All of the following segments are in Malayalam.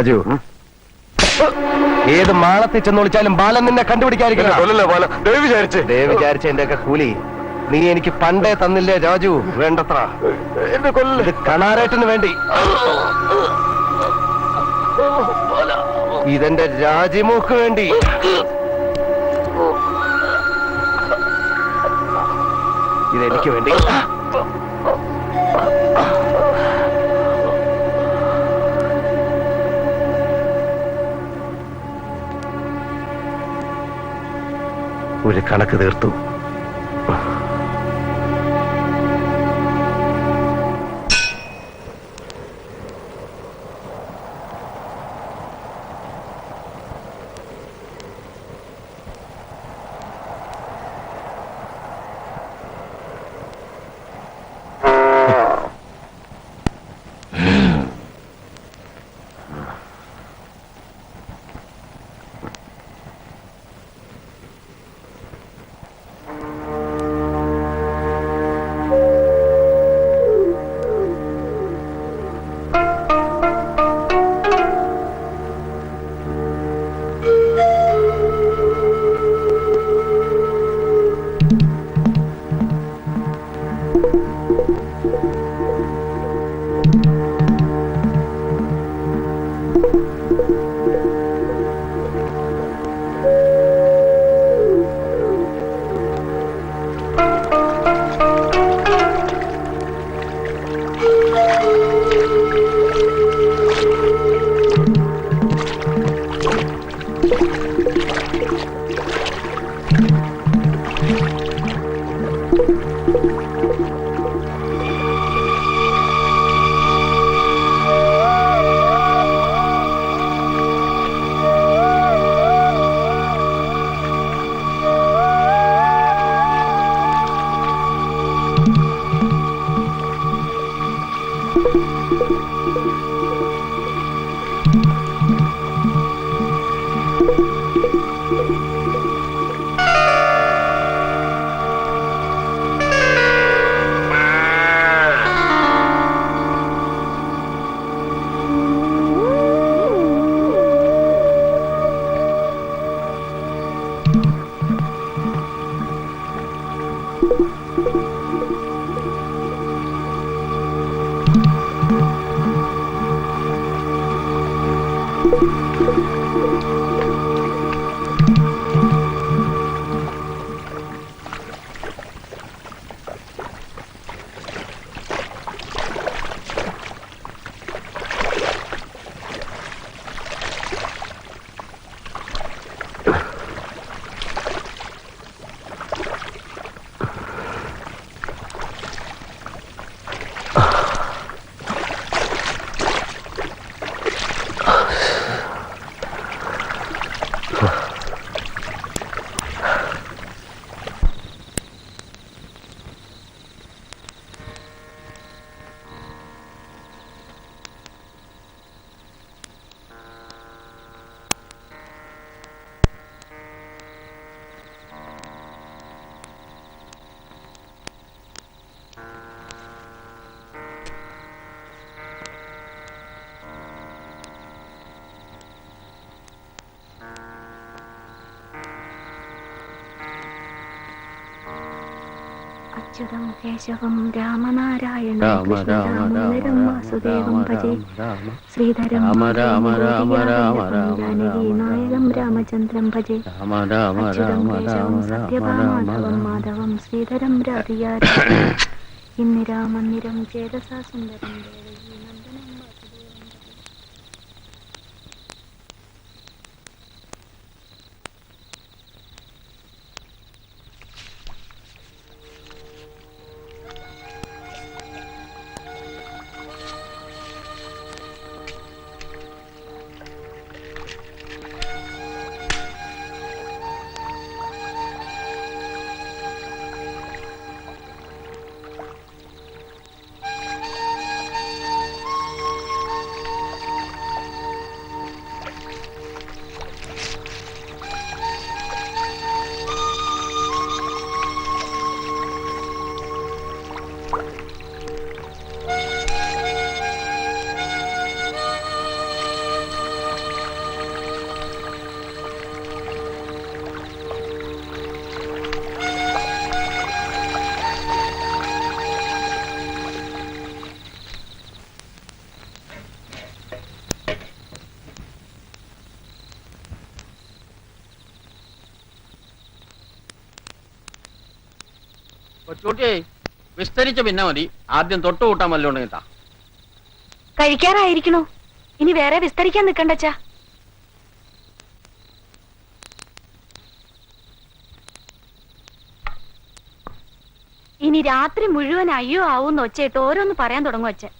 രാജു, ഏത് മാളത്തിൽ ചെന്ന് വിളിച്ചാലും ബാലൻ നിന്നെ കണ്ടുപിടിക്കാതിരിക്കില്ല. വിചാരിച്ച എന്റെ ഒക്കെ കൂലി നീ എനിക്ക് പണ്ടേ തന്നില്ലേ രാജു? വേണ്ടത്ര. ഇത് കണാരേട്ടന് വേണ്ടി, ഇതെന്റെ രാജിമൂക്ക് വേണ്ടി. ഇതെനിക്ക് വേണ്ടി. ഒരു കണക്ക് തീർത്തു. അച്യുതം കേശവം രാമനാരായണം കൃഷ്ണരാമം വാസുദേവം ഭജേ ശ്രീധരം നായകം രാമചന്ദ്രം ഭജേ അച്യുതം കേശവം സത്യഭാമാധവം മാധവം ശ്രീധരം രാധിയാ ഇന്ദിരാമന്ദിരം ചേതസാ സുന്ദരം ദേവകീ നന്ദനം വാസുദേവം ഭജേ. കൊച്ചുകുട്ടിയെ വിസ്തരിച്ച പിന്നെ മതി. ആദ്യം തൊട്ട് കൂട്ടാൻ വല്ലോണ്ടെങ്കിൽ താ. കഴിക്കാറായിരിക്കണോ? ഇനി വേറെ വിസ്തരിക്കാൻ നിക്കണ്ടച്ചാ. ഇനി രാത്രി മുഴുവൻ അയ്യോ ആവൂന്ന് ഒച്ചയിട്ട് ഓരോന്ന് പറയാൻ തുടങ്ങും അച്ഛൻ.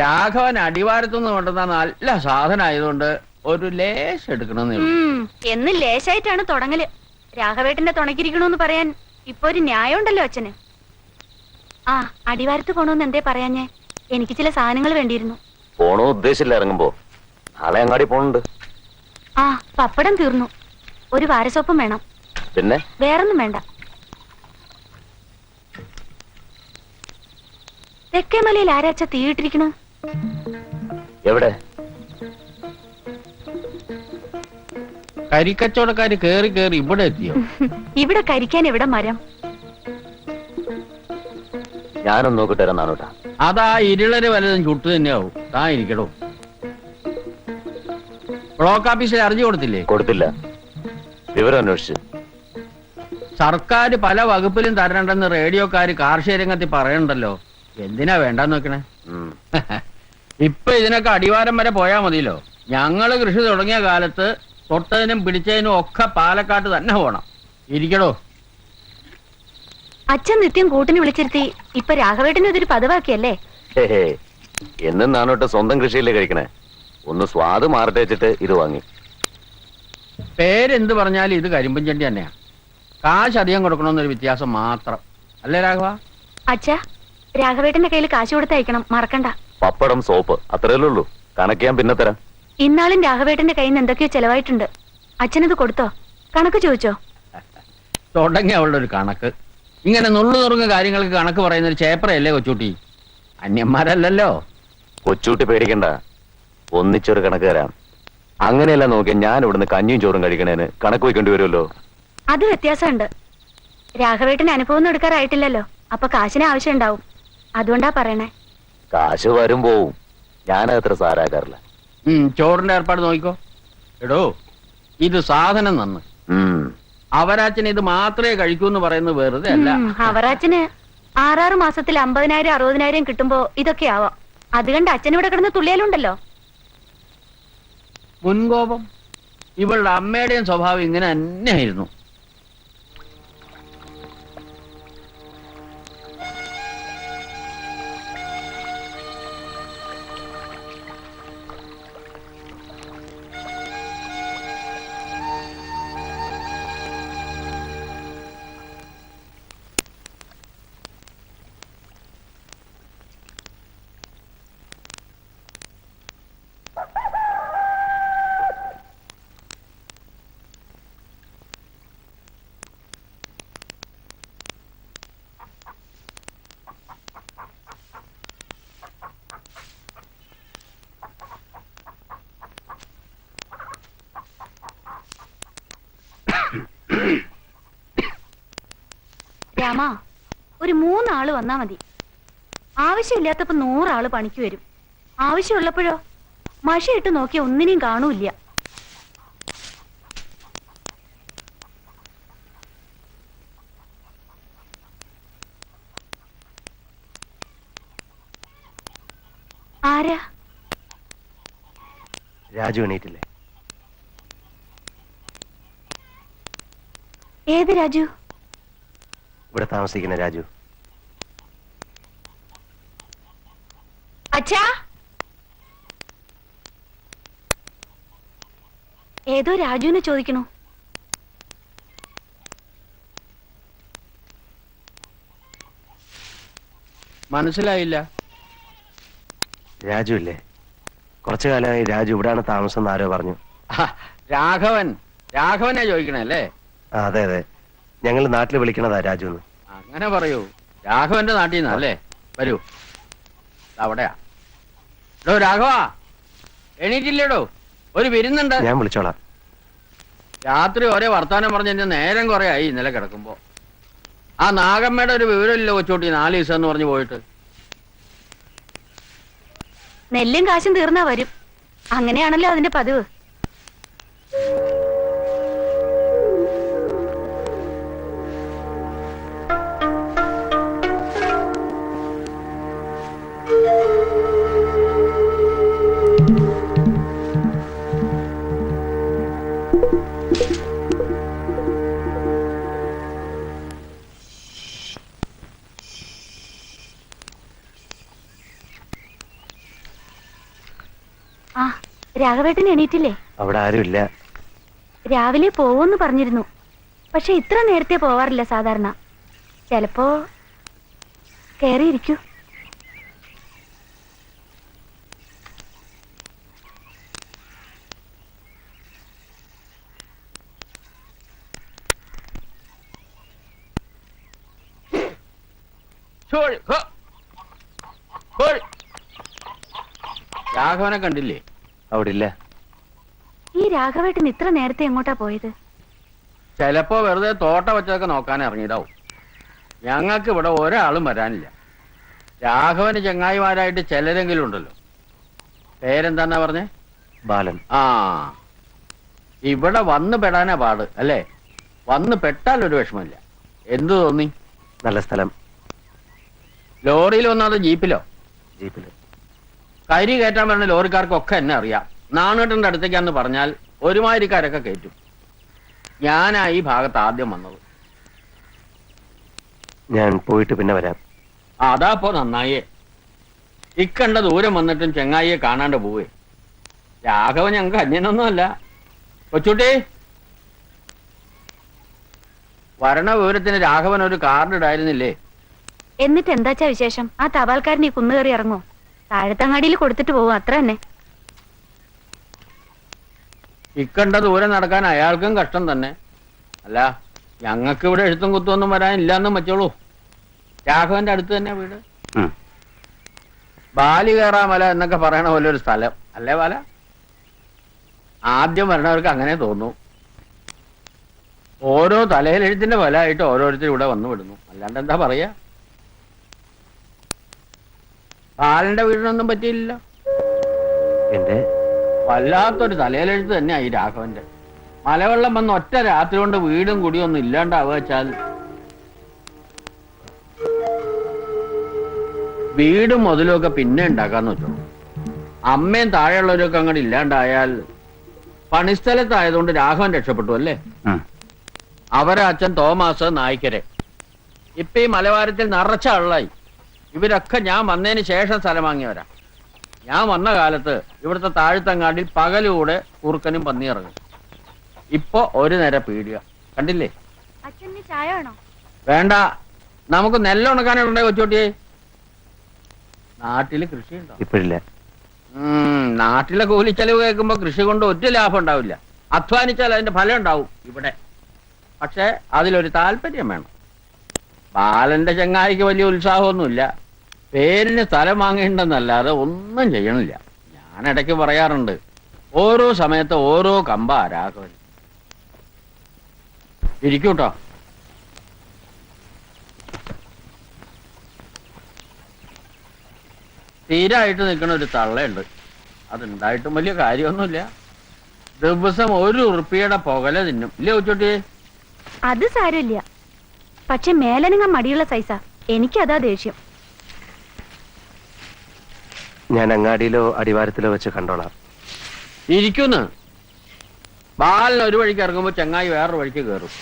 രാഘവൻ അടിവാരത്തുനിന്ന് കൊണ്ടുവന്ന നല്ല സാധനം ആയതുകൊണ്ട് ഒരു ലേശം എടുക്കണമെന്നേ ഉള്ളൂ. എന്ന് ലേശായിട്ടാണ് തുടങ്ങല്. രാഘവേട്ടന്റെ തുണക്കിരിക്കണോന്ന് പറയാൻ ഇപ്പൊ ഒരു ന്യായം ഉണ്ടല്ലോ അച്ഛന്. ആ, അടിവാരത്ത് പോണോന്ന് എന്തേ പറയാഞ്ഞേ? എനിക്ക് ചില സാധനങ്ങൾ വേണ്ടിയിരുന്നു. പോണോ ഉദ്ദേശിച്ചില്ല. ഇറങ്ങുമ്പോ നാളെ അങ്ങാടി പോണുണ്ട്. ആ, പപ്പടം തീർന്നു. ഒരു വാരസോപ്പും വേണം. പിന്നെ വേറൊന്നും വേണ്ട. തെക്കേമലയിൽ ആരാച്ച തീയിട്ടിരിക്കണു? എവിടെ? കരിക്കച്ചവടക്കാര് കേറി കേറി ഇവിടെ എത്തിയോ? ഇവിടെ കരിക്കാൻ എവിടെ മരം? ഞാനൊന്ന് നോക്കിട്ട് വരാം നാണോട്ടാ. അതാ ഇരുളര് വലതും ചുട്ടു തന്നെയാവും. താ ഇരിക്കടോ. ബ്ലോക്ക് ഓഫീസിൽ അറിഞ്ഞു കൊടുത്തില്ലേ? കൊടുത്തില്ല. വിവരം അന്വേഷിച്ചു. സർക്കാർ പല വകുപ്പിലും തരണ്ടെന്ന് റേഡിയോക്കാര് കാർഷിക രംഗത്തിൽ പറയണ്ടല്ലോ. എന്തിനാ വേണ്ടാന്ന് നോക്കണേ? ഇപ്പൊ ഇതിനൊക്കെ അടിവാരം വരെ പോയാ മതിയല്ലോ. ഞങ്ങള് കൃഷി തുടങ്ങിയ കാലത്ത് തൊട്ടതിനും പിടിച്ചതിനും ഒക്കെ പാലക്കാട്ട് തന്നെ പോണം. ഇരിക്കടോ. അച്ഛൻ നിത്യം കൂട്ടിന് വിളിച്ചിരുത്തി ഇപ്പൊ രാഘവേട്ടന് ഇതൊരു പതിവാക്കിയല്ലേ? എന്നും നാണോട്ട് സ്വന്തം കൃഷിയില്ലേ കഴിക്കണേ. ഒന്ന് സ്വാദ് മാറട്ടെ വെച്ചിട്ട് ഇത് വാങ്ങി. പേരെന്ത് പറഞ്ഞാലും ഇത് കരിമ്പൻ ചണ്ടി തന്നെയാ. കാശ് അധികം കൊടുക്കണമെന്നൊരു വ്യത്യാസം മാത്രം അല്ലേ രാഘവ? അച്ഛാ, രാഘവേട്ടന്റെ കയ്യിൽ കാശ് കൊടുത്തയക്കണം, മറക്കണ്ട. പപ്പടം, സോപ്പ് അത്രയല്ലേ ഉള്ളൂ. കണക്ക് ഞാൻ പിന്നെ തരാം. ഇന്നാളും രാഘവേട്ടന്റെ കയ്യിൽ നിന്ന് എന്തൊക്കെയോ ചെലവായിട്ടുണ്ട്. അച്ഛനത് കൊടുത്തോ? കണക്ക് ചോദിച്ചോ? തുടങ്ങി അവളുടെ ഒരു കണക്ക്. ഇങ്ങനെ നുള്ളു നുറുങ്ങ കാര്യങ്ങൾക്ക് കണക്ക് പറയുന്ന ഒരു ചേപ്പറയല്ലേ കൊച്ചൂട്ടി? അന്യന്മാരല്ലല്ലോ. കൊച്ചൂട്ടി പേടിക്കണ്ട, ഒന്നിച്ചൊരു കണക്ക് തരാം. അങ്ങനെയല്ല നോക്കിയാൽ ഞാൻ ഇവിടുന്ന് കഞ്ഞിയും ചോറും കഴിക്കണേന് കണക്ക് വയ്ക്കേണ്ടി വരുമല്ലോ. അത് വ്യത്യാസമുണ്ട്. രാഘവേട്ടന് അനുഭവം എടുക്കാറായിട്ടില്ലല്ലോ. അപ്പൊ കാശിന് ആവശ്യം ഉണ്ടാവും. അതുകൊണ്ടാ പറയണേ. കാശ് വരും പോവും. ഞാനത്ര സാരാക്കാറില്ല. ചോറിന്റെ ഏർപ്പാട് നോക്കിക്കോ. എടോ, ഇത് സാധനം നന്ന്. അവരാച്ചൻ ഇത് മാത്രമേ കഴിക്കൂ എന്ന് പറയുന്നത് വെറുതെ അല്ല. അവരാച്ചന് 6 മാസത്തിൽ 50,000 60,000 കിട്ടുമ്പോ ഇതൊക്കെ ആവാം. അത് കണ്ട് അച്ഛൻ ഇവിടെ കിടന്ന് തുള്ളിയാലുണ്ടല്ലോ. മുൻകോപം. ഇവളുടെ അമ്മയുടെയും സ്വഭാവം ഇങ്ങനെ തന്നെയായിരുന്നു. രാമ, ഒരു 3 ആള് വന്നാ മതി. ആവശ്യമില്ലാത്തപ്പോ 100 ആള് പണിക്ക് വരും. ആവശ്യമുള്ളപ്പോഴോ മഷിയിട്ട് നോക്കിയ ഒന്നിനെയും കാണൂല്ല. ആരാ? രാജു എണീറ്റില്ലേ? ഏത് രാജു? ഇവിടെ താമസിക്കുന്ന രാജു. അച്ഛാ, ഏതോ രാജുവിനെ ചോദിക്കണു. മനസ്സിലായില്ല. രാജു ഇല്ലേ? കുറച്ചു കാലമായി രാജു ഇവിടാണ് താമസം എന്ന് ആരോ പറഞ്ഞു. രാഘവനെ ചോദിക്കണേ അല്ലേ? അതെ അതെ, ഞങ്ങൾ നാട്ടിൽ വിളിക്കണതാ രാജു എന്ന്. അങ്ങനെ പറയൂ. രാഘവന്റെ നാട്ടിൽ നിന്നല്ലേ? വരൂ, അവിടെയാ. എടോ രാഘവ, എണീറ്റില്ലേടോ? ഒരു വിരുന്നുണ്ട്. ഞാൻ വിളിച്ചോളാം. രാത്രി ഒരേ വർത്താനം പറഞ്ഞ് എന്റെ നേരം കുറെ ആയി ഇന്നലെ കിടക്കുമ്പോ. ആ നാഗമ്മയുടെ ഒരു വിവരമില്ല കൊച്ചോട്ടി, 4 ദിവസം എന്ന് പറഞ്ഞു പോയിട്ട്. നെല്ലും കാശും തീർന്നാ വരും. അങ്ങനെയാണല്ലോ അതിന്റെ പതിവ്. രാഘവേട്ടൻ എണീറ്റില്ലേ? അവിടെ ആരുമില്ല. രാവിലെ പോവെന്ന് പറഞ്ഞിരുന്നു. പക്ഷെ ഇത്ര നേരത്തെ പോവാറില്ല സാധാരണ. ചിലപ്പോ കേറിയിരിക്കൂ. രാഘവനെ കണ്ടില്ലേ? അവിടെ ഇല്ല. ഈ രാഘവേട്ടൻ ഇത്ര നേരത്തെ എങ്ങോട്ടാ പോയത്? ചിലപ്പോ വെറുതെ തോട്ട വെച്ചതൊക്കെ നോക്കാൻ ഇറങ്ങിയതാവും. ഞങ്ങൾക്ക് ഇവിടെ ഒരാളും വരാനില്ല. രാഘവന് ചങ്ങായിമാരായിട്ട് ചിലരെങ്കിലും ഉണ്ടല്ലോ. പേരെന്താന്നാ പറഞ്ഞേ? ബാലൻ. ആ, ഇവിടെ വന്ന് പെടാനാ പാട് അല്ലേ? വന്ന് പെട്ടാൽ ഒരു വിഷമമില്ല. എന്തു തോന്നി? നല്ല സ്ഥലം. ലോറിയിൽ വന്നാതെ ജീപ്പിലോ? ജീപ്പില്. കരി കയറ്റാൻ പറഞ്ഞ ലോറിക്കാർക്കൊക്കെ എന്നെ അറിയാം. നാണേട്ടന്റെ അടുത്തേക്കാന്ന് പറഞ്ഞാൽ ഒരുമാതിരിക്കാരൊക്കെ കയറ്റും. ഞാനാ ഈ ഭാഗത്ത് ആദ്യം വന്നത്. ഞാൻ പോയിട്ട് പിന്നെ വരാം. അതാപ്പോ നന്നായേ. ഇക്കണ്ട ദൂരം വന്നിട്ടും ചെങ്ങായിയെ കാണാണ്ട് പോവേ. രാഘവൻ ഞങ്ങൾക്ക് അന്യനൊന്നുമല്ല. കൊച്ചുട്ടി, വരണ വിവരത്തിന് രാഘവൻ ഒരു കാർഡ് ഇടായിരുന്നില്ലേ? എന്നിട്ട് എന്താച്ചാ വിശേഷം? ആ തപാൽക്കാരൻ ഈ കുന്നുകയറി ഇറങ്ങോ? താഴത്തങ്ങാടിയിൽ കൊടുത്തിട്ട് പോവും, അത്ര തന്നെ. ഇക്കണ്ട ദൂരം നടക്കാൻ അയാൾക്കും കഷ്ടം തന്നെ. അല്ല, ഞങ്ങൾക്ക് ഇവിടെ എഴുത്തും കുത്തൊന്നും വരാനില്ലാന്നും വെച്ചോളൂ. രാഘവന്റെ അടുത്ത് തന്നെ വീട്. ബാലി കയറാമല എന്നൊക്കെ പറയണ പോലെ ഒരു സ്ഥലം അല്ലേ ബാല? ആദ്യം വരണവർക്ക് അങ്ങനെ തോന്നും. ഓരോ തലയിലെഴുത്തിന്റെ ഫലമായിട്ട് ഓരോരുത്തരും ഇവിടെ വന്നു വിടുന്നു. അല്ലാണ്ട് എന്താ പറയാ? ബാലന്റെ വീടിനൊന്നും പറ്റിയില്ല. എന്റെ വല്ലാത്തൊരു തലയിലെഴുത്ത് തന്നെയാ ഈ രാഘവന്റെ. മലവെള്ളം വന്ന് ഒറ്റ രാത്രി കൊണ്ട് വീടും കുടിയൊന്നും ഇല്ലാണ്ടാവുക വെച്ചാൽ വീടും മുതലുമൊക്കെ പിന്നെ ഉണ്ടാക്കാന്ന് വെച്ചോ. അമ്മയും താഴെയുള്ളവരൊക്കെ അങ്ങോട്ട് ഇല്ലാണ്ടായാൽ പണിസ്ഥലത്തായതുകൊണ്ട് രാഘവൻ രക്ഷപ്പെട്ടു അല്ലേ? അവരെ അച്ഛൻ തോമാസ് നായ്ക്കരെ. ഇപ്പൊ ഈ മലവാരത്തിൽ നിറച്ച ആളായി. ഇവരൊക്കെ ഞാൻ വന്നതിന് ശേഷം സ്ഥലം വാങ്ങിയവരാ. ഞാൻ വന്ന കാലത്ത് ഇവിടുത്തെ താഴ്ത്തങ്ങാടിൽ പകലൂടെ കുറുക്കനും പന്നി ഇറങ്ങും. ഇപ്പൊ ഒരു നേരം പീടിക കണ്ടില്ലേ? അച്ഛന് ചായ വേണോ? വേണ്ട, നമുക്ക് നെല്ല് ഉണക്കാനുണ്ടേ കൊച്ചോട്ടിയെ. നാട്ടില് കൃഷിയുണ്ടോ? ഇപ്പോഴില്ല. നാട്ടിലെ കൂലിച്ചെലവ് കേൾക്കുമ്പോ കൃഷി കൊണ്ട് ഒരു ലാഭം ഉണ്ടാവില്ല. അധ്വാനിച്ചാൽ അതിന്റെ ഫലം ഉണ്ടാവും ഇവിടെ. പക്ഷെ അതിലൊരു താല്പര്യം വേണം. ബാലന്റെ ചങ്ങായിക്ക് വലിയ ഉത്സാഹമൊന്നുമില്ല. പേരിന് സ്ഥലം വാങ്ങേണ്ടെന്നല്ലാതെ ഒന്നും ചെയ്യണില്ല. ഞാൻ ഇടയ്ക്ക് പറയാറുണ്ട്, ഓരോ സമയത്ത് ഓരോ കമ്പാ രാഘവൻ. ഇരിക്കൂട്ടോ. തീരായിട്ട് നിൽക്കണ ഒരു തള്ളയുണ്ട്. അതുണ്ടായിട്ടും വലിയ കാര്യമൊന്നുമില്ല. ദിവസം 1 ഉറുപ്പിയുടെ പുകല തിന്നും ഇല്ലേ ഉച്ചോട്ടി? അത് സാരമില്ല. പക്ഷെ മേലനങ്ങ മടിയുള്ള സൈസാ. എനിക്കതാ ദേഷ്യം. ഞാൻ അങ്ങാടിയിലോ അടിവാരത്തിലോ വെച്ച് കണ്ടോളാം. ഇരിക്കുന്നു. ബാലൻ ഒരു വഴിക്ക് ഇറങ്ങുമ്പോ ചെങ്ങായി വേറൊരു വഴിക്ക് കയറും.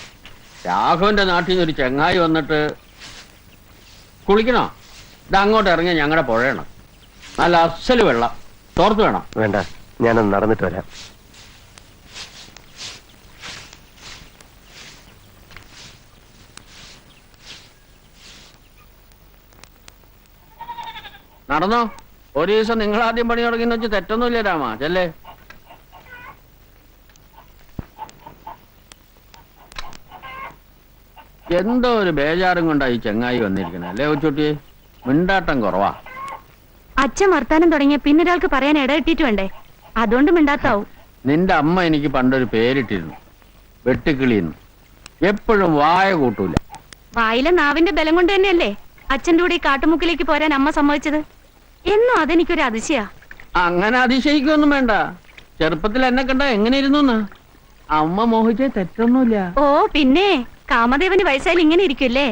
രാഘവന്റെ നാട്ടിൽ നിന്ന് ഒരു ചെങ്ങായി വന്നിട്ട് കുളിക്കണോ? ഇത് അങ്ങോട്ട് ഇറങ്ങി ഞങ്ങളുടെ പുഴയാണ്. നല്ല അസല് വെള്ളം. തോർത്ത് വേണം? വേണ്ട, ഞാനൊന്ന് നടന്നിട്ട് വരാം. നടന്നോ. ഒരു ദിവസം നിങ്ങൾ ആദ്യം പണി തുടങ്ങിയെന്ന് വെച്ച് തെറ്റൊന്നുമില്ല രാമ. ചെല്ലേ. എന്തോ ഒരു ബേജാറും കൊണ്ടാ ഈ ചെങ്ങായി വന്നിരിക്കണേ അല്ലേ കൊച്ചുട്ടിയെ? മിണ്ടാട്ടം കുറവാ. അച്ഛൻ വർത്താനം തുടങ്ങിയ പിന്നൊരാൾക്ക് പറയാൻ ഇടയിട്ടിട്ട് വേണ്ടേ? അതുകൊണ്ട് മിണ്ടാത്താവും. നിന്റെ അമ്മ എനിക്ക് പണ്ടൊരു പേരിട്ടിരുന്നു, വെട്ടുക്കിളിന്ന്. എപ്പോഴും വായ കൂട്ടൂല. വായിലെ നാവിന്റെ ബലം കൊണ്ട് തന്നെയല്ലേ അച്ഛന്റെ കൂടെ ഈ കാട്ടുമുക്കിലേക്ക് പോരാൻ അമ്മ സമ്മതിച്ചത്. എന്നും അതെനിക്കൊരു അതിശയാ. അങ്ങനെ അതിശയിക്കൊന്നും വേണ്ട. ചെറുപ്പത്തിൽ എന്നെ കണ്ട എങ്ങനെ ഇരുന്നു? അമ്മ മോഹിച്ച തെറ്റൊന്നുമില്ല. ഓ പിന്നെ കാമദേവന് വയസ്സായാലും ഇങ്ങനെ ഇരിക്കുമല്ലേ?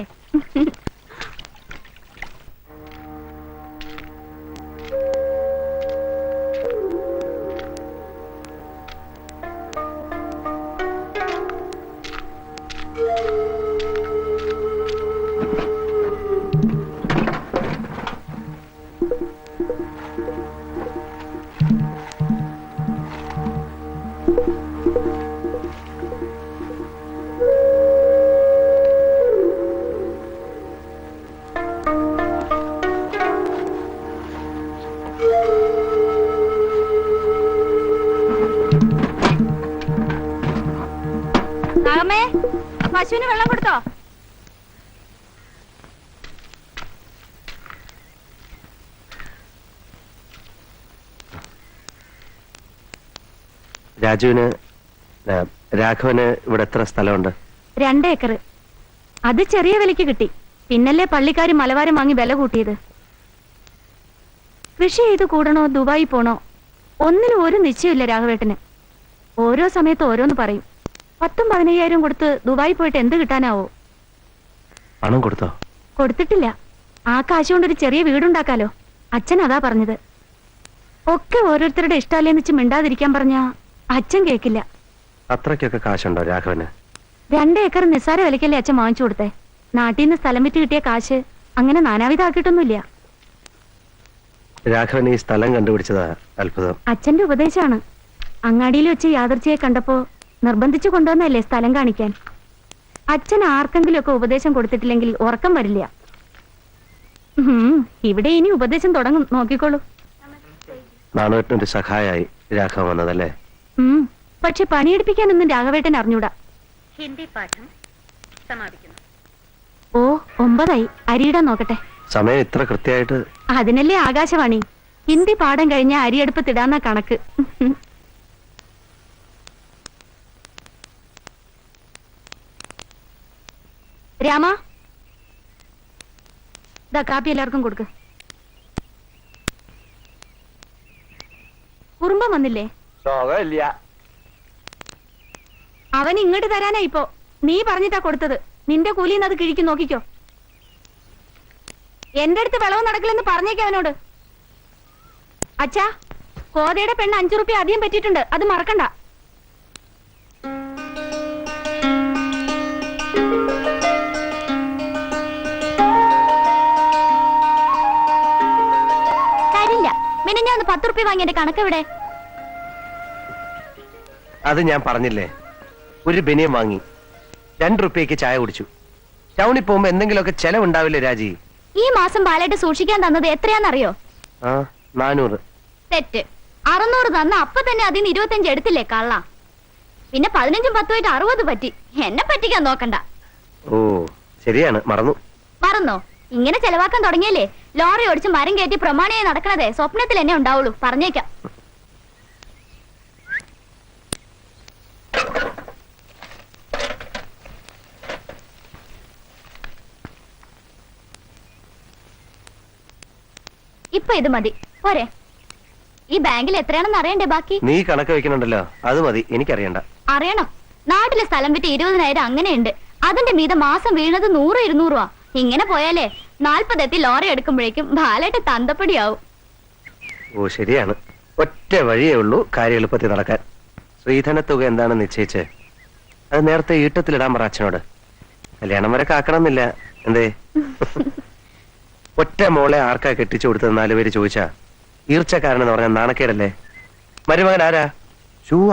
പശുവിന് വെള്ളം കൊടുത്തോ? രാഘവന് ഇവിടെ എത്ര സ്ഥലമുണ്ട്? 2 ഏക്കർ. അത് ചെറിയ വിലക്ക് കിട്ടി. പിന്നല്ലേ പള്ളിക്കാര് മലവാരം വാങ്ങി വില കൂട്ടിയത്. കൃഷി ചെയ്ത് കൂടണോ ദുബായി പോണോ ഒന്നിനും ഒരു നിശ്ചയമില്ല രാഘവേട്ടന്. ഓരോ സമയത്ത് ഓരോന്ന് പറയും. 10,000-15,000 കൊടുത്ത് ദുബായി പോയിട്ട് എന്ത് കിട്ടാനാവോ? പണം കൊടുത്തോ? കൊടുത്തിട്ടില്ല. ആ കാശ് കൊണ്ടൊരു ചെറിയ വീടുണ്ടാക്കാലോ. അച്ഛൻ അതാ പറഞ്ഞത്. ഒക്കെ ഓരോരുത്തരുടെ ഇഷ്ടാലേന്ന് വെച്ച് മിണ്ടാതിരിക്കാൻ പറഞ്ഞാ അച്ഛൻ കേക്കില്ല. അത്രയ്ക്കൊക്കെ കാശുണ്ടോ രാഘവന്? 2 ഏക്കർ നിസ്സാര വിലക്കല്ലേ അച്ഛൻ വാങ്ങിച്ചു കൊടുത്തേ. നാട്ടിൽ നിന്ന് സ്ഥലം വിറ്റ് കിട്ടിയ കാശ് അങ്ങനെ നാനാവിധാക്കിയിട്ടൊന്നുമില്ല. രാഘവൻ ഈ സ്ഥലം കണ്ടുപിടിച്ചതാ അത്ഭുതം. അച്ഛന്റെ ഉപദേശമാണ്. അങ്ങാടിയിൽ വെച്ച് യാദർച്ചയെ കണ്ടപ്പോ നിർബന്ധിച്ചു കൊണ്ടുവന്നല്ലേ സ്ഥലം കാണിക്കാൻ. അച്ഛൻ ആർക്കെങ്കിലും ഒക്കെ ഉപദേശം കൊടുത്തിട്ടില്ലെങ്കിൽ ഉറക്കം വരില്ല. ഇവിടെ ഇനി ഉപദേശം തുടങ്ങും, നോക്കിക്കോളൂ. നാണുവേട്ടനൊരു സഹായായി രാഘവൻ വന്നതല്ലേ? പക്ഷെ പണിയെടുപ്പിക്കാനൊന്നും രാഘവേട്ടൻ അറിഞ്ഞൂടാ. ഹിന്ദി പാഠം സമാപിക്കുന്നു. ഓ 9 അരിയിടാൻ നോക്കട്ടെ. സമയം ഇത്ര കൃത്യമായിട്ട്? അതിനല്ലേ ആകാശവാണി. ഹിന്ദി പാഠം കഴിഞ്ഞ അരിയടുപ്പത്തിടാന്ന കണക്ക്. രാമ, ദാ കാപ്പി എല്ലാവർക്കും കൊടുക്ക്. കുറുമ്പം വന്നില്ലേ? അവൻ ഇങ്ങോട്ട് തരാനാ ഇപ്പോ. നീ പറഞ്ഞിട്ടാ കൊടുത്തത്. നിന്റെ കൂലിന്ന് അത് കിഴിക്കും, നോക്കിക്കോ. എന്റെ അടുത്ത് വിളവ് നടക്കില്ലെന്ന് പറഞ്ഞേക്ക് അവനോട്. അച്ഛാ, കോതയുടെ പെണ്ണ് 5 റുപ്യ അധികം പറ്റിയിട്ടുണ്ട്, അത് മറക്കണ്ട. തരില്ല. പിന്നെ ഞാൻ 10 റുപ്യ വാങ്ങി. എന്റെ കണക്കെവിടെ? അത് ഞാൻ പറഞ്ഞില്ലേ, ഒരു ബനിയം വാങ്ങി 2 റുപ്യക്ക് ചായ കുടിച്ചു. ടൗണിൽ പോകുമ്പോ എന്തെങ്കിലുമൊക്കെ ചെലവുണ്ടാവില്ലേ രാജി? ഈ മാസം പാലായിട്ട് സൂക്ഷിക്കാൻ തന്നത് എത്രയാണെന്നറിയോ? 400. തെറ്റ്. 600 തന്ന അപ്പൊ തന്നെ അതിന് 25 എടുത്തില്ലേ കള്ള. പിന്നെ 15ഉം 10ഉം 60 പറ്റി. എന്നെ പറ്റിക്കാൻ നോക്കണ്ട. ഓ ശരിയാണ്, മറന്നു. മറന്നോ? ഇങ്ങനെ ചെലവാക്കാൻ തുടങ്ങിയല്ലേ ലോറി ഓടിച്ച് മരം കയറ്റി പ്രമാണിയായി നടക്കണതേ സ്വപ്നത്തിൽ എന്നെ ഉണ്ടാവുള്ളൂ, പറഞ്ഞേക്കാം. ഇപ്പൊ ഇത് മതി പോരെ? ഈ ബാങ്കിൽ എത്രയാണെന്ന് അറിയണ്ടേ ബാക്കി? നീ കണക്ക് വെക്കണുണ്ടല്ലോ, അത് മതി. എനിക്കറിയണ്ട. അറിയണം. നാട്ടിലെ സ്ഥലം വിറ്റ് 20,000 അങ്ങനെയുണ്ട്. അതിന്റെ മീതെ മാസം വീണത് 100-200 രൂപ. ഇങ്ങനെ പോയാലേ 40 എത്തി ലോറി എടുക്കുമ്പോഴേക്കും ബാലായിട്ട് തന്തപ്പടിയാവും. ഓ ശരിയാണ്. ഒറ്റ വഴിയേ ഉള്ളൂ കാര്യം എളുപ്പത്തിൽ നടക്കാൻ. ശ്രീധന തുക എന്താണെന്ന് നിശ്ചയിച്ച് അത് നേരത്തെ ഈട്ടത്തിലിടാൻ പറ അച്ഛനോട്. കല്യാണം വരെ കാക്കണമെന്നില്ല. എന്തേ? ഒറ്റ മോളെ ആർക്കാ കെട്ടിച്ചു കൊടുത്തത് 4 പേര് ചോദിച്ചാ ഈർച്ചക്കാരനെന്ന് പറഞ്ഞ നാണക്കേടല്ലേ? മരുമകൻ ആരാ?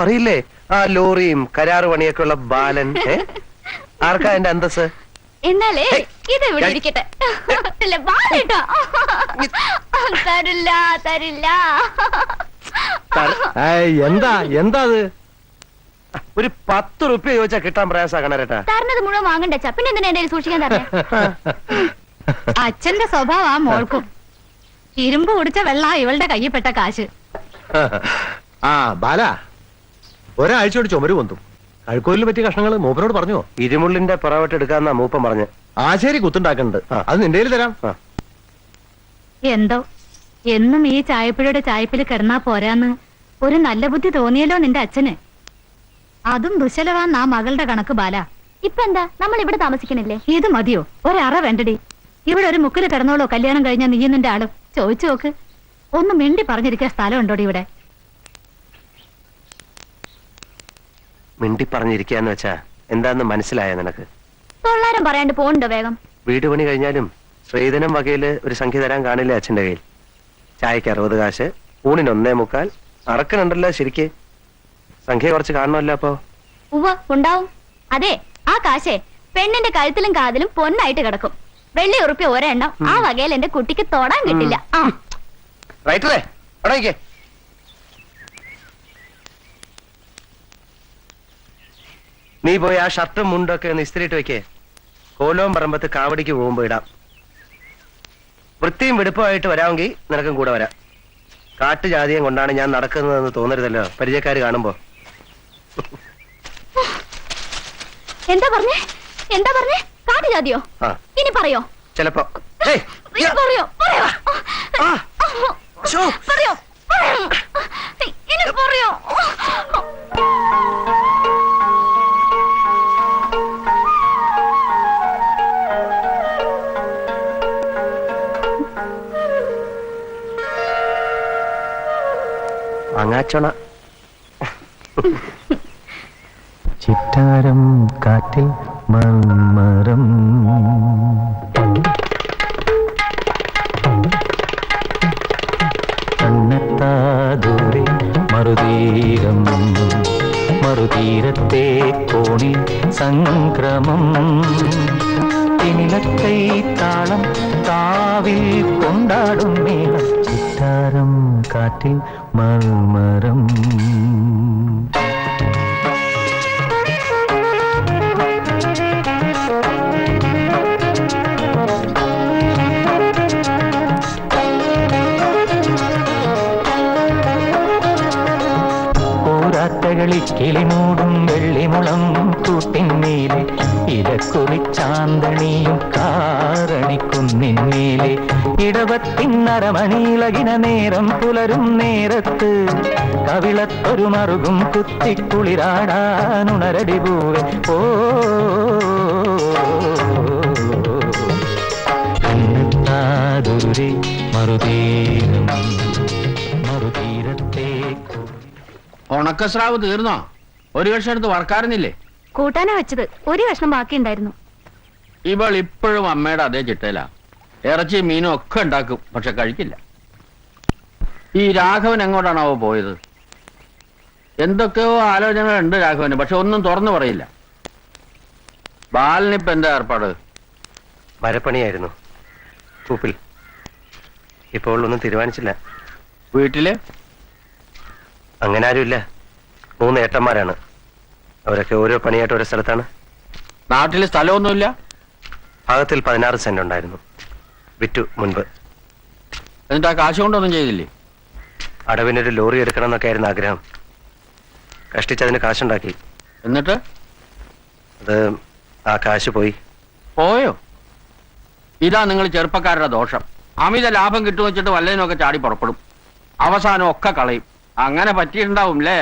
അറിയില്ലേ? ആ ലോറിയും കരാറ് പണിയൊക്കെ ഉള്ള ബാലൻ. ആർക്കാ എന്റെ അന്തസ്? എന്നാലേ ഇത് ഇവിടെ ഇരിക്കട്ടെ. തരില്ല തരില്ല. എന്താ എന്താ അത്? ഒരു 10 റുപ്യ ചോദിച്ചാ കിട്ടാൻ പ്രയാസാക്കണേട്ടാ. തരണത് മുഴുവൻ വാങ്ങണ്ടേ? പിന്നെ എന്തിനാ എന്റെ സൂക്ഷിക്കാൻ തരണേ? അച്ഛന്റെ സ്വഭാവം മോൾക്കും. ഇരുമ്പ് കുടിച്ച വെള്ള ഇവളുടെ കയ്യിൽ പെട്ട കാശ്. ബാല, ഒരാഴ്ചയോട് ചുമര് പൊന്തും. അഴുക്കോലിന് പറ്റിയ കഷ്ണങ്ങൾ മൂപ്പനോട് പറഞ്ഞോ? ഇരുമുള്ളിന്റെ പുറവട്ട് എടുക്കാന്നാ മൂപ്പൻ പറഞ്ഞ്. ആശേരി കുത്തുണ്ടാക്കുന്നുണ്ട്, അത് നിന്റെ കയ്യിൽ തരാം. എന്തോ എന്നും ഈ ചായപ്പുഴയുടെ ചായപ്പിൽ കിടന്നാ പോരാന്ന് ഒരു നല്ല ബുദ്ധി തോന്നിയല്ലോ നിന്റെ അച്ഛന്. അതും ദുശലവാന്ന് ആ മകളുടെ കണക്ക് ബാല. ഇപ്പൊ എന്താ നമ്മൾ ഇവിടെ താമസിക്കണില്ലേ? ഇത് മതിയോ? ഒരറ വേണ്ടടി. ഇവിടെ ഒരു മുക്കില് കിടന്നോളൂ കല്യാണം കഴിഞ്ഞ നീ നിന്റെ ആളും. ചോദിച്ചു നോക്ക്. ഒന്ന് മിണ്ടി പറഞ്ഞിരിക്കാൻ സ്ഥലം ഉണ്ടോടി ഇവിടെ? മിണ്ടി പറഞ്ഞിരിക്കാന്ന് വെച്ചാ എന്താന്ന് മനസ്സിലായ നിനക്ക്? തൊള്ളാരം പറയാണ്ട് പോണ്ടോ വേഗം? വീട് പണി കഴിഞ്ഞാലും ശ്രീധനം വകയില് ഒരു സംഖ്യ തരാൻ കാണില്ലേ അച്ഛന്റെ കയ്യിൽ? ചായക്ക് 60 കാശ്, ഊണിന് 1.25. അറക്കനുണ്ടല്ലോ ശരിക്ക്. സംഖ്യ കുറച്ച് കാണണമല്ലോ അപ്പൊ. ഉവ്വ ഉണ്ടാവും. അതെ, ആ കാശേ പെണ്ണിന്റെ കഴുത്തിലും കാതിലും പൊന്നായിട്ട് കിടക്കും. വെള്ളി ഉറുപ്പ്യ ഒരെണ്ണം ആ വകയിൽ എന്റെ കുട്ടിക്ക് തൊടാൻ കിട്ടില്ല. റൈറ്ററേ അടയ്ക്കേ. നീ പോയി ആ ഷർട്ടും മുണ്ടൊക്കെ ഒന്ന് ഇസ്തിരിയിട്ട് വെക്കേ. കോലവും പറമ്പത്ത് കാവടിക്ക് പോകുമ്പോ ഇടാം. വൃത്തിയും വെടുപ്പമായിട്ട് വരാമെങ്കിൽ നിനക്കും കൂടെ വരാം. കാട്ടുജാതിയും കൊണ്ടാണ് ഞാൻ നടക്കുന്നതെന്ന് തോന്നരുതല്ലോ പരിചയക്കാര് കാണുമ്പോ. എന്താ പറഞ്ഞേ? കാട്ടുജാതിയോ? ആ ഇനി പറയോ? ചിലപ്പോ. പറയോ? പറയോ? പറയോ? ഇനി പറയോ? അങ്ങാച്ചോണ. ചിറ്റാരം കാറ്റിൽ മൺമരം കണ്ണെത്താ ദൂരെ മറുതീരം മറുതീരത്തെ കോണിൽ സംക്രമം തിനിലക്കൈ താളം കാവിൽ കൊണ്ടാടും മേളം ചിറ്റാരം കാറ്റിൽ മൺമരം. കിളിമൂടും വെള്ളിമുളം കൂട്ടിന്മേലെ ഇലക്കുറിച്ചാന്തണിയും കാരണിക്കുന്നിന്മേലെ ഇടവത്തിന്നരമണിയിളകിന നേരം പുലരും നേരത്ത് കവിളത്തൊരു മറുകും കുത്തിക്കുളിരാടാനുണരടി പൂവെ ഓ ദൂരെ മറുതീരം മറുതീരത്തെ. ഉണക്കസ്രാവ് തീർന്നോ? ഒരു കഷ്ണം എടുത്ത് വറക്കാറുന്നില്ലേ? കൂട്ടാനാ വെച്ചത്, ഒരു കഷ്ണം ബാക്കിയുണ്ടായിരുന്നു. ഇവൾ ഇപ്പോഴും അമ്മയുടെ അതേ ചിട്ടയിലാ. ഇറച്ചി മീനും ഒക്കെ ഉണ്ടാക്കും, പക്ഷെ കഴിക്കില്ല. ഈ രാഘവൻ എങ്ങോട്ടാണാവോ പോയത്? എന്തൊക്കെയോ ആലോചനകളുണ്ട് രാഘവന്, പക്ഷെ ഒന്നും തുറന്നു പറയില്ല. ബാലനിപ്പ എന്താ ഏർപ്പാട്? മരപ്പണിയായിരുന്നു കൂപ്പിൽ. ഇപ്പോൾ ഒന്നും തീരുമാനിച്ചില്ല. വീട്ടില് അങ്ങനെ ആരുമില്ല. 3 ഏട്ടന്മാരാണ്. അവരൊക്കെ ഓരോ പണിയായിട്ട് ഓരോ സ്ഥലത്താണ്. നാട്ടില് സ്ഥലമൊന്നുമില്ല. ഭാഗത്തിൽ 16 സെന്റ് ഉണ്ടായിരുന്നു. വിറ്റു മുൻപ്. എന്നിട്ട് ആ കാശ് കൊണ്ടൊന്നും ചെയ്തില്ലേ? അടവിനൊരു ലോറി എടുക്കണം എന്നൊക്കെ ആയിരുന്നു ആഗ്രഹം. കഷ്ടിച്ചതിന് കാശുണ്ടാക്കി. എന്നിട്ട് അത് ആ കാശ് പോയി. പോയോ? ഇതാ നിങ്ങൾ ചെറുപ്പക്കാരുടെ ദോഷം. അമിത ലാഭം കിട്ടും വെച്ചിട്ട് വല്ലതിനൊക്കെ ചാടി പുറപ്പെടും. അവസാനം ഒക്കെ കളയും. അങ്ങനെ പറ്റിയിട്ടുണ്ടാവും അല്ലേ?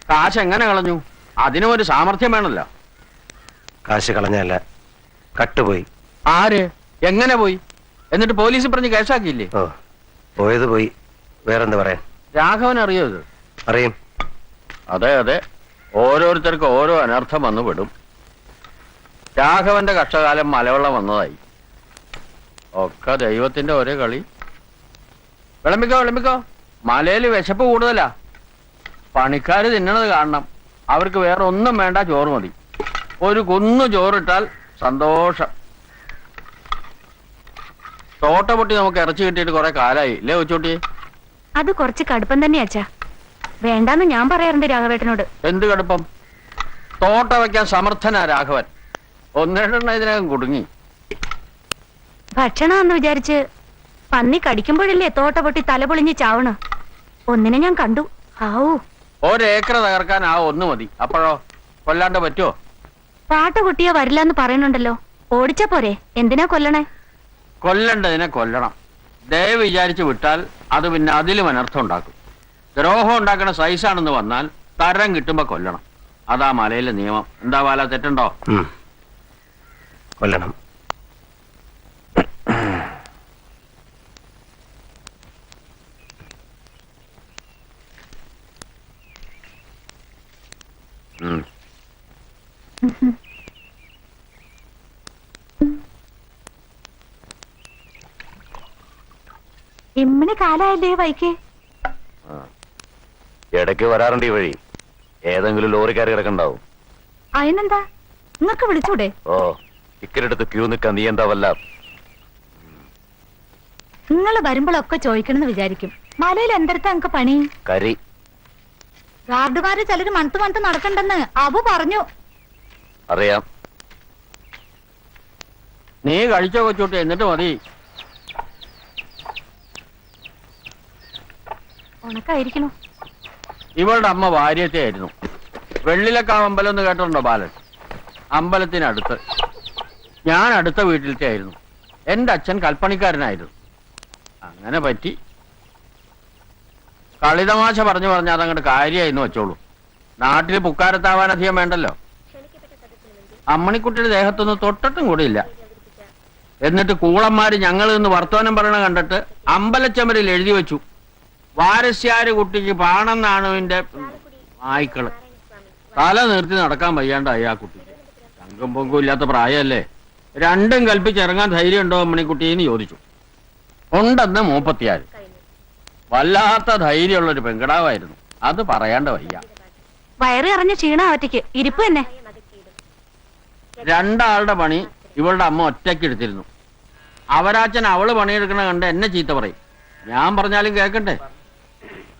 കാശ് എങ്ങനെ കളഞ്ഞു? അതിനും ഒരു സാമർഥ്യം വേണമല്ലോ. കാശ് കളഞ്ഞല്ല, കട്ടുപോയി. ആര്? എങ്ങനെ പോയി? എന്നിട്ട് പോലീസ് പറഞ്ഞ് കേസാക്കിയില്ലേ? ഓ, പോയത് പോയി. വേറെന്ത് പറയാൻ? രാഘവൻ അറിയോ ഇത്? അറിയും. അതെ അതെ, ഓരോരുത്തർക്ക് ഓരോ അനർത്ഥം വന്നു പെടും. രാഘവന്റെ കഷ്ടകാലം മലവെള്ളം വന്നതായി. ഒക്കെ ദൈവത്തിന്റെ ഒരേ കളി. വിളമ്പിക്കോ. മലയില് വിശപ്പ് കൂടുതലാ. പണിക്കാര് തിന്നണത് കാണണം. അവർക്ക് വേറെ ഒന്നും വേണ്ട, ചോറ് മതി. ഒരു കുന്നു ചോറിട്ടാൽ സന്തോഷം. തോട്ട പൊട്ടി നമുക്ക് ഇറച്ചി കിട്ടിയിട്ട് കുറെ കാലായി ഇല്ലേ കൊച്ചോട്ടി? അത് കുറച്ച് കടുപ്പം തന്നെ അച്ഛാ. വേണ്ടാന്ന് ഞാൻ പറയാറുണ്ട് രാഘവേട്ടനോട്. എന്ത് കടുപ്പം? തോട്ട വയ്ക്കാൻ സമർത്ഥനാ രാഘവൻ. 1-2 ഇതിനകം കുടുങ്ങി. ഭക്ഷണമെന്ന് വിചാരിച്ച് പന്നി കടിക്കുമ്പോഴല്ലേ തോട്ട പൊട്ടി തലപൊളിഞ്ഞ് ചാവണ്. ഒന്നിനെ ഞാൻ കണ്ടു. ആവൂ, 1 ഏക്കർ തകർക്കാൻ ആ 1 മതി. അപ്പോഴോ കൊല്ലാണ്ട് പറ്റുമോ? പാട്ട കുട്ടിയെ വരില്ലെന്ന് പറയുന്നുണ്ടല്ലോ. ഓടിച്ച പോരെ, എന്തിനാ കൊല്ലണേ? കൊല്ലണ്ടതിനെ കൊല്ലണം. ദയവ് വിചാരിച്ച് വിട്ടാൽ അത് പിന്നെ അതിലും അനർത്ഥം ഉണ്ടാക്കും. ദ്രോഹം ഉണ്ടാക്കുന്ന സൈസാണെന്ന് വന്നാൽ തരം കിട്ടുമ്പോ കൊല്ലണം. അതാ മലയിലെ നിയമം. എന്താ ബാല, തെറ്റുണ്ടോ? കൊല്ലണം. ഇമ്മിന് കാലായല്ലേ വൈക്ക്? ഇടയ്ക്ക് വരാറുണ്ട് ഈ വഴി. ഏതെങ്കിലും ലോറിക്കാർ കിടക്കണ്ടാവും. അതിനെന്താ, നിങ്ങൾക്ക് വിളിച്ചൂടെ? ഓ, ടിക്കറ്റ് എടുത്ത് ക്യൂ നിൽക്കാൻ നീ എന്താ വല്ല? നിങ്ങൾ വരുമ്പോഴൊക്കെ ചോദിക്കണമെന്ന് വിചാരിക്കും. മലയിൽ എന്തെടുത്താ നിങ്ങൾക്ക് പണി? കരി. ഗാർഡുകാര് ചിലര് മണത്ത് നടക്കണ്ടെന്ന് അബു പറഞ്ഞു. അറിയാം. നീ കഴിച്ചോ കൊച്ചോട്ടെ, എന്നിട്ട് മതി. ഉണക്കായിരിക്കണു. ഇവളുടെ അമ്മ വാര്യത്തെ ആയിരുന്നു. വെള്ളിലക്കാവ് അമ്പലം എന്ന് കേട്ടിട്ടുണ്ടോ ബാലൻ? അമ്പലത്തിനടുത്ത്. ഞാൻ അടുത്ത വീട്ടിലത്തെ ആയിരുന്നു. എന്റെ അച്ഛൻ കൽപ്പണിക്കാരനായിരുന്നു. അങ്ങനെ പറ്റി. കളിതമാശ പറഞ്ഞു അതങ്ങോട്ട് കാര്യമായിരുന്നു വെച്ചോളൂ. നാട്ടിൽ പുക്കാരത്താവാൻ അധികം വേണ്ടല്ലോ. അമ്മണിക്കുട്ടിയുടെ ദേഹത്തൊന്നും തൊട്ടിട്ടും കൂടിയില്ല. എന്നിട്ട് കൂളന്മാര് ഞങ്ങൾ നിന്ന് വർത്തമാനം പറയണ കണ്ടിട്ട് അമ്പലച്ചമരിൽ എഴുതി വെച്ചു, വാരസ്യാര് കുട്ടിക്ക് പാണെന്നാണുവിന്റെ നായ്ക്കള്. തല നിർത്തി നടക്കാൻ വയ്യാണ്ടായി ആ കുട്ടിക്ക്. ചങ്കും പൊങ്കും ഇല്ലാത്ത പ്രായമല്ലേ. രണ്ടും കൽപ്പിച്ചിറങ്ങാൻ ധൈര്യം ഉണ്ടോ അമ്മണിക്കുട്ടിന്ന് ചോദിച്ചു. ഉണ്ടെന്ന് 36. വല്ലാത്ത ധൈര്യമുള്ളൊരു പെങ്കടാവായിരുന്നു. അത് പറയാണ്ട് വയ്യ. വയറ് കറഞ്ഞ ക്ഷീണ ഒറ്റയ്ക്ക് ഇരിപ്പ് തന്നെ. രണ്ടാളുടെ പണി ഇവളുടെ അമ്മ ഒറ്റയ്ക്ക് എടുത്തിരുന്നു. അവരാച്ചൻ അവള് പണിയെടുക്കണ കണ്ട് എന്നെ ചീത്ത പറയും. ഞാൻ പറഞ്ഞാലും കേൾക്കണ്ടേ.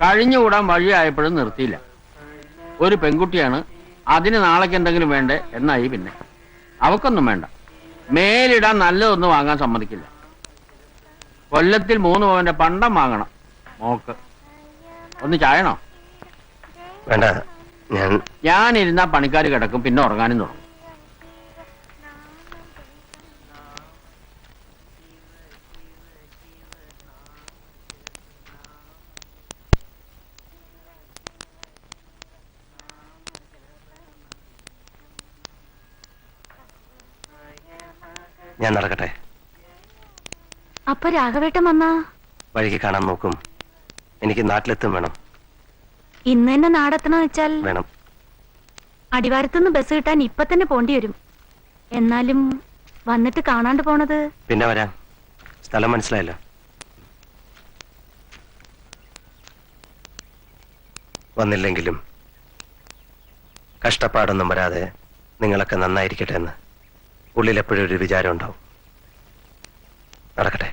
കഴിഞ്ഞുകൂടാൻ വഴിയായപ്പോഴും നിർത്തിയില്ല. ഒരു പെൺകുട്ടിയാണ്, അതിന് നാളേക്ക് എന്തെങ്കിലും വേണ്ടേ എന്നായി. പിന്നെ അവക്കൊന്നും വേണ്ട. മേലിടാൻ നല്ലതൊന്നും വാങ്ങാൻ സമ്മതിക്കില്ല. കൊല്ലത്തിൽ 3 പവന്റെ പണ്ടം വാങ്ങണം മോക്ക്. ഒന്ന് ചായണോ? വേണ്ട, ഞാനിരുന്നാ പണിക്കാർ കിടക്കും, പിന്നെ ഉറങ്ങാനും തുടങ്ങും. ഞാൻ നടക്കട്ടെ. അപ്പൊ രാഘവേട്ടൻ വന്നാ വഴിക്ക് കാണാൻ നോക്കും. എനിക്ക് നാട്ടിലെത്തും വേണം. ഇന്ന് തന്നെ നാടെത്തണം വെച്ചാൽ വേണം. അടിവാരത്തുനിന്ന് ബസ് കിട്ടാൻ ഇപ്പൊ തന്നെ പോണ്ടി വരും. എന്നാലും വന്നിട്ട് കാണാണ്ട് പോണത്. പിന്നെ വരാം. സ്ഥലം മനസ്സിലായല്ലോ. വന്നില്ലെങ്കിലും കഷ്ടപ്പാടൊന്നും വരാതെ നിങ്ങളൊക്കെ നന്നായിരിക്കട്ടെ എന്ന് ഉള്ളിലെപ്പോഴും ഒരു വിചാരം ഉണ്ടാവും. നടക്കട്ടെ.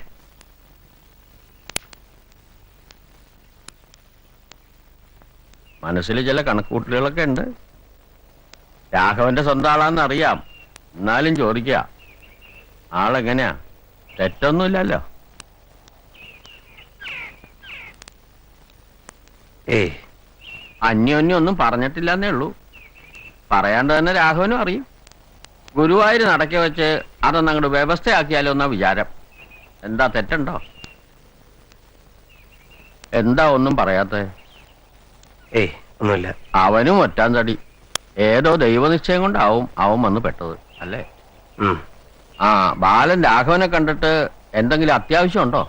മനസ്സിൽ ചില കണക്കുകൂട്ടലുകളൊക്കെ ഉണ്ട്. രാഘവന്റെ സ്വന്തം ആളാന്ന് അറിയാം. എന്നാലും ചോദിക്കുക, ആളെങ്ങനെയാ? തെറ്റൊന്നുമില്ലല്ലോ. ഏയ്, അന്യോന്യം ഒന്നും പറഞ്ഞിട്ടില്ലെന്നേ ഉള്ളൂ. പറയാണ്ട് തന്നെ രാഘവനും അറിയും. ഗുരുവായൂർ നടക്കെ വെച്ച് അതൊന്നും അങ്ങോട്ട് വ്യവസ്ഥയാക്കിയാലോ എന്നാ വിചാരം. എന്താ തെറ്റുണ്ടോ? എന്താ ഒന്നും പറയാത്ത? ഏയ്, ഒന്നുമില്ല. അവനും ഒറ്റാൻ തടി. ഏതോ ദൈവനിശ്ചയം കൊണ്ടാവും അവൻ വന്ന് പെട്ടത് അല്ലേ? ആ, ബാലൻ രാഘവനെ കണ്ടിട്ട് എന്തെങ്കിലും അത്യാവശ്യം ഉണ്ടോ?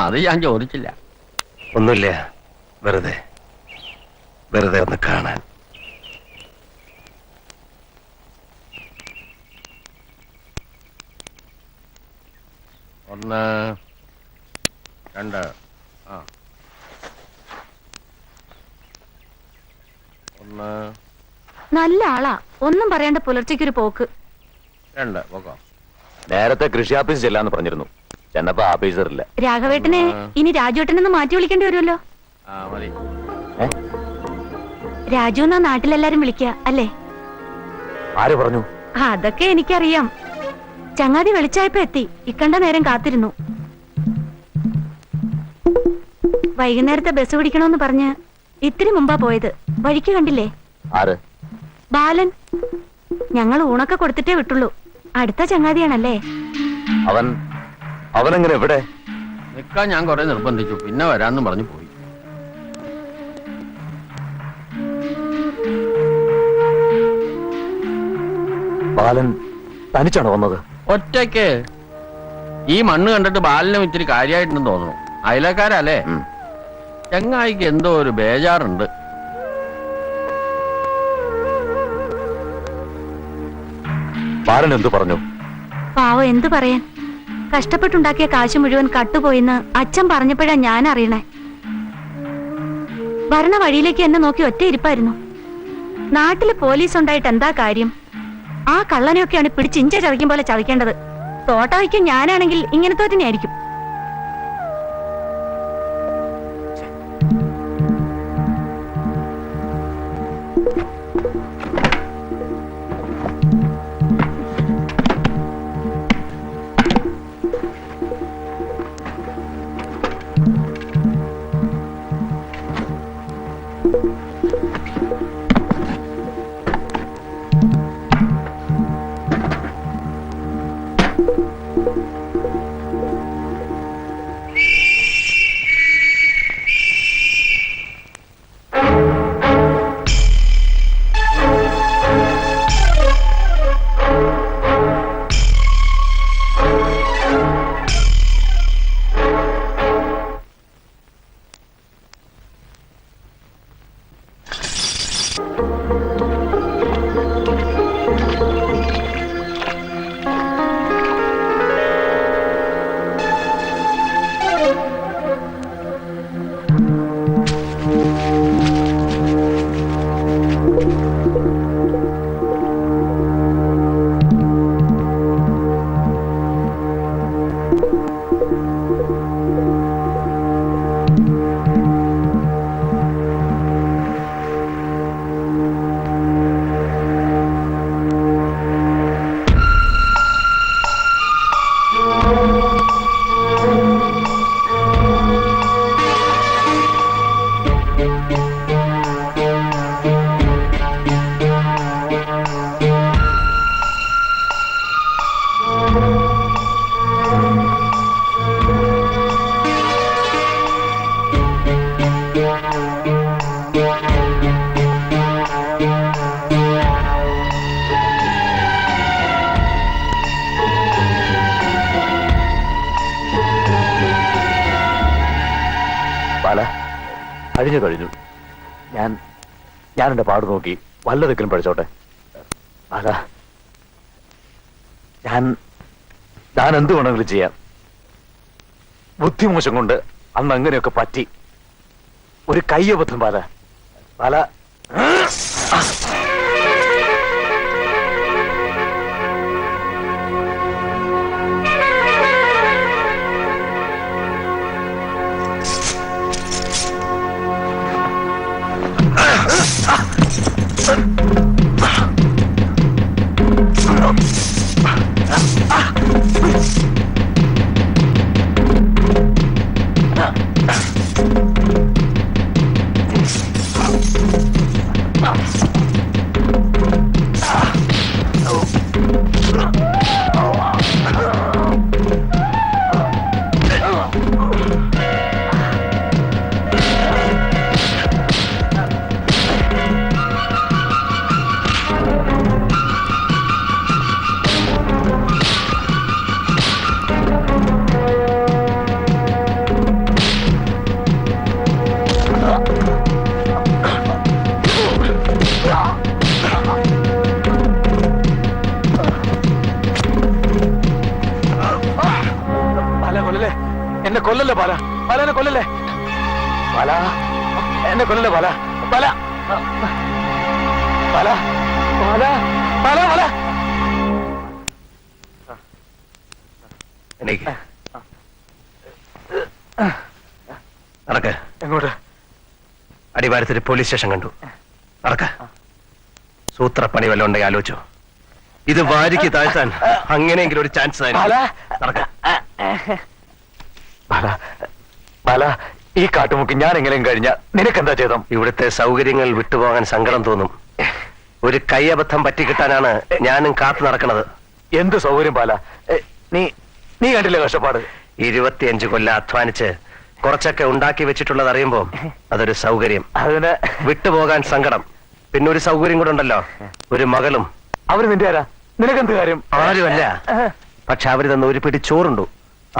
അത് ഞാൻ ചോദിച്ചില്ല. ഒന്നുമില്ല, വെറുതെ ഒന്ന് കാണാൻ. ഒന്ന്, രണ്ട്, ആ, ഒന്ന്, നല്ല ആളാ. ഒന്നും പറയാണ്ട് പുലർച്ചയ്ക്കൊരു പോക്ക്. രണ്ട്, പോകാം. നേരത്തെ കൃഷി ഓഫീസ് ചെല്ലാന്ന് പറഞ്ഞിരുന്നു. ചെന്നപ്പോ ഓഫീസറില്ല. രാഘവേട്ടനെ ഇനി രാജുവേട്ടനെന്ന് മാറ്റി വിളിക്കേണ്ടി വരുമല്ലോ. ആ, മതി. രാജു എന്നാ നാട്ടിലെല്ലാരും വിളിക്കുക അല്ലേ? ആര് പറഞ്ഞു? അതൊക്കെ എനിക്കറിയാം. ചങ്ങാതി വെളിച്ചായപ്പോ എത്തി. ഇക്കണ്ട നേരം കാത്തിരുന്നു. വൈകുന്നേരത്തെ ബസ് പിടിക്കണോന്ന് പറഞ്ഞ് ഇത്തിരി മുമ്പാ പോയത്. വഴിക്ക് കണ്ടില്ലേ? ആര്? ബാലൻ. ഞങ്ങൾ ഊണൊക്കെ കൊടുത്തിട്ടേ വിട്ടുള്ളൂ. അടുത്ത ചങ്ങാതിയാണല്ലേ? അവനെങ്ങനെ എവിടെ? നിക്കാൻ ഞാൻ കുറെ നിർബന്ധിച്ചു. പിന്നെ വരാന്നും പറഞ്ഞു പോയി. ബാലൻ തനിച്ചാണോ വന്നത്? ഒറ്റയ്ക്ക്. ഈ മണ്ണ് കണ്ടിട്ട് ബാലനും ഇത്തിരി കാര്യമായിട്ടുണ്ടെന്ന് തോന്നുന്നു. അയലക്കാരല്ലേ? ചങ്ങായിക്ക് എന്തോ ഒരു ബേജാറുണ്ട്. ബാലൻ എന്തു പറഞ്ഞു? പാവം എന്തു പറയാൻ. കഷ്ടപ്പെട്ടുണ്ടാക്കിയ കാശ് മുഴുവൻ കട്ടുപോയിന്ന് അച്ഛൻ പറഞ്ഞപ്പോഴാ ഞാൻ അറിയണേ. ഭരണ വഴിയിലേക്ക് എന്നെ നോക്കി ഒറ്റ ഇരിപ്പായിരുന്നു. നാട്ടില് പോലീസ് ഉണ്ടായിട്ട് എന്താ കാര്യം? ആ കള്ളനെയൊക്കെയാണ് പിടിച്ചിഞ്ച ചതയ്ക്കും പോലെ ചതയ്ക്കേണ്ടത്. തോട്ട വയ്ക്കും ഞാനാണെങ്കിൽ ഇങ്ങനത്തെ തന്നെയായിരിക്കും. കഴിഞ്ഞു ഞാൻ എന്റെ പാട് നോക്കി വല്ലതെങ്കിലും പഠിച്ചോട്ടെ. ബാല, ഞാൻ എന്ത് വേണമെങ്കിലും ചെയ്യാം. ബുദ്ധിമോശം കൊണ്ട് അന്ന് അങ്ങനെയൊക്കെ പറ്റി. ഒരു കയ്യബദ്ധം ബാല. ബാല, എന്നെ കൊല്ലല്ലേ ബാല. ബാല എന്നെ കൊല്ലല്ലേ ബാല. എന്നെ കൊല്ലല്ലേ ബാല. ബാല ബാല ബാല ബാല ബാല. എനിക്ക് നടക്ക്. എങ്ങോട്ട്? അടിവാരത്തിൽ പോലീസ് സ്റ്റേഷൻ കണ്ടു. നടക്ക. സൂത്രപ്പണി വല്ലതും ഉണ്ടെങ്കിൽ ആലോചിച്ചോ. ഇത് വാരിക്ക് താഴ്ത്താൻ അങ്ങനെയെങ്കിലും ഒരു ചാൻസ് നടക്ക. ബാല ബാല, ഈ കാട്ടുമുക്ക് ഞാൻ എങ്ങനെയും കഴിഞ്ഞ നിനക്കെന്താ ചെയ്തം? ഇവിടുത്തെ സൗകര്യങ്ങൾ വിട്ടുപോകാൻ സങ്കടം തോന്നും. ഒരു കയ്യബദ്ധം പറ്റിക്കിട്ടാനാണ് ഞാനും കാത്തു നടക്കുന്നത്. എന്ത് സൗകര്യം ബാല? നീ കണ്ടില്ലേ കഷ്ടപ്പാട്? 25 കൊല്ലം അധ്വാനിച്ച് കുറച്ചൊക്കെ ഉണ്ടാക്കി വെച്ചിട്ടുള്ളത് അറിയുമ്പോ അതൊരു സൗകര്യം. അതിന് വിട്ടുപോകാൻ സങ്കടം. പിന്നെ ഒരു സൗകര്യം കൂടെ ഉണ്ടല്ലോ, ഒരു മകളും. അവര് നിന്റെ ആരാ? നിനക്കെന്ത് കാര്യം? ആരുമല്ല, പക്ഷെ അവര് തന്ന ഒരു പിടി ചോറുണ്ടു.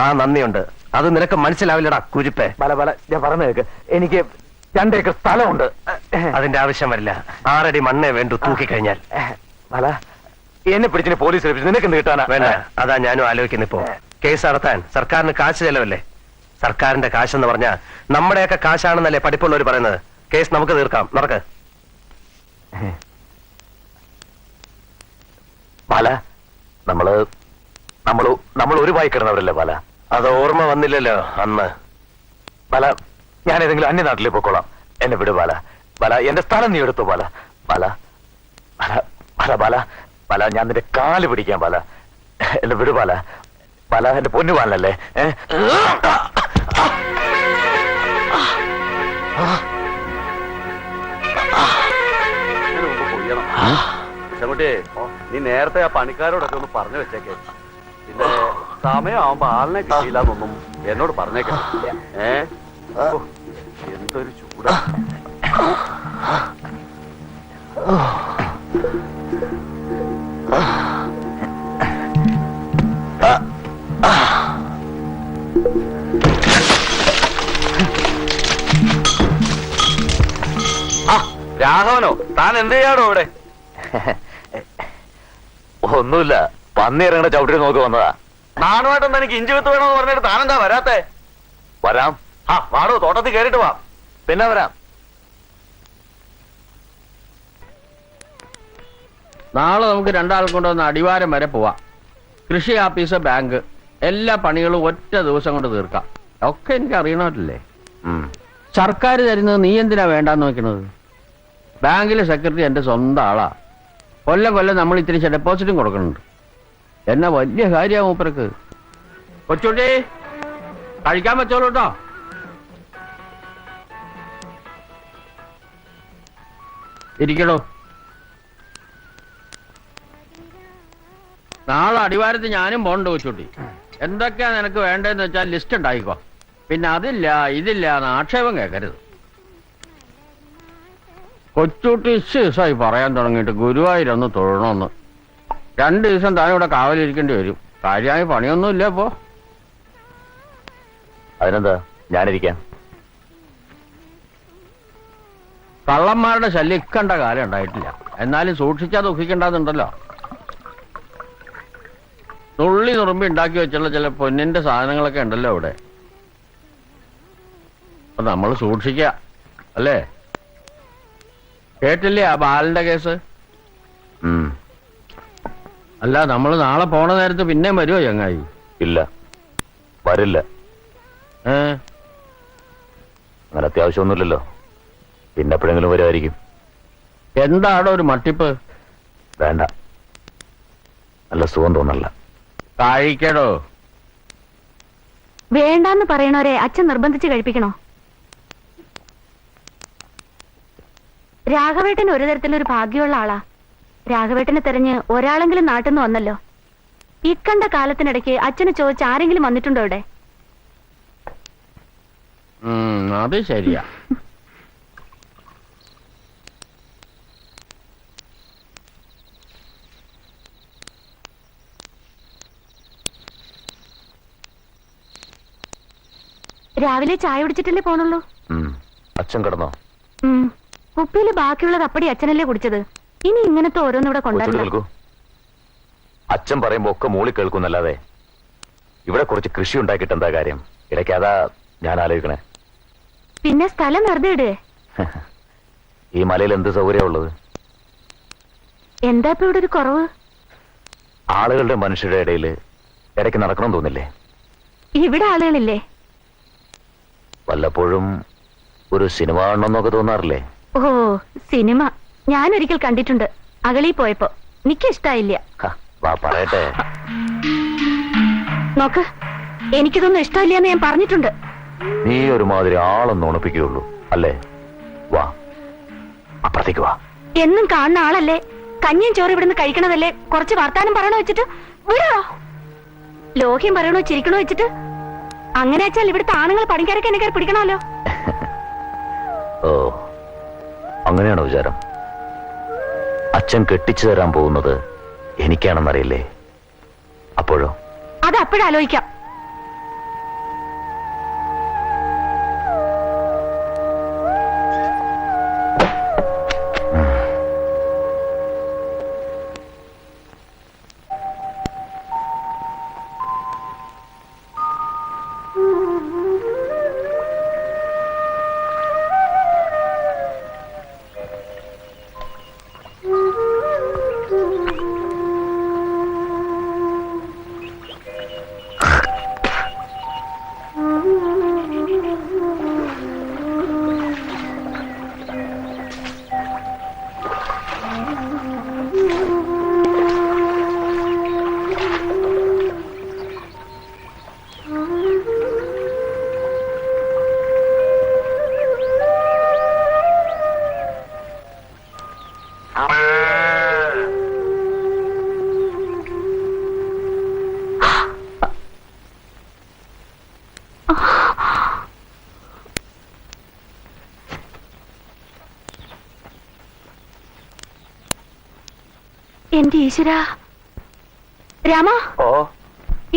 ആ നന്ദിയുണ്ട്. അത് നിനക്ക് മനസ്സിലാവില്ലടാ കുരിപ്പേ. ബാല ബാല, ഞാൻ പറഞ്ഞു കേക്ക്. എനിക്ക് 2 ഏക്കർ സ്ഥലമുണ്ട്. അതിന്റെ ആവശ്യം വരില്ല. 6 അടി മണ്ണേ വേണ്ടു തൂക്കിക്കഴിഞ്ഞാൽ. ബാല, എന്നെ പിടിച്ചിന് പോലീസ് ഏൽപ്പിച്ചു. നിനക്കെന്ത് കിട്ടാനാ? വേണ്ട, അതാ ഞാനും ആലോചിക്കുന്നിപ്പോ. കേസ് നടത്താൻ സർക്കാരിന് കാശ് ചെലവല്ലേ. സർക്കാരിന്റെ കാശെന്ന് പറഞ്ഞാൽ നമ്മുടെയൊക്കെ കാശാണെന്നല്ലേ പഠിപ്പുള്ളവർ പറയുന്നത്. കേസ് നമുക്ക് തീർക്കാം. നടക്ക്. ബാല, നമ്മൾ ഒരു വായി കിടന്നവരല്ലേ ബാല? അത് ഓർമ്മ വന്നില്ലല്ലോ അന്ന്. ബാല, ഞാൻ ഏതെങ്കിലും അന്യനാട്ടിൽ പോയിക്കോളാം. എന്നെ വിട് ബാല. ബാല, എന്റെ സ്ഥലം നീ എടുത്തു ബാല. ബാല ബാല ബാല ബാല ബാല, ഞാൻ നിന്റെ കാല് പിടിക്കാം ബാല. എന്നെ വിട് ബാല. ബാല, എന്റെ പൊന്നു ബാലല്ലേ? നീ നേരത്തെ ആ പണിക്കാരോടൊക്കെ ഒന്ന് പറഞ്ഞു വെച്ചേക്കേ. പിന്നെ സമയമാകുമ്പോ ആളിനെ കിട്ടിയില്ല എന്നൊന്നും എന്നോട് പറഞ്ഞേക്കാം. എന്തൊരു ചൂടാ. രാഘവനോ, താൻ എന്ത് ചെയ്യാടോ ഇവിടെ? ഒന്നുമില്ല, പന്നി ഇറങ്ങണ ചവിട്ടി നോക്കി വന്നതാ. നാണുമായിട്ടൊന്നും എനിക്ക് ഇഞ്ചി വിത്ത് വേണമെന്ന് പറഞ്ഞിട്ട് താനെന്താ വരാത്തെ? വരാം. വാടോ, തോട്ടത്തിൽ കയറിട്ട് വാ. പിന്നെ വരാം. നാളെ നമുക്ക് 2 ആൾ കൊണ്ടുവന്ന് അടിവാരം വരെ പോവാം. കൃഷി ആഫീസ്, ബാങ്ക്, എല്ലാ പണികളും ഒറ്റ ദിവസം കൊണ്ട് തീർക്കാം. ഒക്കെ എനിക്ക് അറിയണമല്ലേ. സർക്കാർ തരുന്നത് നീ എന്തിനാ വേണ്ടാന്ന് നോക്കണത്? ബാങ്കിലെ സെക്രട്ടറി എന്റെ സ്വന്തം ആളാ. കൊല്ലം നമ്മൾ ഇത്തിരി ഡെപ്പോസിറ്റും കൊടുക്കുന്നുണ്ട്. എന്നാ വലിയ കാര്യമാ മൂപ്പർക്ക്. കൊച്ചുട്ടി, കഴിക്കാൻ വെച്ചോളൂ കേട്ടോ. ഇരിക്കണോ. നാളെ അടിവാരത്ത് ഞാനും പോണ്ട് കൊച്ചുട്ടി. എന്തൊക്കെയാ നിനക്ക് വേണ്ടതെന്ന് വെച്ചാൽ ലിസ്റ്റ് ഉണ്ടായിക്കോ. പിന്നെ അതില്ല ഇതില്ല എന്ന് ആക്ഷേപം കേൾക്കരുത്. കൊച്ചുട്ടി ദിവസമായി പറയാൻ തുടങ്ങിയിട്ട് ഗുരുവായൂരൊന്ന് തൊഴണമെന്ന്. 2 ദിവസം താനിവിടെ കാവലിരിക്കേണ്ടി വരും. കാര്യമായി പണിയൊന്നുമില്ല ഇപ്പോ. അതിനെന്താ, ഞാനിരിക്കാം. കള്ളന്മാരുടെ ശല്യം കണ്ട കാലം ഉണ്ടായിട്ടില്ല. എന്നാലും സൂക്ഷിച്ചാ ദുഃഖിക്കണ്ടെന്നുണ്ടല്ലോ. നുള്ളി നുറുമ്പി ഉണ്ടാക്കി വെച്ചുള്ള ചില പൊന്നിന്റെ സാധനങ്ങളൊക്കെ ഉണ്ടല്ലോ ഇവിടെ. അപ്പൊ നമ്മൾ സൂക്ഷിക്ക അല്ലേ? കേട്ടില്ലേ ആ ബാലന്റെ കേസ്? അല്ല, നമ്മൾ നാളെ പോണ നേരത്ത് പിന്നെയും വരുമോ ചങ്ങായി? ഇല്ല, വരില്ല. അങ്ങനെ അത്യാവശ്യമൊന്നുമില്ലല്ലോ. പിന്നെ എപ്പോഴെങ്കിലും വരുമായിരിക്കും. എന്താണോ ഒരു മട്ടിപ്പ്? വേണ്ട, നല്ല സുഖം തോന്നല്ല. കഴിക്കടോ. വേണ്ടാന്ന് പറയണവരെ അച്ഛൻ നിർബന്ധിച്ച് കഴിപ്പിക്കണോ? രാഘവേട്ടൻ ഒരു തരത്തിലൊരു ഭാഗ്യമുള്ള ആളാ. രാഘവേട്ടനെ തെരഞ്ഞ് ഒരാളെങ്കിലും നാട്ടിൽ നിന്ന് വന്നല്ലോ. ഇക്കണ്ട കാലത്തിനിടയ്ക്ക് അച്ഛനെ ചോദിച്ച് ആരെങ്കിലും വന്നിട്ടുണ്ടോ ഇവിടെ? അത് ശരിയാ. രാവിലെ ചായ കുടിച്ചിട്ടല്ലേ പോണുള്ളൂ? അച്ഛൻ കിടന്നോ? കുപ്പിയില് ബാക്കിയുള്ളത് അപ്പടി അച്ഛനല്ലേ കുടിച്ചത്. ഇനി ഇങ്ങനത്തെ ഓരോന്നിവിടെ കൊണ്ടുവരണം. കേൾക്കൂ, അച്ഛൻ പറയുമ്പോ ഒക്കെ മൂളി കേൾക്കുന്നല്ലാതെ ഇവിടെ കുറച്ച് കൃഷി ഉണ്ടാക്കിയിട്ട് എന്താ കാര്യം? ഇടയ്ക്ക് അതാ ഞാൻ ആലോചിക്കണേ. പിന്നെ സ്ഥലം വെറുതെ ഇടേ. ഈ മലയിൽ എന്ത് സൗകര്യം ഉള്ളത്? എന്താ ഇപ്പൊ ഇവിടെ ഒരു കുറവ്? ആളുകളുടെ മനുഷ്യരുടെ ഇടയിൽ ഇടയ്ക്ക് നടക്കണം തോന്നില്ലേ? ഇവിടെ ആളുകളില്ലേ? വല്ലപ്പോഴും ഒരു സിനിമ കാണണമെന്നൊക്കെ തോന്നാറില്ലേ? ഓ, സിനിമ ഞാനൊരിക്കൽ കണ്ടിട്ടുണ്ട്. അകളി പോയപ്പോ എനിക്ക് ഇഷ്ടായില്ല. വാ പറയട്ടെ. നോക്ക്, എനിക്കിതൊന്നും ഇഷ്ടമില്ലെന്ന് ഞാൻ പറഞ്ഞിട്ടുണ്ട്. നീ ഒരുമാതിരി ആളൊന്നും ഉണപ്പിക്കുകയുള്ളൂ അല്ലേ? വാ, അപ്പുറത്തേക്ക് വാ. എന്നും കാണുന്ന ആളല്ലേ, കഞ്ഞിയും ചോറ് ഇവിടുന്ന് കഴിക്കണതല്ലേ. കുറച്ച് വർത്താനം പറയണോ വെച്ചിട്ട് വിടോ. ലോഹ്യം പറയണോ ചിരിക്കണോ വെച്ചിട്ട്. അങ്ങനെ വെച്ചാൽ ഇവിടുത്തെ ആണുങ്ങൾ പണിക്കാരൊക്കെ എന്നെ കയറി പിടിക്കണമല്ലോ. ഓ, അങ്ങനെയാണോ വിചാരം? അച്ഛൻ കെട്ടിച്ചു തരാൻ പോകുന്നത് എനിക്കാണെന്നറിയില്ലേ? അപ്പോഴോ? അത് അപ്പോഴാലോചിക്കാം. എന്റെ ഈശ്വരാ. രാമ,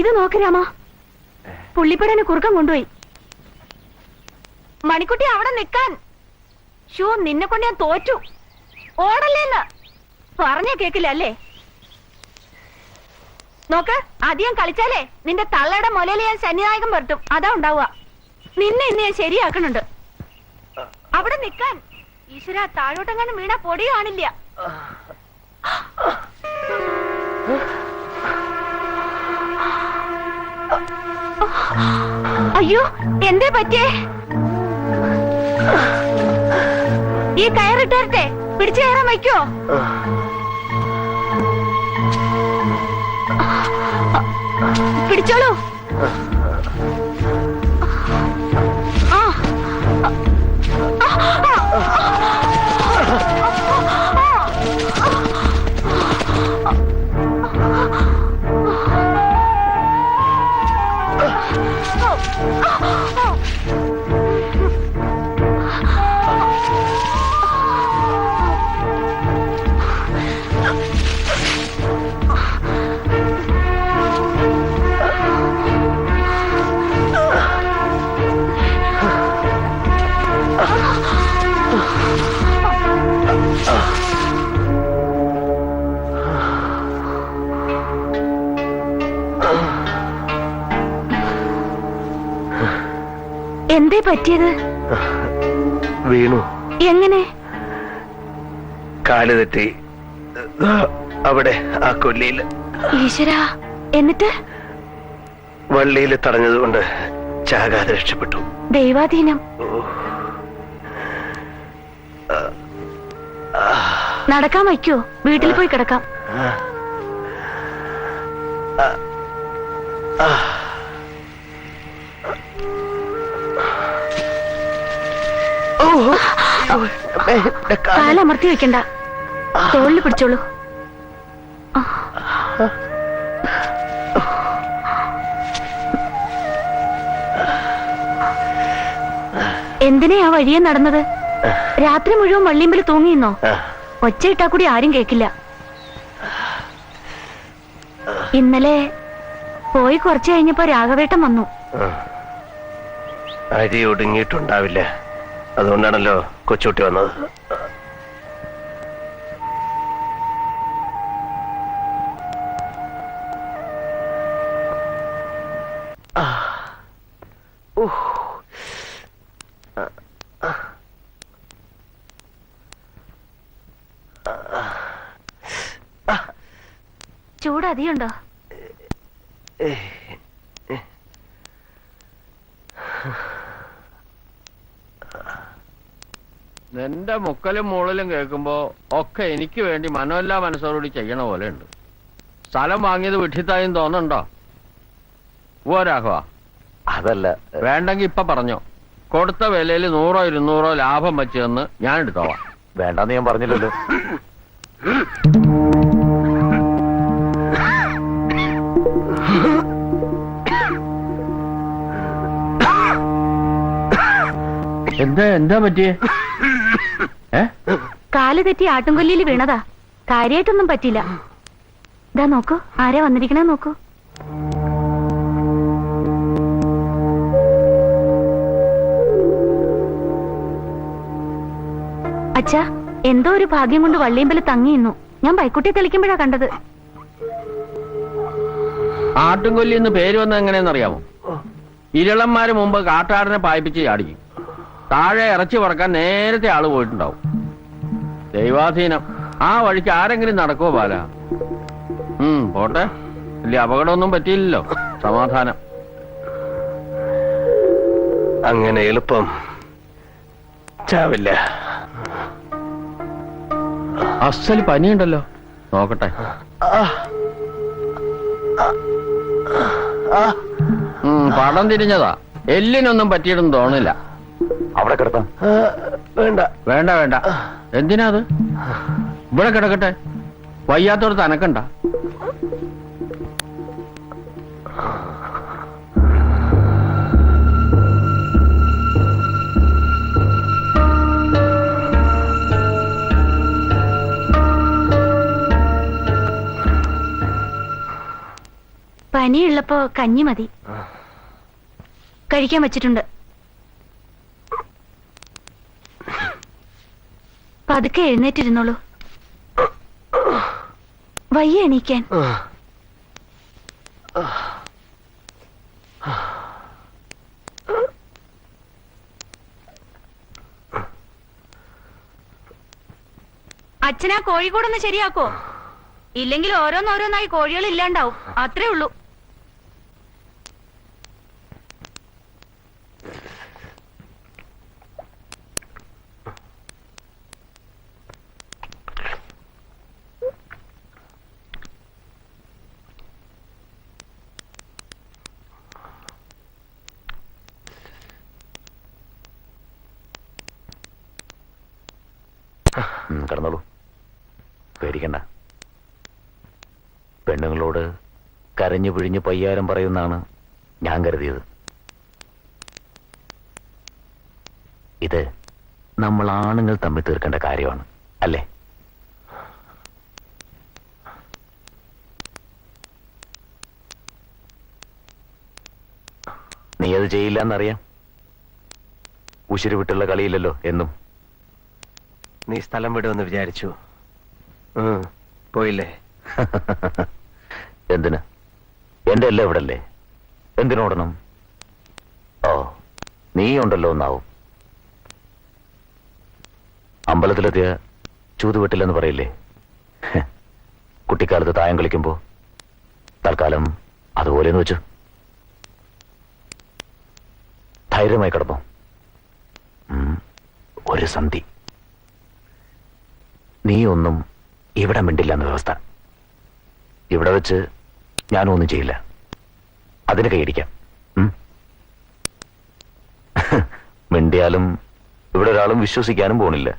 ഇത് നോക്ക് രാമ, പുള്ളിപ്പടനെ കുറുക്കം കൊണ്ടുപോയി. മണിക്കുട്ടി അവിടെ നിക്കാൻ. ഷോ, നിന്നെ കൊണ്ട് ഞാൻ തോറ്റു. ഓടല്ലേന്ന് പറഞ്ഞ കേക്കില്ല അല്ലേ? നോക്ക്, അധികം കളിച്ചാലേ നിന്റെ തള്ളയുടെ മുലയിൽ ഞാൻ സന്നിനായകം പറ്റും. അതാ ഉണ്ടാവുക. നിന്നെ ഇന്ന് ഞാൻ ശരിയാക്കണുണ്ട്. അവിടെ നിക്കാൻ. ഈശ്വര, താഴോട്ടെങ്ങാനും വീണ പൊടി കാണില്ല. അയ്യോ, എന്തേ പറ്റിയേ? ഈ കയറിട്ടേ പിടിച്ചു കയറാൻ വയ്ക്കോ? പിടിച്ചോളൂ. എന്തേ പറ്റിയത്? വീണു. എങ്ങനെ? കാല് തെറ്റി അവിടെ ആ കൊല്ലിയില്. ഈശ്വരാ, എന്നിട്ട്? വള്ളിയിൽ തടഞ്ഞതുകൊണ്ട് ചാകാതെ രക്ഷപ്പെട്ടു. ദൈവാധീനം. നടക്കാൻ വയ്ക്കോ? വീട്ടിൽ പോയി കിടക്കാം. കാലമർത്തി വെക്കണ്ട, തോളിൽ പിടിച്ചോളൂ. എന്തിനാ ആ വഴിയെ നടന്നത്? രാത്രി മുഴുവൻ വള്ളിയമ്പല് തൂങ്ങിന്നോ? ഒച്ചയിട്ടാ കൂടി ആരും കേക്കില്ല. ഇന്നലെ പോയി കുറച്ചു കഴിഞ്ഞപ്പോ രാഘവേട്ടൻ വന്നു. അരി ഒടുങ്ങിയിട്ടുണ്ടാവില്ല, അതുകൊണ്ടാണല്ലോ കൊച്ചുകുട്ടി വന്നത്. ചൂട് അധികമുണ്ടോ? നിന്റെ മുക്കലും മൂളലും കേൾക്കുമ്പോ ഒക്കെ എനിക്ക് വേണ്ടി മനോല്ലാ മനസ്സോടുകൂടി ചെയ്യണ പോലെ ഉണ്ട്. സ്ഥലം വാങ്ങിയത് വിട്ടിത്തായും തോന്നുന്നുണ്ടോ? ഓ രാഘവ, അതല്ല. വേണ്ടെങ്കി ഇപ്പൊ പറഞ്ഞോ. കൊടുത്ത വിലയിൽ 100 200 ലാഭം വെച്ചെന്ന് ഞാൻ എടുത്തോളാം. വേണ്ടാന്ന് ഞാൻ പറഞ്ഞില്ലല്ലോ. എന്താ പറ്റിയേ? കാല് തെറ്റി ആട്ടുംകൊല്ലിയിൽ വീണതാ. കാര്യായിട്ടൊന്നും പറ്റില്ല. ഇതാ നോക്കൂ, ആരാ വന്നിരിക്കണേ നോക്കൂ. അച്ഛാ, എന്തോ ഒരു ഭാഗ്യം കൊണ്ട് വള്ളിയമ്പല് തങ്ങിയിരുന്നു. ഞാൻ ബൈക്കുട്ടിയെ തെളിക്കുമ്പോഴാ കണ്ടത്. ആട്ടുംകൊല്ലി എന്ന് പേര് വന്നത് എങ്ങനെയെന്നറിയാമോ? ഇരളന്മാര് മുമ്പ് കാട്ടാടനെ പായിപ്പിച്ച് ചാടിക്കും. താഴെ ഇറച്ചി പറക്കാൻ നേരത്തെ ആള് പോയിട്ടുണ്ടാവും. ദൈവാധീനം. ആ വഴിക്ക് ആരെങ്കിലും നടക്കുവോ ബാല? പോട്ടെ, വലിയ അപകടമൊന്നും പറ്റിയില്ലല്ലോ. സമാധാനം. അങ്ങനെ എളുപ്പം ചാവില്ല. അസല് പനിയുണ്ടല്ലോ, നോക്കട്ടെ. പടം തിരിഞ്ഞതാ. എല്ലിനൊന്നും പറ്റിയിട്ടൊന്നും തോന്നില്ല. അവിടെ കിടത്താം. വേണ്ട വേണ്ട വേണ്ട. എന്തിനാ അത്? ഇവിടെ കിടക്കട്ടെ. വയ്യാത്തോടത്ത് അനക്കണ്ട. പനിയുള്ളപ്പോ കഞ്ഞി മതി. കഴിക്കാൻ വെച്ചിട്ടുണ്ട്. പതുക്കെ എഴുന്നേറ്റിരുന്നോളൂ. വയ്യ എണീക്കാൻ. അച്ഛനാ കോഴിക്കോടൊന്ന് ശരിയാക്കോ? ഇല്ലെങ്കിൽ ഓരോന്നോരോന്നായി കോഴികൾ ഇല്ലാണ്ടാവും. അത്രേ ഉള്ളൂ. കിടന്നോളൂ, പേടിക്കണ്ട. പെണ്ണുങ്ങളോട് കരഞ്ഞു പിഴിഞ്ഞ് പയ്യാരം പറയുന്നാണ് ഞാൻ കരുതിയത്. ഇത് നമ്മൾ ആണുങ്ങൾ തമ്മിൽ തീർക്കേണ്ട കാര്യമാണ്, അല്ലേ? നീ അത് ചെയ്യില്ല എന്നറിയാം. ഉശിരി വിട്ടുള്ള കളിയില്ലല്ലോ എന്നും. നീ സ്ഥലം വിടുമെന്ന് വിചാരിച്ചു. പോയില്ലേ? എന്തിന്? എന്റെ എല്ലാം ഇവിടല്ലേ, എന്തിനോടണം? ഓ, നീ ഉണ്ടല്ലോ എന്നാവും. അമ്പലത്തിലെത്തിയ ചൂതുവെട്ടില്ലെന്ന് പറയില്ലേ? കുട്ടിക്കാലത്ത് തായം കളിക്കുമ്പോ തൽക്കാലം അതുപോലെന്ന് വെച്ചു. ധൈര്യമായി കിടന്നു. ഒരു സന്ധി. നീ ഒന്നും ഇവിടെ മിണ്ടില്ല എന്ന വ്യവസ്ഥ. ഇവിടെ വെച്ച് ഞാനും ഒന്നും ചെയ്യില്ല. അതിന് കൈയടിക്കാം. മിണ്ടിയാലും ഇവിടെ ഒരാളും വിശ്വസിക്കാനും പോണില്ല.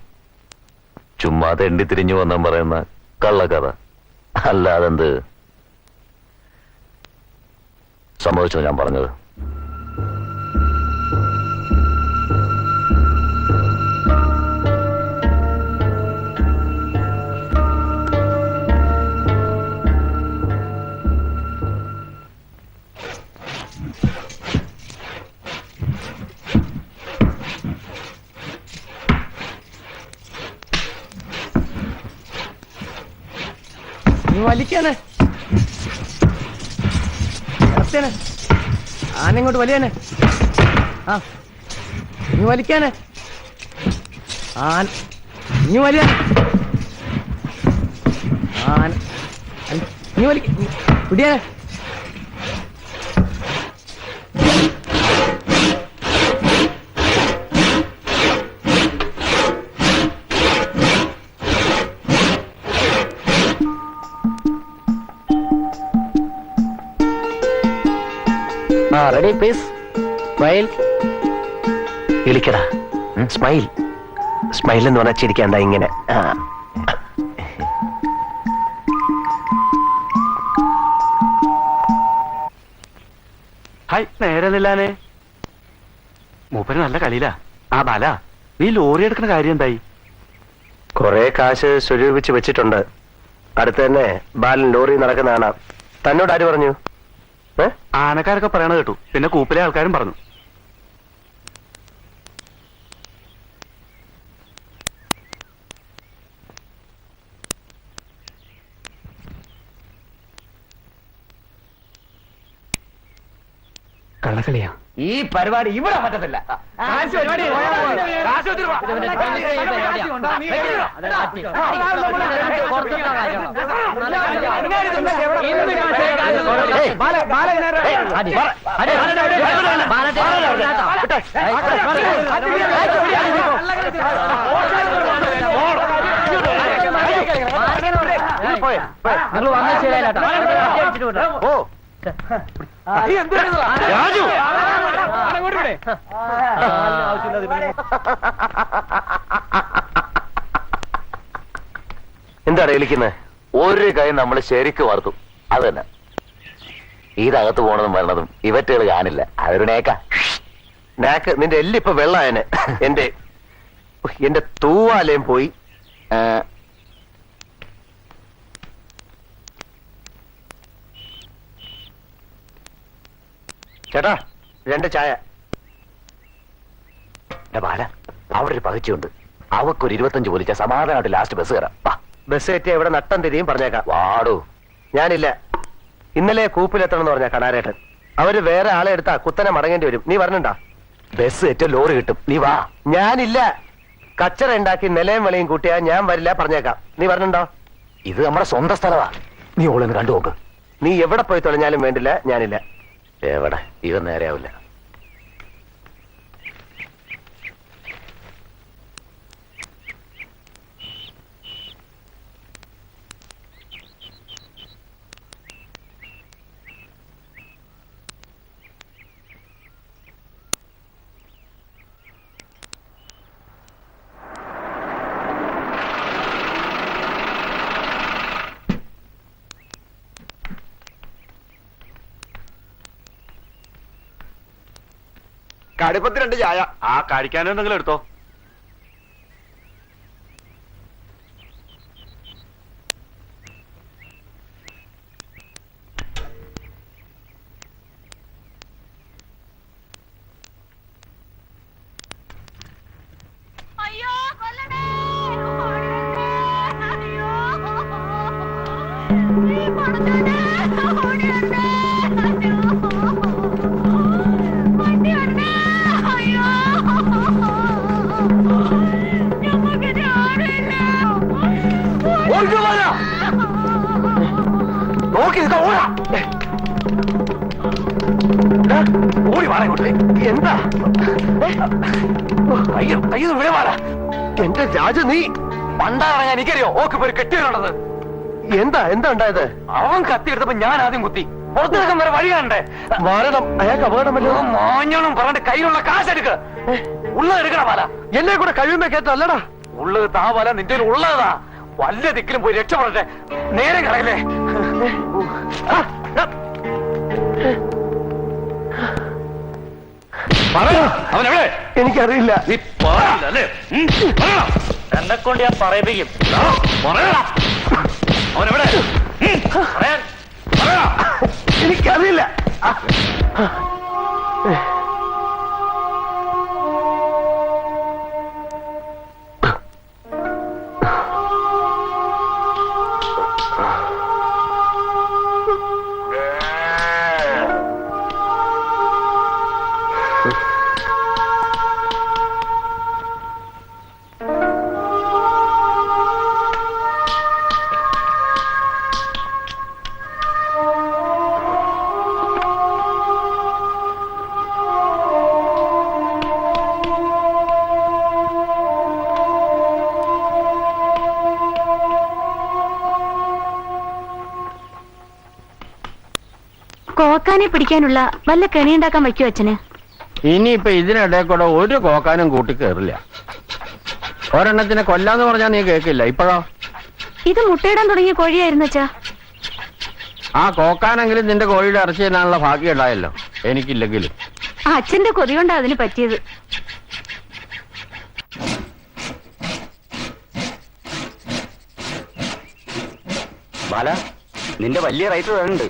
ചുമ്മാതെ എണ്ടി തിരിഞ്ഞു വന്നാൻ പറയുന്ന കള്ളക്കഥ. അല്ലാതെന്ത് സംഭവിച്ചോ ഞാൻ പറഞ്ഞത്? നീ വലിക്കാനെ ആനങ്ങോട്ട് വലിയാനെ. ആ നീ വലിക്കാനെ. നീ വലിയാനെ. നീ വലിക്ക പിടിയാനെ. Ready please. സ്മൈൽ. ഇളിക്കടാ. സ്മൈൽ. സ്മൈൽ എന്ന് പറഞ്ഞാൽ ചിരിക്കണ്ട ഇങ്ങനെ. ഹായ്, നേരെ നില്ലാനെ. മൂപ്പര് നല്ല കളിയിലാ. ആ ബാല, നീ ലോറി എടുക്കുന്ന കാര്യം എന്തായി? കൊറേ കാശ് സ്വരൂപിച്ച് വെച്ചിട്ടുണ്ട്. അടുത്ത് തന്നെ ബാലൻ ലോറി നടക്കുന്ന കാണാം. തന്നോട് ആര് പറഞ്ഞു? ആനക്കാരൊക്കെ പറയണ കേട്ടു. പിന്നെ കൂപ്പിലെ ആൾക്കാരും പറഞ്ഞു. കള്ളക്കളിയാ ഈ പരിപാടി ഇവിടെ പറ്റത്തില്ല. എന്താണ് വിളിക്കുന്നത്? ഒരു കൈ നമ്മൾ ശരിക്ക് വാർത്തു. അത് തന്നെ. ഇതകത്ത് പോണതും വരണതും ഇവറ്റുകൾ കാണില്ല. അതൊരു നേക്ക. നാക്ക് നിന്റെ എല്ലിപ്പൊ വെള്ളായന്. എന്റെ തൂവാലയും പോയി. ചേട്ടാ 2 ചായ. ബാല, അവിടെ ഒരു പകച്ചുണ്ട്. അവക്കൊരു 25 പോലിച്ച സമാധാനമായിട്ട് ലാസ്റ്റ് ബസ് കയറാം. ബസ് കയറ്റിയ ഇവിടെ നട്ടം തിരിയും പറഞ്ഞേക്കാം. വാടൂ. ഞാനില്ല. ഇന്നലെ കൂപ്പിലെത്തണം എന്ന് പറഞ്ഞ കടാരേട്ടൻ. അവര് വേറെ ആളെ എടുത്താ കുത്തനെ മടങ്ങേണ്ടി വരും. നീ പറഞ്ഞണ്ടാ? ബസ് ഏറ്റവും ലോറി കിട്ടും. നീ വാ. ഞാനില്ല. കച്ചറ ഉണ്ടാക്കി നിലയും വെളിയും കൂട്ടിയാ ഞാൻ വരില്ല പറഞ്ഞേക്കാം. നീ പറഞ്ഞണ്ടോ? ഇത് നമ്മുടെ സ്വന്തം സ്ഥലമാ. നീ ഓളൊന്ന് കണ്ടു നോക്ക്. നീ എവിടെ പോയി തൊലഞ്ഞാലും വേണ്ടില്ല, ഞാനില്ല. എവിടെ? ഇവൻ നേരെയാവില്ല. കടുപ്പത്തിൽ 2 ചായ. ആ കഴിക്കാനും എന്തെങ്കിലും എടുത്തോ. അയ്യോ കൊല്ലണേ. അയ്യോ വണ്ടി വരണേ. അയ്യോ ഇറങ്ങി വാടാ ഇങ്ങോട്ട്. എന്താ കയ്യിൽ വിടവാടാ. എന്റെ രാജു നീ പണ്ടാ ഇറങ്ങാൻ എനിക്കറിയോ ഓക്ക് പേര് കെട്ടിയിട്ടുള്ളത്. എന്താ എന്താ ഉണ്ടായത്? അവൻ കത്തിയെടുത്തപ്പോ ഞാൻ ആദ്യം കുത്തി. പുറത്തിറക്കാൻ വരെ വഴി കാണണ്ടേ? മാരണം, അയാൾക്ക് അപകടമല്ലോ. മാഞ്ഞോണം പറഞ്ഞിട്ട് കയ്യിലുള്ള കാശ് എടുക്ക. ഉള്ളത് എടുക്കണ പാല. എന്നെ കൂടെ കഴിയുമ്പോ കേട്ടല്ലടാ. ഉള്ളത് താ പാല, നിന്റെ ഉള്ളതാ. വല്ല ദിക്കിലും പോയി രക്ഷപ്പെടട്ടെ. നേരെ കളയല്ലേ. അവനെവിടെ? എനിക്കറിയില്ല. നീ പറയില്ലല്ലേ? എന്നെ കൊണ്ട് ഞാൻ പറയിപ്പിക്കും. അവനെവിടെ? പറയാൻ എനിക്കറിയില്ല. കോക്കാനെ പിടിക്കാനുള്ള വല്ല കെണിയുണ്ടാക്കാൻ വയ്ക്കോ അച്ഛന്? ഇനിയിപ്പൊ ഇതിനിടെ കൂടെ ഒരു കോക്കാനും കൂട്ടി കയറില്ല. ഒരെണ്ണത്തിനെ കൊല്ലാന്ന് പറഞ്ഞാൽ നീ കേൾക്കില്ല. ഇപ്പോഴോ? ഇത് മുട്ടയിടാൻ തുടങ്ങിയ കോഴിയായിരുന്നു അച്ഛാ. ആ കോക്കാനെങ്കിലും നിന്റെ കോഴിയുടെ ഇറച്ചി തരാനുള്ള ഭാഗ്യം ഉണ്ടായല്ലോ. എനിക്കില്ലെങ്കിലും. അച്ഛന്റെ കൊതി കൊണ്ടാ അതിന് പറ്റിയത്. ബാല, നിന്റെ വലിയ റൈറ്റ് വേണ്ട.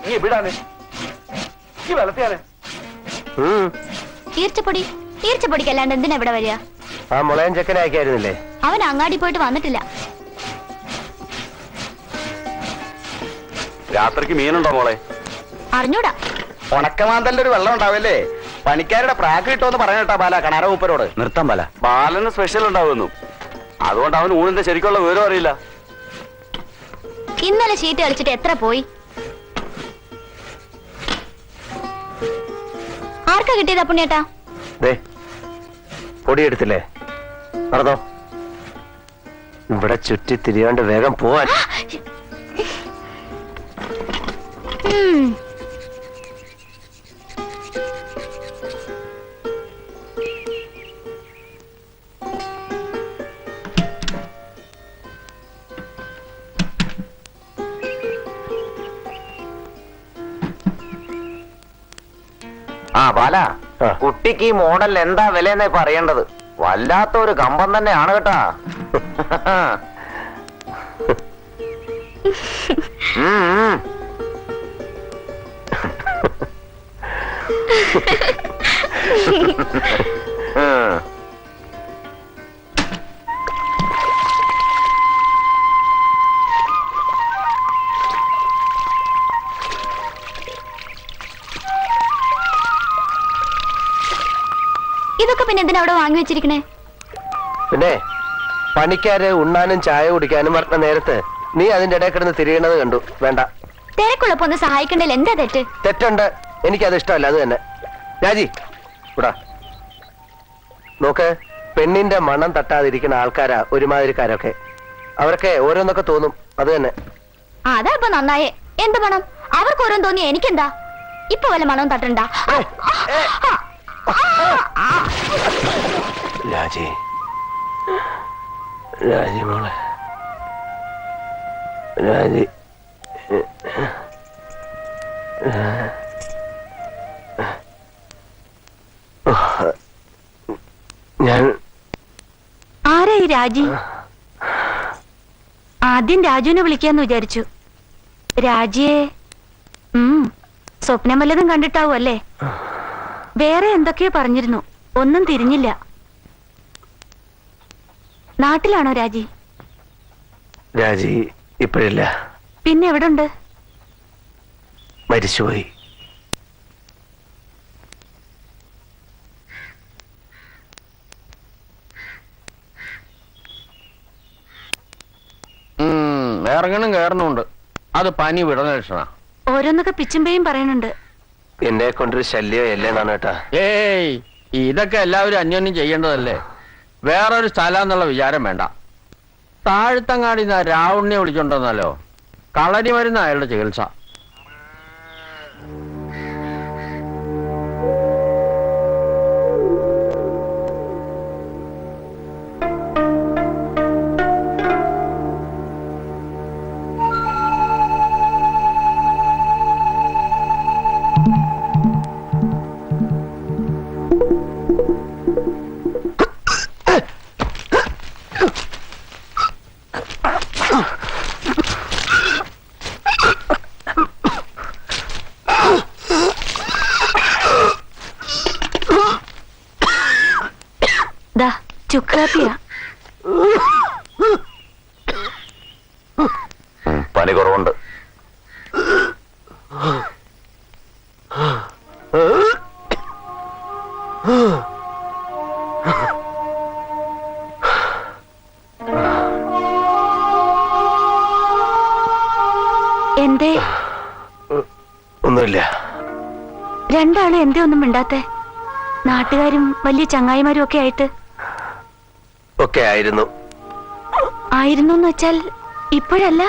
നീ എവിടാണ്? ഈ വെള്ളത്തിയാണ്. തീർച്ചപ്പൊടിക്കല്ലാണ്ട് എന്തിനാ ഇവിടെ വരിക? ആ മുളയൻ ചെക്കനെ അയക്കായിരുന്നില്ലേ? അവൻ അങ്ങാടി പോയിട്ട് വന്നിട്ടില്ല. രാത്രിക്ക് മീനുണ്ടോ മോളെ? അറിഞ്ഞൂടാ. ഉണക്കമാന്തലിന്റെ ഒരു വെള്ളം ഉണ്ടാവല്ലേ? പണിക്കാരുടെ പ്രാക്ക് കിട്ടുമെന്ന് പറഞ്ഞിട്ടാ ബാല കണാര മൂപ്പരോട്. നിർത്താൻ ബാല. ബാലന് സ്പെഷ്യൽ ഉണ്ടാവുന്നു. അതുകൊണ്ട് അവൻ ഊണിന്റെ ശരിക്കുള്ള വിവരം അറിയില്ല. ഇന്നലെ ഷീറ്റ് കളിച്ചിട്ട് എത്ര പോയി? ആർക്കാ കിട്ടിയതാ പുണ്യേട്ടാ? പൊടിയെടുത്തില്ലേ? നടന്നോ. ഇവിടെ ചുറ്റി തിരിയാണ്ട് വേഗം പോവാൻ. ആ ബാല, കുട്ടിക്ക് ഈ മോഡൽ എന്താ വിലയെന്നേ പറയേണ്ടത്. വല്ലാത്തൊരു കമ്പം തന്നെയാണ് കേട്ടാ. ഇതൊക്കെ പിന്നെ എന്തിനാ അവിടെ വാങ്ങി വെച്ചിരിക്കണേ? പിന്നെ പണിക്കാര് ഉണ്ണാനും ചായ കുടിക്കാനും പറഞ്ഞ നേരത്ത് നീ അതിന്റെ ഇടയിൽ കിടന്ന് തിരിയണത് കണ്ടു. വേണ്ട. തിരക്കുള്ളപ്പോ ഒന്ന് സഹായിക്കണ്ടല്ലോ. എന്താ തെറ്റ്? തെറ്റുണ്ട്. എനിക്കത് ഇഷ്ടമല്ല. അത് തന്നെ. രാജി ഇവിടാ നോക്ക്. പെണ്ണിന്റെ മണം തട്ടാതിരിക്കുന്ന ആൾക്കാരാ ഒരുമാതിരിക്കാരൊക്കെ. അവരൊക്കെ ഓരോന്നൊക്കെ തോന്നും. അത് തന്നെ. അതാ ഇപ്പൊ നന്നായേ. എന്ത് മണം? അവർക്ക് ഓരോന്ന് തോന്നിയ എനിക്കെന്താ? ഇപ്പൊ വല്ല മണവും തട്ടണ്ട. രാജി, രാജി മോളെ, രാജി. ഞാൻ ആരാ ഈ രാജി? ആദ്യം രാജുവിനെ വിളിക്കാന്ന് വിചാരിച്ചു. രാജിയെ സ്വപ്നം വല്ലതും കണ്ടിട്ടാവും അല്ലേ? വേറെ എന്തൊക്കെയോ പറഞ്ഞിരുന്നു. ഒന്നും തിരിഞ്ഞില്ല. നാട്ടിലാണോ രാജി? രാജി ഇപ്പോഴില്ല. പിന്നെ എവിടുണ്ട്? മരിച്ചുപോയി. ഇറങ്ങണം കയറണമുണ്ട്. അത് പനി വിടുന്ന ലക്ഷണ. ഓരോന്നൊക്കെ പിച്ചുമ്പേയും പറയുന്നുണ്ട്. എന്നെ കൊണ്ടൊരു ശല്യം അല്ലേ നാണേട്ടാ? ഏയ്, ഇതൊക്കെ എല്ലാവരും അന്യോന്യം ചെയ്യേണ്ടതല്ലേ. വേറൊരു സ്ഥലം എന്നുള്ള വിചാരം വേണ്ട. താഴ്ത്തങ്ങാടി രാവുണ്ണിയെ വിളിച്ചോണ്ടെന്നല്ലോ. കളരി മരുന്ന് അയാളുടെ ചികിത്സ. ചുക്കാപ്പിയാ. പനി കുറവുണ്ട്. എന്തേ? ഒന്നുമില്ല. രണ്ടാളും എന്തേ ഒന്നും മിണ്ടാത്തെ? നാട്ടുകാരും വലിയ ചങ്ങായിമാരും ഒക്കെ ആയിട്ട്. ഒക്കെ ആയിരുന്നു. ആയിരുന്നു എന്ന് വെച്ചാൽ ഇപ്പോഴല്ല.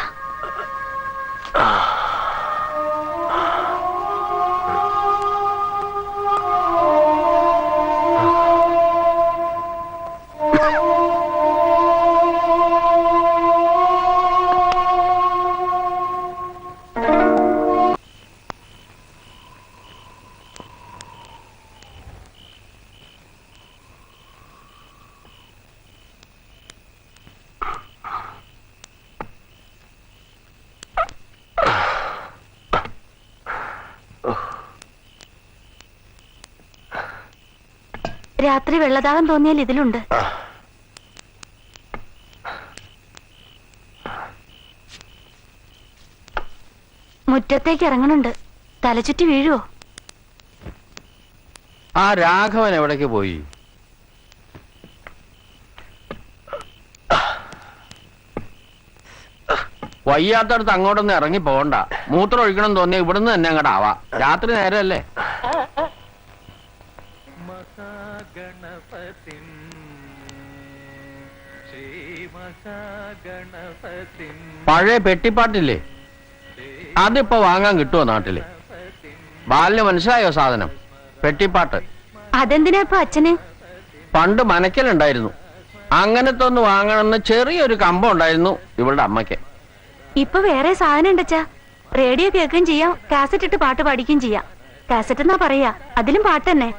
രാത്രി വെള്ളദാഹം തോന്നിയാൽ ഇതിലുണ്ട്. മുറ്റത്തേക്ക് ഇറങ്ങണുണ്ട്. തലചുറ്റി വീഴുവോ? ആ രാഘവൻ എവിടേക്ക് പോയി? വയ്യാത്തടത്ത് അങ്ങോട്ടൊന്നും ഇറങ്ങി പോകണ്ട. മൂത്രം ഒഴിക്കണം തോന്നിയ ഇവിടുന്ന് തന്നെ അങ്ങോട്ട് ആവാ. രാത്രി നേരമല്ലേ. പഴയ പെട്ടിപ്പാട്ടില്ലേ, അതിപ്പോ വാങ്ങാൻ കിട്ടുമോ നാട്ടില്? ബാലിന് മനസ്സിലായോ സാധനം? പെട്ടിപ്പാട്ട്. അതെന്തിനാ ഇപ്പൊ അച്ഛന്? പണ്ട് മനക്കലുണ്ടായിരുന്നു. അങ്ങനത്തെ ഒന്ന് വാങ്ങണമെന്ന് ചെറിയൊരു കമ്പം ഉണ്ടായിരുന്നു ഇവളുടെ അമ്മയ്ക്ക്. ഇപ്പൊ വേറെ സാധനം ഉണ്ടച്ചാ. റേഡിയോ കേൾക്കുകയും ചെയ്യാം, കാസറ്റ് ഇട്ട് പാട്ട് പാടിക്കുകയും ചെയ്യാം. കാസറ്റ് എന്നാ പറയാ, അതിലും പാട്ട് തന്നെ.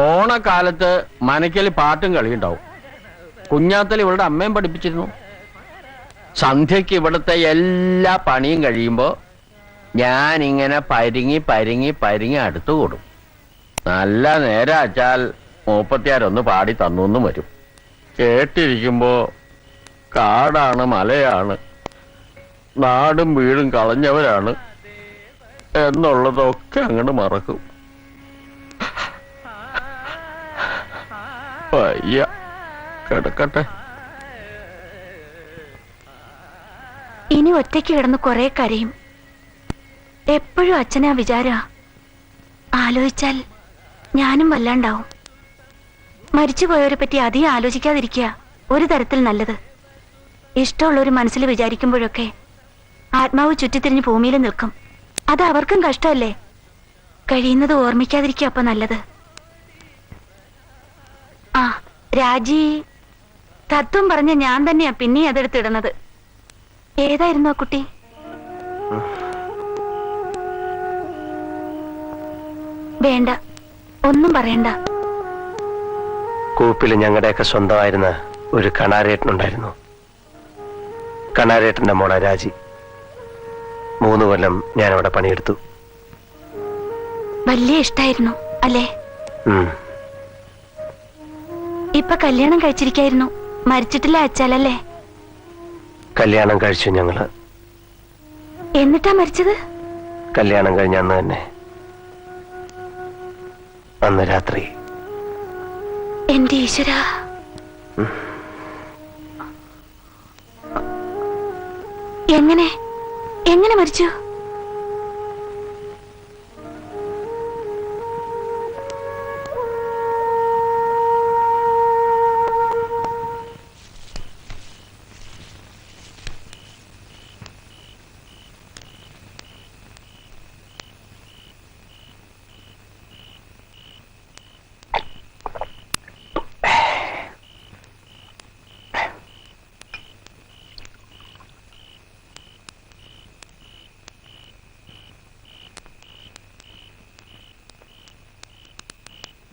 ഓണക്കാലത്ത് മനക്കല് പാട്ടും കളിയുണ്ടാവും. കുഞ്ഞാത്തൽ ഇവളുടെ അമ്മയും പഠിപ്പിച്ചിരുന്നു. സന്ധ്യക്ക് ഇവിടുത്തെ എല്ലാ പണിയും കഴിയുമ്പോ ഞാനിങ്ങനെ പരിങ്ങി പരിങ്ങി പരിങ്ങി അടുത്തു കൂടും. നല്ല നേരം അച്ചാൽ 36 പാടി തന്നു വരും. കേട്ടിരിക്കുമ്പോ കാടാണ്, മലയാണ്, നാടും വീടും കളഞ്ഞവരാണ് എന്നുള്ളതൊക്കെ അങ്ങോട്ട് മറക്കും. വയ്യ, കിടക്കട്ടെ. ഇനി ഒറ്റയ്ക്ക് കിടന്ന് കുറെ കരയും. എപ്പോഴും അച്ഛനാ വിചാര. ആലോചിച്ചാൽ ഞാനും വല്ലാണ്ടാവും. മരിച്ചുപോയവരെ പറ്റി അധികം ആലോചിക്കാതിരിക്കുക ഒരു തരത്തിൽ നല്ലത്. ഇഷ്ടമുള്ളൊരു മനസ്സിൽ വിചാരിക്കുമ്പോഴൊക്കെ ആത്മാവ് ചുറ്റിത്തിരിഞ്ഞ് ഭൂമിയിൽ നിൽക്കും. അത് അവർക്കും കഷ്ടമല്ലേ? കഴിയുന്നത് ഓർമ്മിക്കാതിരിക്കുക അപ്പൊ നല്ലത്. ആ രാജി തത്വം പറഞ്ഞ ഞാൻ തന്നെയാ പിന്നെ അതെടുത്തിടുന്നത്. ഏതായിരുന്നു ആ കുട്ടി? വേണ്ട, ഒന്നും പറയണ്ട. കൂപ്പിൽ ഞങ്ങളുടെയൊക്കെ സ്വന്തമായിരുന്ന ഒരു കണാരേട്ടനുണ്ടായിരുന്നു. കണാരേട്ടന്റെ മോള രാജി. 3 കൊല്ലം ഞാൻ അവിടെ പണിയെടുത്തു. വലിയ ഇഷ്ടായിരുന്നു അല്ലേ? ഇപ്പൊ കല്യാണം കഴിച്ചിരിക്കായിരുന്നു. മരിച്ചിട്ടില്ല അച്ചാലല്ലേ? കല്യാണം കഴിച്ചു ഞങ്ങള്. എന്നിട്ടാ മരിച്ചത്? കല്യാണം കഴിഞ്ഞ അന്ന് തന്നെ, അന്ന് രാത്രി. എന്റെ ഈശ്വര, എങ്ങനെ എങ്ങനെ മരിച്ചു?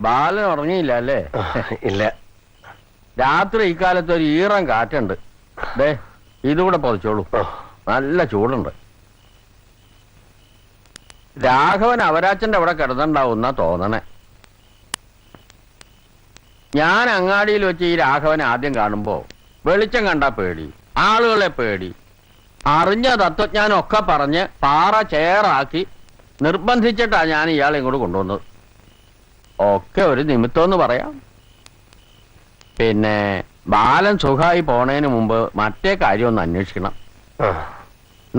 ബാലൻ ഉറങ്ങിയില്ല അല്ലേ? ഇല്ല. രാത്രി ഇക്കാലത്ത് ഒരു ഈറം കാറ്റുണ്ട്. ദേ ഇതുകൂടെ പൊതിച്ചോളൂ, നല്ല ചൂടുണ്ട്. രാഘവൻ അവരാച്ചന്റെ അവിടെ കിടന്നുണ്ടാവുന്ന തോന്നണേ. ഞാൻ അങ്ങാടിയിൽ വെച്ച് ഈ രാഘവനെ ആദ്യം കാണുമ്പോ വെളിച്ചം കണ്ടാ പേടി, ആളുകളെ പേടി, അറിഞ്ഞ തത്വജ്ഞാനൊക്കെ പറഞ്ഞ് പാറ ചേറാക്കി നിർബന്ധിച്ചിട്ടാ ഞാൻ ഇയാളെ ഇങ്ങോട്ട് കൊണ്ടുവന്നത്. ഒക്കെ ഒരു നിമിത്തമെന്ന് പറയാം. പിന്നെ ബാലൻ സുഖമായി പോണേന് മുമ്പ് മറ്റേ കാര്യം ഒന്ന് അന്വേഷിക്കണം.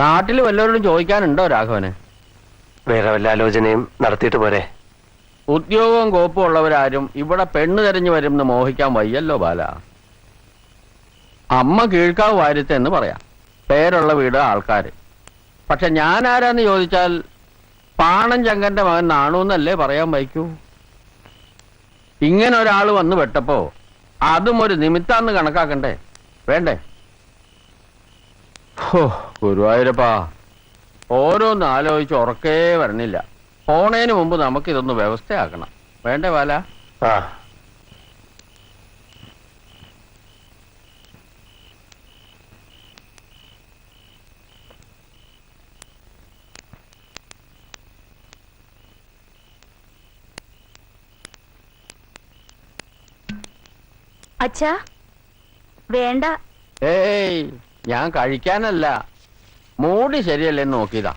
നാട്ടിൽ വല്ലവരോടും ചോദിക്കാനുണ്ടോ രാഘവന്? വേറെ വല്ല ആലോചനയും നടത്തിയിട്ട് പോരെ? ഉദ്യോഗവും കോപ്പും ഉള്ളവരാരും ഇവിടെ പെണ്ണ് തെരഞ്ഞു വരുമെന്ന് മോഹിക്കാൻ വയ്യല്ലോ ബാല. അമ്മ കീഴ്ക്കാവ് വാര്യത്തെ എന്ന് പറയാം, പേരുള്ള വീട്, ആൾക്കാര്. പക്ഷെ ഞാൻ ആരാന്ന് ചോദിച്ചാൽ പാണൻ ചങ്കന്റെ മകൻ നാണൂന്നല്ലേ പറയാൻ വയ്ക്കൂ. ഇങ്ങനെ ഒരാൾ വന്ന് പെട്ടപ്പോ അതും ഒരു നിമിത്താന്ന് കണക്കാക്കണ്ടേ? വേണ്ടേ? ഹോ ഗുരുവായൂരപ്പാ, ഓരോന്ന് ആലോചിച്ച് ഉറക്കേ വരണില്ല. പോണേന് മുമ്പ് നമുക്കിതൊന്ന് വ്യവസ്ഥയാക്കണം. വേണ്ടേ ബാല? ആ. അച്ഛാ വേണ്ട. ഏയ് ഞാൻ കഴിക്കാനല്ല, മൂടി ശരിയല്ലേന്ന് നോക്കിയതാ.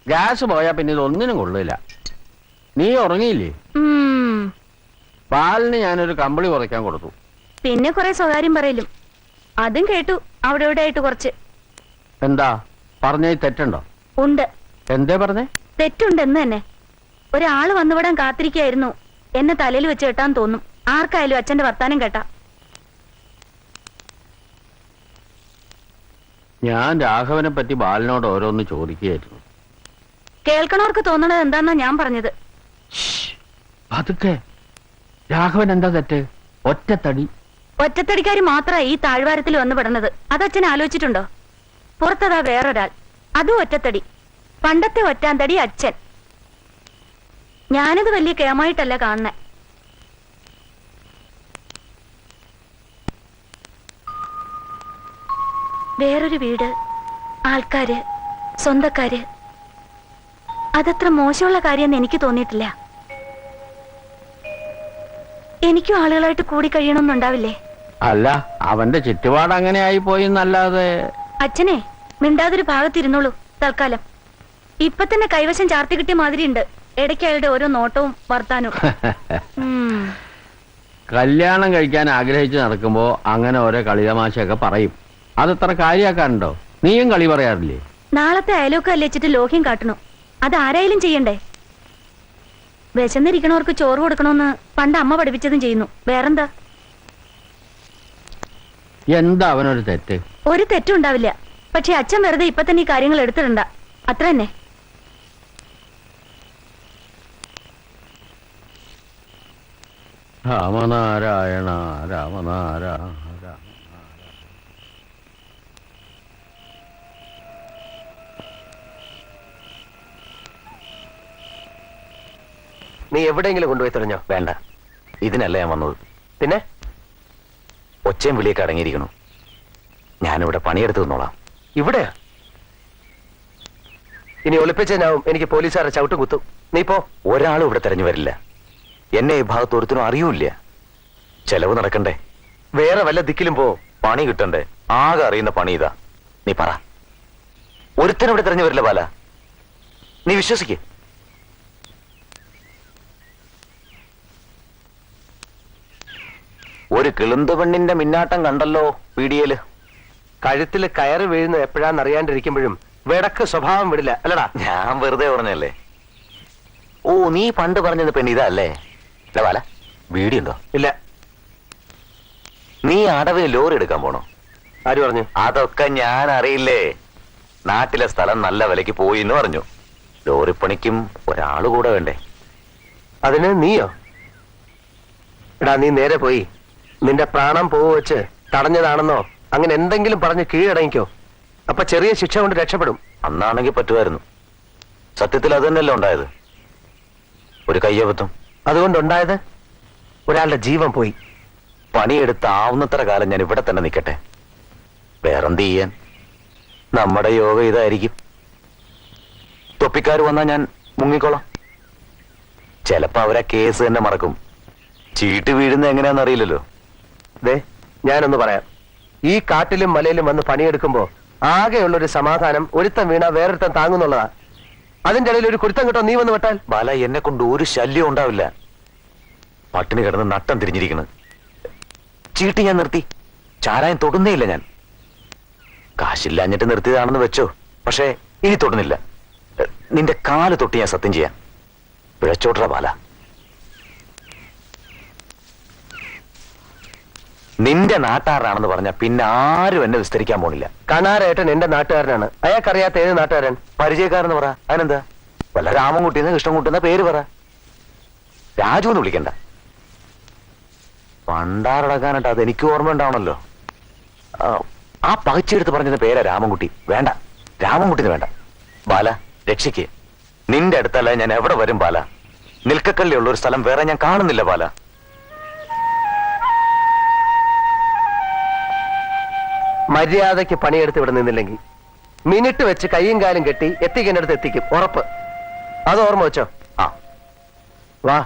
ഗ്യാസ് പോയാ പിന്നെ ഇതൊന്നിനും കൊള്ളില്ല. നീ ഉറങ്ങിയില്ലേ? പാലിന് ഞാനൊരു കമ്പിളി കുറയ്ക്കാൻ കൊടുത്തു. പിന്നെ കുറെ സ്വകാര്യം പറയലും അതും കേട്ടു. അവിടെ ഇവിടെ ആയിട്ട് കുറച്ച്. എന്താ പറഞ്ഞ തെറ്റുണ്ടോ? ഉണ്ട്. എന്തേ പറഞ്ഞേ? തെറ്റുണ്ടെന്ന് തന്നെ. ഒരാള് വന്നുവിടാൻ കാത്തിരിക്കായിരുന്നു. എന്നെ തലയിൽ വെച്ച് കെട്ടാൻ തോന്നും ആർക്കായാലും അച്ഛന്റെ വർത്താനം കേട്ടാ. ഞാൻ രാഘവനെ പറ്റി ബാലനോട് ഓരോന്ന് ചോദിക്കുകയായിരുന്നു. കേൾക്കണവർക്ക് തോന്നണത് എന്താന്നാ ഞാൻ പറഞ്ഞത്. അതൊക്കെ രാഘവൻ എന്താ തെറ്റ്? ഒറ്റത്തടി. ഒറ്റത്തടിക്കാരി മാത്രമാ ഈ താഴ്വാരത്തിൽ വന്നു പെടുന്നത്. അതച്ഛൻ ആലോചിച്ചിട്ടുണ്ടോ? പുറത്തതാ വേറൊരാൾ, അതും ഒറ്റത്തടി. പണ്ടത്തെ ഒറ്റാന്തടി അച്ഛൻ. ഞാനത് വലിയ കേമായിട്ടല്ല കാണുന്നേ. വേറൊരു വീട്, ആൾക്കാര്, സ്വന്തക്കാര്, അതത്ര മോശമുള്ള കാര്യമെന്ന് എനിക്ക് തോന്നിയിട്ടില്ല. എനിക്കും ആളുകളായിട്ട് കൂടി കഴിയണമെന്നുണ്ടാവില്ലേ? അല്ല, അവന്റെ ചുറ്റുപാട് അങ്ങനെ ആയി പോയി എന്നല്ലാതെ. അച്ഛനെ മിണ്ടാതൊരു ഭാഗത്തിരുന്നോളൂ തൽക്കാലം. ഇപ്പൊ തന്നെ കൈവശം ചാർത്തി കിട്ടിയ മാതിരിയുണ്ട് ഇടയ്ക്ക് അയാളുടെ ഓരോ നോട്ടവും വർത്താനവും. കല്യാണം കഴിക്കാൻ ആഗ്രഹിച്ച് നടക്കുമ്പോ അങ്ങനെ ഓരോ കളിതമാശയൊക്കെ പറയും. അതത്ര കാര്യാക്കാനുണ്ടോ? നീയും കളി പറയാറില്ലേ? നാളത്തെ അയലൊക്കെ അല്ലിച്ചിട്ട് ലോഹ്യം കാട്ടണു. അതാരായാലും ചെയ്യണ്ടേ? വിശന്നിരിക്കണവർക്ക് ചോറ് കൊടുക്കണമെന്ന് പണ്ട് അമ്മ പഠിപ്പിച്ചതും ചെയ്യുന്നു. വേറെന്താ? എന്താ അവനൊരു തെറ്റ്? ഒരു തെറ്റും ഉണ്ടാവില്ല. പക്ഷെ അച്ഛൻ വെറുതെ ഇപ്പൊ തന്നെ ഈ കാര്യങ്ങൾ എടുത്തിടണ്ട, അത്ര തന്നെ. രാമനാരായണ രാമനാരായണ. നീ എവിടെയെങ്കിലും കൊണ്ടുപോയി തെളിഞ്ഞോ? വേണ്ട, ഇതിനല്ല ഞാൻ വന്നത്. പിന്നെ ഒച്ചയും വിളിയൊക്കെ അടങ്ങിയിരിക്കണു. ഞാനിവിടെ പണിയെടുത്ത് നിന്നോളാം. ഇവിടെയാ? ഇനി ഒളിപ്പിച്ചതിനാവും എനിക്ക് പോലീസുകാരെ ചവിട്ട് കുത്തും. നീ പോ. ഒരാളും ഇവിടെ തെരഞ്ഞു വരില്ല. എന്നെ ഈ ഭാഗത്ത് ഒരുത്തിനും അറിയൂല്ല. ചെലവ് നടക്കണ്ടേ? വേറെ വല്ല ദിക്കിലും പോ. പണി കിട്ടണ്ടേ? ആകെ അറിയുന്ന പണി ഇതാ. നീ പറ, ഒരുത്തനും ഇവിടെ തെരഞ്ഞു വരില്ല ബാല. നീ വിശ്വസിക്കേ? ഒരു കിളുന്ത് പെണ്ണിന്റെ മിന്നാട്ടം കണ്ടല്ലോ പീഡിയയില്. കഴുത്തിൽ കയറ് വീഴുന്ന എപ്പോഴാന്ന് അറിയാണ്ടിരിക്കുമ്പോഴും വിടക്ക് സ്വഭാവം വിടില്ല അല്ലടാ. ഞാൻ വെറുതെ പറഞ്ഞല്ലേ. ഓ, നീ പണ്ട് പറഞ്ഞത് പെണ്ണ് ഇതല്ലേ? ബാല, വീടിയുണ്ടോ? ഇല്ല. നീ അടവിന് ലോറി എടുക്കാൻ പോണോ? ആര് പറഞ്ഞു? അതൊക്കെ ഞാൻ അറിയില്ലേ. നാട്ടിലെ സ്ഥലം നല്ല വിലക്ക് പോയി എന്ന് പറഞ്ഞു. ലോറിപ്പണിക്കും ഒരാള് കൂടെ വേണ്ടേ? അതിന് നീയോ? എടാ, നീ നേരെ പോയി നിന്റെ പ്രാണം പോവ് വെച്ച് തടഞ്ഞതാണെന്നോ അങ്ങനെ എന്തെങ്കിലും പറഞ്ഞ് കീഴടങ്ങിക്കോ. അപ്പൊ ചെറിയ ശിക്ഷ കൊണ്ട് രക്ഷപ്പെടും. അന്നാണെങ്കിൽ പറ്റുമായിരുന്നു. സത്യത്തിൽ അത് തന്നെയല്ലേ ഉണ്ടായത്, ഒരു കയ്യബദ്ധം. അതുകൊണ്ടുണ്ടായത് ഒരാളുടെ ജീവൻ പോയി. പണിയെടുത്താവുന്നത്ര കാലം ഞാൻ ഇവിടെ തന്നെ നിൽക്കട്ടെ. വേറെന്ത് ചെയ്യാൻ? നമ്മുടെ യോഗ ഇതായിരിക്കും. തൊപ്പിക്കാർ വന്നാൽ ഞാൻ മുങ്ങിക്കോളാം. ചിലപ്പോ അവരാ കേസ് തന്നെ മറക്കും. ചീട്ട് വീഴുന്ന എങ്ങനെയാന്ന് അറിയില്ലല്ലോ. ദേ, ഞാനൊന്ന് പറയാം. ഈ കാട്ടിലും മലയിലും വന്ന് പണിയെടുക്കുമ്പോ ആകെയുള്ളൊരു സമാധാനം ഒരുത്തൻ വീണ വേറൊരുത്തൻ താങ്ങുന്നുള്ളതാ. അതിന്റെ ഇടയിൽ ഒരു കുരുത്തം കിട്ടോ നീ വന്ന് വിട്ടാൽ? ബാല, എന്നെ കൊണ്ട് ഒരു ശല്യം ഉണ്ടാവില്ല. പട്ടിണി കിടന്ന് നട്ടം തിരിഞ്ഞിരിക്കുന്നു. ചീട്ട് ഞാൻ നിർത്തി. ചാരായം തൊടുന്നേ ഇല്ല ഞാൻ. കാശില്ലാഞ്ഞിട്ട് നിർത്തിയതാണെന്ന് വെച്ചോ, പക്ഷേ ഇനി തൊടുന്നില്ല. നിന്റെ കാല് തൊട്ട് ഞാൻ സത്യം ചെയ്യാം. പിഴച്ചോട്ര ബാല. നിന്റെ നാട്ടുകാരനാണെന്ന് പറഞ്ഞ പിന്നെ ആരും എന്നെ വിസ്തരിക്കാൻ പോണില്ല. കണാരേട്ടൻ എന്റെ നാട്ടുകാരനാണ്. അയാൾക്കറിയാത്ത ഏത് നാട്ടുകാരൻ? പരിചയക്കാരെന്ന് പറ. അതിനെന്താ? വല്ല രാമൻകുട്ടിന്ന് കൃഷ്ണൻകുട്ടിന്ന പേര് പറ. രാജു എന്ന് വിളിക്കണ്ട. പണ്ടാറടക്കാനായിട്ട് അത് എനിക്ക് ഓർമ്മ ഉണ്ടാവണല്ലോ. ആ പകച്ചെടുത്ത് പറഞ്ഞത് പേരാ രാമൻകുട്ടി. വേണ്ട, രാമൻകുട്ടിന്ന് വേണ്ട. ബാല, രക്ഷിക്ക്. നിന്റെ അടുത്തല്ല ഞാൻ എവിടെ വരും ബാല. നിൽക്കക്കള്ളിയുള്ള ഒരു സ്ഥലം വേറെ ഞാൻ കാണുന്നില്ല ബാല. മര്യാദയ്ക്ക് പണിയെടുത്ത് ഇവിടെ നിന്നില്ലെങ്കിൽ മിനിറ്റ് വെച്ച് കയ്യും കാലും കെട്ടി എത്തിക്കേണ്ടടുത്ത് എത്തിക്കും, ഉറപ്പ്. അത് ഓർമ്മ വെച്ചോ. ആ, വാ.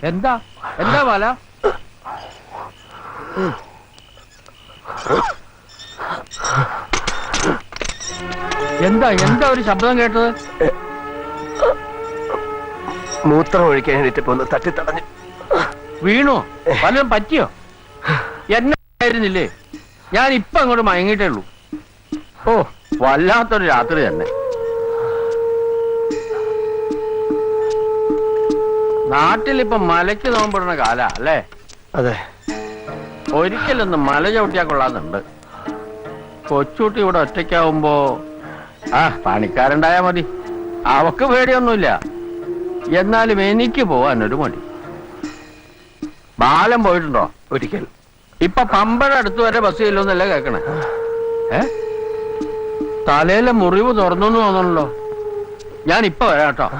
എന്താ എന്താ ബാല? എന്താ എന്താ ഒരു ശബ്ദം കേട്ടത്? മൂത്രം ഒഴിക്കാൻ എണീറ്റപ്പോ ഒന്ന് തട്ടിത്തടഞ്ഞു. വീണോ? വല്ലതും പറ്റിയോ? എന്നെ ആയിരുന്നില്ലേ? ഞാൻ ഇപ്പൊ അങ്ങോട്ട് മയങ്ങിയിട്ടേ ഉള്ളൂ. ഓ, വല്ലാത്തൊരു രാത്രി തന്നെ. നാട്ടിലിപ്പൊ മലയ്ക്ക് നോമ്പിടുന്ന കാല അല്ലേ? അതെ. ഒരിക്കലൊന്ന് മല ചവിട്ടിയാ കൊള്ളാന്നുണ്ട്. കൊച്ചുകുട്ടി ഇവിടെ ഒറ്റയ്ക്കാവുമ്പോ പണിക്കാരുണ്ടായാ മതി. അവക്ക് പേടിയൊന്നുമില്ല. എന്നാലും എനിക്ക് പോവാനൊരു മടി. ബാലം പോയിട്ടുണ്ടോ? ഒരിക്കൽ. ഇപ്പൊ പമ്പഴ അടുത്ത് വരെ ബസ് ചെല്ലുന്നല്ലേ കേക്കണേ? തലയിലെ മുറിവ് തുറന്നു തോന്നണല്ലോ. ഞാൻ ഇപ്പൊ വരാം കേട്ടോ.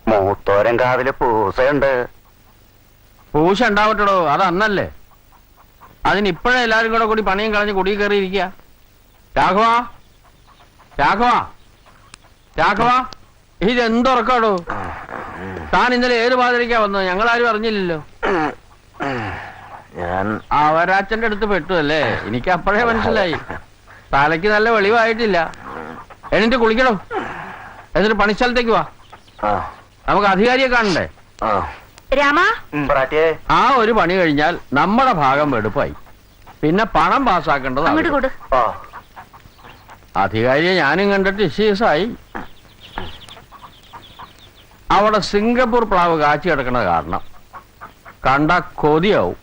മൂത്തോരം കാവിലെ പൂസയുണ്ട്. പൂശ ഉണ്ടാവട്ടോ, അത് അന്നല്ലേ. അതിനിപ്പോഴേ എല്ലാരും കൂടെ കൂടി പണിയും കളഞ്ഞ് കുടി കയറിയിരിക്കുക. രാഘവ, രാഘവ, രാഘവ, ഇതെന്തുറക്കാടോ? താൻ ഇന്നലെ ഏത് പാതിരിക്കാ വന്നത്? ഞങ്ങളാരും അറിഞ്ഞില്ലല്ലോ. ഞാൻ അവരാച്ചന്റെ അടുത്ത് പെട്ടു അല്ലേ? എനിക്ക് അപ്പോഴേ മനസ്സിലായി. തലയ്ക്ക് നല്ല വെളിവായിട്ടില്ല. എന്നിട്ട് കുളിക്കണോ? എന്നിട്ട് പണിസ്ഥലത്തേക്ക് വാ. നമുക്ക് അധികാരിയെ കാണണ്ടേ? രാമ, ആ ഒരു പണി കഴിഞ്ഞാൽ നമ്മുടെ ഭാഗം വെടുപ്പായി. പിന്നെ പണം പാസ്സാക്കേണ്ടത് അങ്ങോട്ട് കൊടു. അധികാരിയെ ഞാനും കണ്ടിട്ട് ഇഷ്യൂസായി. അവിടെ സിംഗപ്പൂർ പ്ലാവ് കാച്ചി കിടക്കണ കാരണം കണ്ട കൊതിയാവും.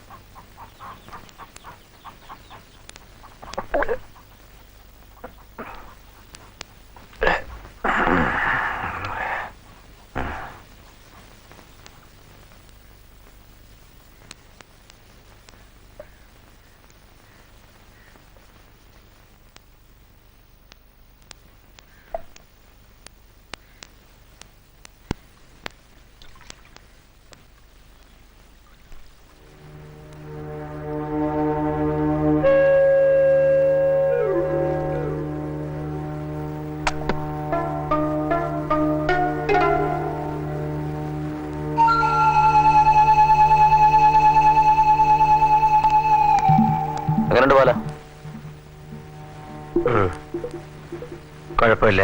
അങ്ങനെയുണ്ട് പോലെ? കുഴപ്പമില്ല.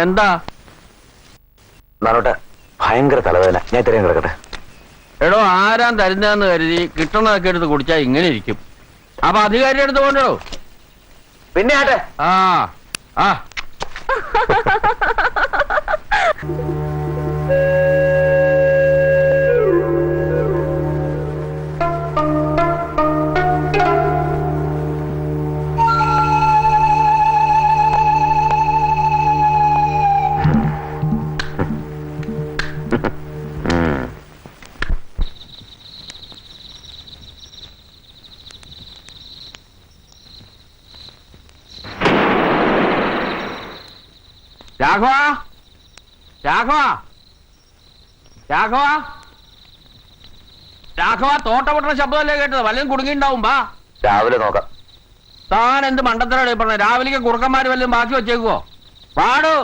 എന്താ നാളോട്ടെ ഭയങ്കര തലവേദന. ഞാൻ ഇത്രയും കിടക്കട്ടെ. എടോ, ആരാൻ തരുന്നതെന്ന് കരുതി കിട്ടണതൊക്കെ എടുത്ത് കുടിച്ചാൽ ഇങ്ങനെ ഇരിക്കും. അപ്പൊ അധികാരിയുടെ അടുത്ത് കൊണ്ടോ? പിന്നെ ആട്ടെ. ആ ആ രാഘവ, രാഘവ, രാഘവ, രാഘവ, തോട്ട പൊട്ടണ ശബ്ദമല്ലേ കേട്ടത്? വല്ലതും കുടുങ്ങിണ്ടാവും. വാ, രാവിലെ നോക്കാം. താൻ എന്ത് മണ്ടത്തരമാണ് പറഞ്ഞത്? രാവിലേക്ക് കുറുക്കന്മാര് വല്ലതും ബാക്കി വെച്ചേക്കുവോ? പാടു.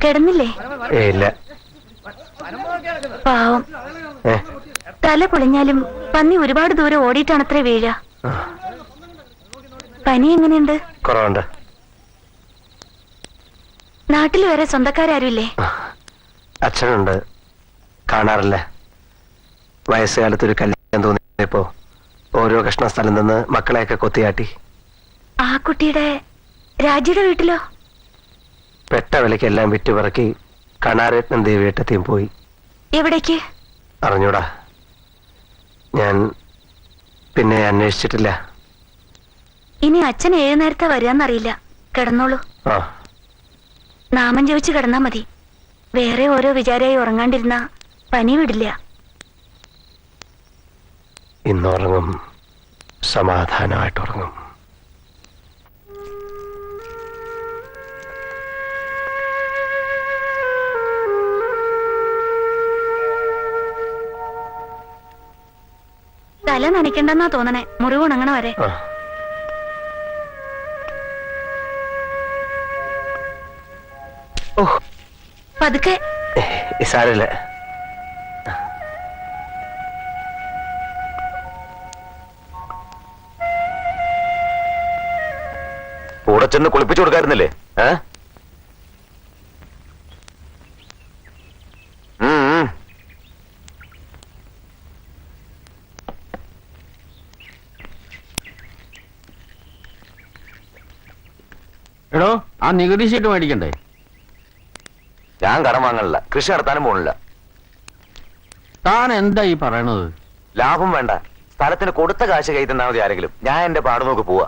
കിടന്നില്ലേ? ഇല്ല. പാവം. തല പൊളിഞ്ഞാലും പന്നി ഒരുപാട് ദൂരം ഓടിയിട്ടാണത്രേ വീഴ. പനി എങ്ങനെയുണ്ട്? കുറവുണ്ട്. നാട്ടിൽ വേറെ സ്വന്തക്കാരാരുമില്ലേ? അച്ഛനുണ്ട്, കാണാറില്ല. വയസ്സുകാലത്തൊരു കല്യാണം തോന്നിയപ്പോ ഓരോ കഷ്ണ സ്ഥലം നിന്ന് മക്കളെയൊക്കെ കൊത്തിയാട്ടി. ആ കുട്ടിയുടെ രാജിയുടെ വീട്ടിലോ? പെട്ട വിലക്കെല്ലാം വിറ്റുപറക്കി കണാരത്നം ദേവിയേട്ടത്തെയും പോയി. എവിടേക്ക്? അറിഞ്ഞൂടാ. ഞാൻ പിന്നെ അന്വേഷിച്ചിട്ടില്ല. ഇനി അച്ഛൻ ഏഴു നേരത്തെ വരികയെന്നറിയില്ല. കിടന്നോളൂ. ആ, നാമം ജപിച്ച് കിടന്നാ മതി. വേറെ ഓരോ വിചാരമായി ഉറങ്ങാണ്ടിരുന്ന പനി വിടില്ല. ഇന്നുറങ്ങും, സമാധാനമായിട്ടുറങ്ങും. തല നനയ്ക്കണ്ടെന്നാ തോന്നണേ, മുറിവ് ഉണങ്ങണ വരെ. ആ, ഓ, പതുക്കെ. സാരില്ല. കൂടെ ചെന്ന് കുളിപ്പിച്ചു കൊടുക്കാറുന്നില്ലേ? എടോ, ആ നികുതി ഷീറ്റ് മേടിക്കണ്ടേ? ഞാൻ കടം വാങ്ങണില്ല, കൃഷി നടത്താനും പോണില്ല. താൻ എന്താ ഈ പറയണത്? ലാഭം വേണ്ട, സ്ഥലത്തിന് കൊടുത്ത കാശ് കൈ തന്നാ മതി ആരെങ്കിലും. ഞാൻ എന്റെ പാട് നോക്കി പോവാ.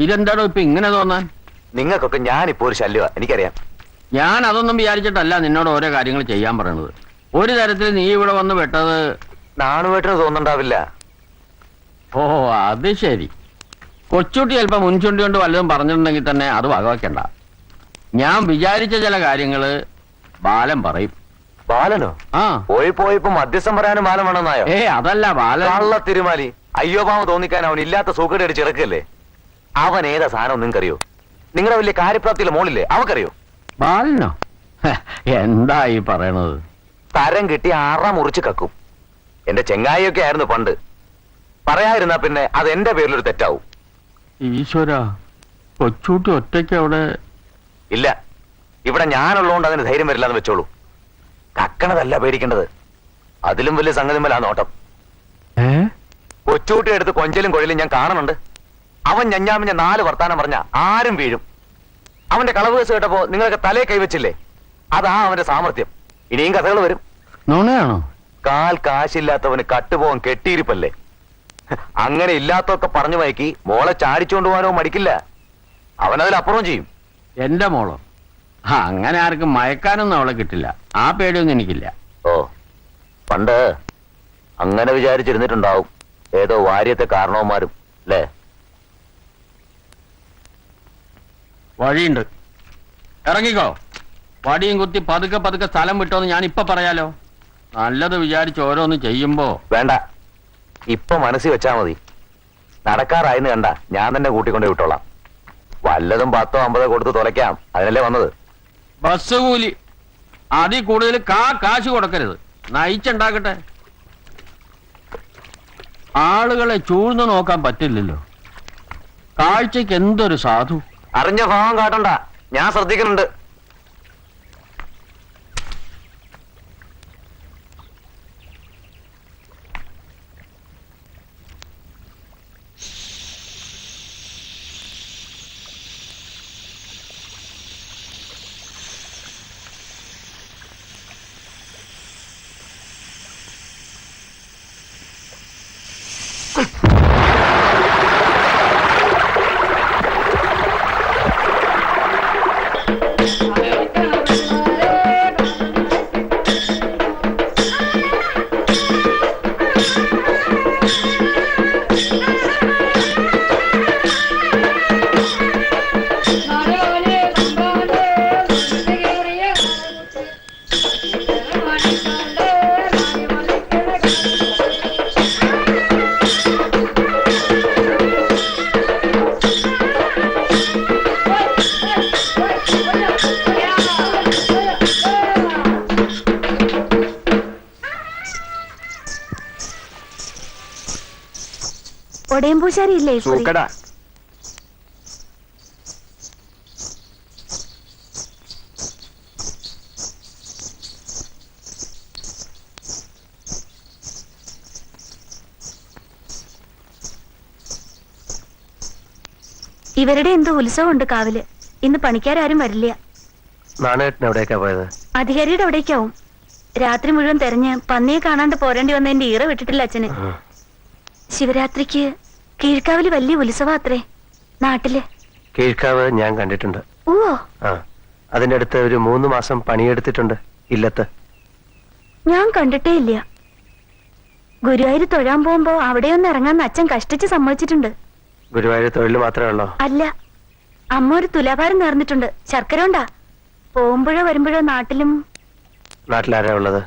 ഇതെന്താണോ ഇപ്പൊ ഇങ്ങനെ തോന്നാൻ? നിങ്ങൾക്കൊക്കെ ഞാനിപ്പോ ഒരു ശല്യമാ, എനിക്കറിയാം. ഞാൻ അതൊന്നും വിചാരിച്ചിട്ടല്ല നിന്നോട് ഓരോ കാര്യങ്ങൾ ചെയ്യാൻ പറയണത്. ഒരു തരത്തിൽ നീ ഇവിടെ വന്ന് പെട്ടത് നാണുവേട്ടന് തോന്നുന്നുണ്ടാവില്ല. ഓ അത് ശരി. കൊച്ചുട്ടി ചിലപ്പോൾ മുൻചുണ്ടി കൊണ്ട് വല്ലതും പറഞ്ഞിട്ടുണ്ടെങ്കിൽ തന്നെ അത് വകവയ്ക്കണ്ട. ഞാൻ വിചാരിച്ച ചില കാര്യങ്ങള് ബാലൻ പറയും. ബാലനോ? ആ പോയിപ്പോ മധ്യസ്ഥം പറയാനും ബാലൻ വേണമെന്നായോ? അതല്ല ബാലൻ. കള്ള തിരുമാലി. അയ്യോ പാവം തോന്നിക്കാൻ അവൻ ഇല്ലാത്ത സൂക്കട് അടിച്ച് ഇറക്കല്ലേ. അവൻ ഏതാ സാധനം നിങ്ങൾക്കറിയോ? നിങ്ങളുടെ വലിയ കാര്യപ്രാപ്തിയിലെ മോളില്ലേ, അവക്കറിയോ? ബാലനോ? എന്താ ഈ പറയണത്? തരം കിട്ടി മുറിച്ച് കക്കും. എന്റെ ചെങ്ങായിയൊക്കെ ആയിരുന്നു പണ്ട്. പറയാതിരുന്നാ പിന്നെ അത് എന്റെ പേരിലൊരു തെറ്റാവും. ഈശ്വര, കൊച്ചൂട്ടി ഒറ്റയ്ക്ക് അവിടെ? ഇല്ല, ഇവിടെ ഞാനുള്ളതുകൊണ്ട് അതിന് ധൈര്യം വരില്ലെന്ന് വെച്ചോളൂ. കക്കണതല്ല പേടിക്കേണ്ടത്, അതിലും വലിയ സംഗതി മേലാ നോട്ടം. കൊച്ചൂട്ടി എടുത്ത് കൊഞ്ചലും കൊഴലും ഞാൻ കാണുന്നുണ്ട്. അവൻ ഞഞ്ഞാമിഞ്ഞ 4 വർത്താനം പറഞ്ഞ ആരും വീഴും. അവന്റെ കളവ് കേസ് കേട്ടപ്പോ നിങ്ങളൊക്കെ തലേ കൈവച്ചില്ലേ, അതാ അവന്റെ സാമർത്ഥ്യം. ഇനിയും കഥകൾ വരും. നുണയാണോ? കാൽ കാശില്ലാത്തവന് കട്ടുപോകാൻ കെട്ടിയിരിപ്പല്ലേ. അങ്ങനെ ഇല്ലാത്തൊക്കെ പറഞ്ഞു മയക്കി മോളെ ചാടിച്ചോണ്ട് പോകാനോ മടിക്കില്ല. അവനതിലപ്പുറം ചെയ്യും. എന്റെ മോളോ? അങ്ങനെ ആർക്കും മയക്കാനൊന്നും അവളെ കിട്ടില്ല. ആ പേടിയൊന്നും എനിക്കില്ല. ഓ, പണ്ട് അങ്ങനെ വിചാരിച്ചിരുന്നിട്ടുണ്ടാവും ഏതോ വാര്യത്തെ കാരണവന്മാരും അല്ലേ? വഴിയുണ്ട്, ഇറങ്ങിക്കോ. വടിയും കുത്തി പതുക്കെ പതുക്കെ സ്ഥലം വിട്ടോന്ന് ഞാൻ ഇപ്പൊ പറയാലോ. നല്ലത് വിചാരിച്ച് ഓരോന്ന് ചെയ്യുമ്പോ. വേണ്ട, ഇപ്പൊ മനസ്സിൽ വെച്ചാ മതി. നടക്കാറായിന്ന് കണ്ട ഞാൻ തന്നെ കൂട്ടിക്കൊണ്ടേ വിട്ടോളാം. വല്ലതും 10 50 കൊടുത്ത് തുലയ്ക്കാം, അതിനല്ലേ വന്നത്. ബസ് കൂലി അതിൽ കൂടുതൽ കാശ് കൊടുക്കരുത്. നയിച്ചുണ്ടാക്കട്ടെ. ആളുകളെ ചൂഴ്ന്നു നോക്കാൻ പറ്റില്ലല്ലോ. കാഴ്ചക്ക് എന്തൊരു സാധു. അറിഞ്ഞ ഭാവം കാട്ടണ്ട, ഞാൻ ശ്രദ്ധിക്കുന്നുണ്ട്. ഒടയമ്പൂശാരി ഇല്ലേ? സൂക്കടാ. ഇവരുടെ എന്തോ ഉത്സവമുണ്ട് കാവില്. ഇന്ന് പണിക്കാരും വരില്ല. നാണേട്ടൻ എവിടേക്കാ പോയത്? അധികാരിയുടെ അവിടേക്കാവും. രാത്രി മുഴുവൻ തെരഞ്ഞ് പന്നിയെ കാണാണ്ട് പോരേണ്ടി വന്നതിന്റെ ഈറ വിട്ടിട്ടില്ല അച്ഛന്. ശിവരാത്രിക്ക് കീഴ്ക്കാവില് വലിയ ഉത്സവാത്രേ നാട്ടില്. കീഴ്ക്കാവ് ഞാൻ കണ്ടിട്ടുണ്ട്. ഓ, ആ, അതിന്റെ അടുത്ത് ഒരു 3 മാസം പണിയെടുത്തിട്ടുണ്ട് ഇല്ലത്ത്. ഞാൻ കണ്ടിട്ടേ ഇല്ല. ഗുരുവായൂർ തൊഴാൻ പോകുമ്പോ അവിടെയൊന്ന് ഇറങ്ങാൻ അച്ഛൻ കഷ്ടിച്ച് സമ്മതിച്ചിട്ടുണ്ട്. ഗുരുവായൂർ തൊഴിൽ മാത്രമേ ഉള്ളോ? അല്ല, അമ്മ ഒരു തുലാഭാരം നേർന്നിട്ടുണ്ട്. ശർക്കര ഉണ്ടാ. പോകുമ്പോഴോ വരുമ്പോഴോ നാട്ടിലാരാ ഉള്ളത്?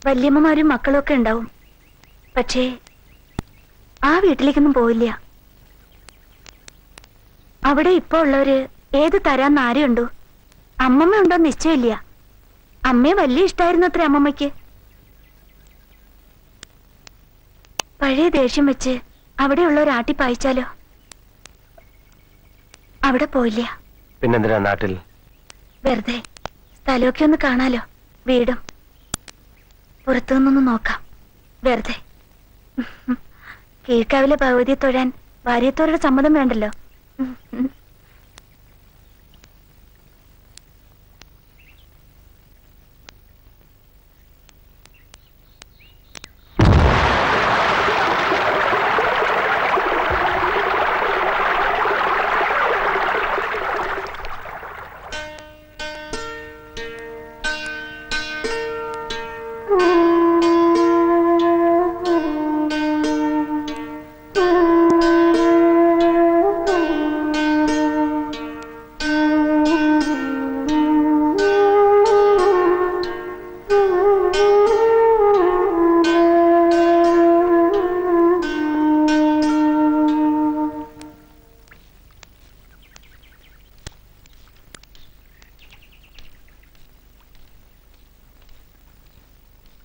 വല്യമ്മമാരും മക്കളും ഒക്കെ ഉണ്ടാവും. പക്ഷേ ആ വീട്ടിലേക്കൊന്നും പോയില്ല. അവിടെ ഇപ്പൊ ഉള്ളവര് ഏത് തരാന്ന് ആരെയുണ്ടോ? അമ്മമ്മ ഉണ്ടോ നിശ്ചയമില്ല. അമ്മയെ വലിയ ഇഷ്ടായിരുന്നു അത്ര അമ്മമ്മയ്ക്ക്. പഴയ ദേഷ്യം വെച്ച് അവിടെയുള്ളവർ ആട്ടി പായിച്ചാലോ? അവിടെ പോയില്ല. പിന്നെന്തിനാ നാട്ടിൽ? വെറുതെ സ്ഥലമൊക്കെ ഒന്ന് കാണാലോ. വീടും പുറത്തു നിന്നൊന്ന് നോക്കാം. വെറുതെ. കീഴ്ക്കാവിലെ ഭഗവതിയെ തൊഴാൻ ഭാര്യത്തോരുടെ സമ്മതം വേണ്ടല്ലോ.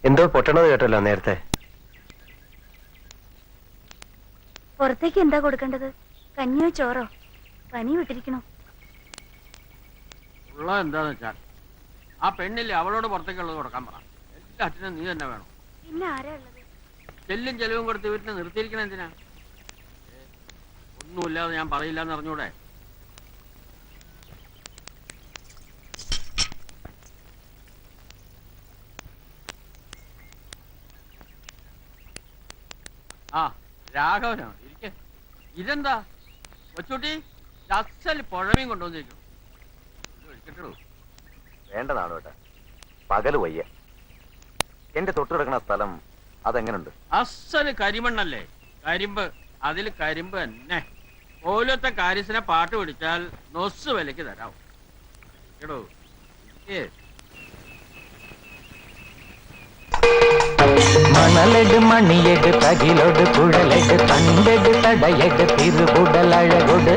എന്തോ പൊട്ടണത് കേട്ടല്ലോ നേരത്തെ. പുറത്തേക്ക് എന്താ കൊടുക്കേണ്ടത്? കഞ്ഞിയോ ചോറോ? പനി വിട്ടിരിക്കണോ? ഉള്ളത് എന്താന്ന് വെച്ചാൽ ആ പെണ്ണില്ലേ അവളോട് പുറത്തേക്കുള്ളത് കൊടുക്കാൻ പറ. എല്ലാറ്റിനും നീ തന്നെ വേണം. പിന്നെ ആരാ ഉള്ളത്? ചെല്ലും ചെലവും കൊടുത്ത് വീട്ടിനെ നിർത്തിയിരിക്കണ എന്തിനാ? ഒന്നുമില്ലാതെ ഞാൻ പറയില്ല എന്ന് അറിഞ്ഞൂടെ? ആ രാഘവനോ? ഇരിക്കെ. ഇതെന്താ കൊച്ചുട്ടി? അസൽ പുഴമീൻ കൊണ്ടുവന്നിരിക്കണം. ഒഴിക്കട്ടുള്ളൂ. വേണ്ടതാണോ ഏട്ടാ? പകല് വയ്യ. എന്റെ തൊട്ട് കിടക്കുന്ന സ്ഥലം അതെങ്ങനുണ്ട്? അസല് കരിമണ്ണല്ലേ? കരിമ്പ്. അതിൽ കരിമ്പ് തന്നെ. പോലത്തെ കാര്യസിനെ പാട്ട് പിടിച്ചാൽ നൊസ് വിലക്ക് തരാം. കേടോ மணலெடு மணியெடு தகிலொடு குழலெடு தண்டெடு தடையெடு திருவுடல் அழகொடு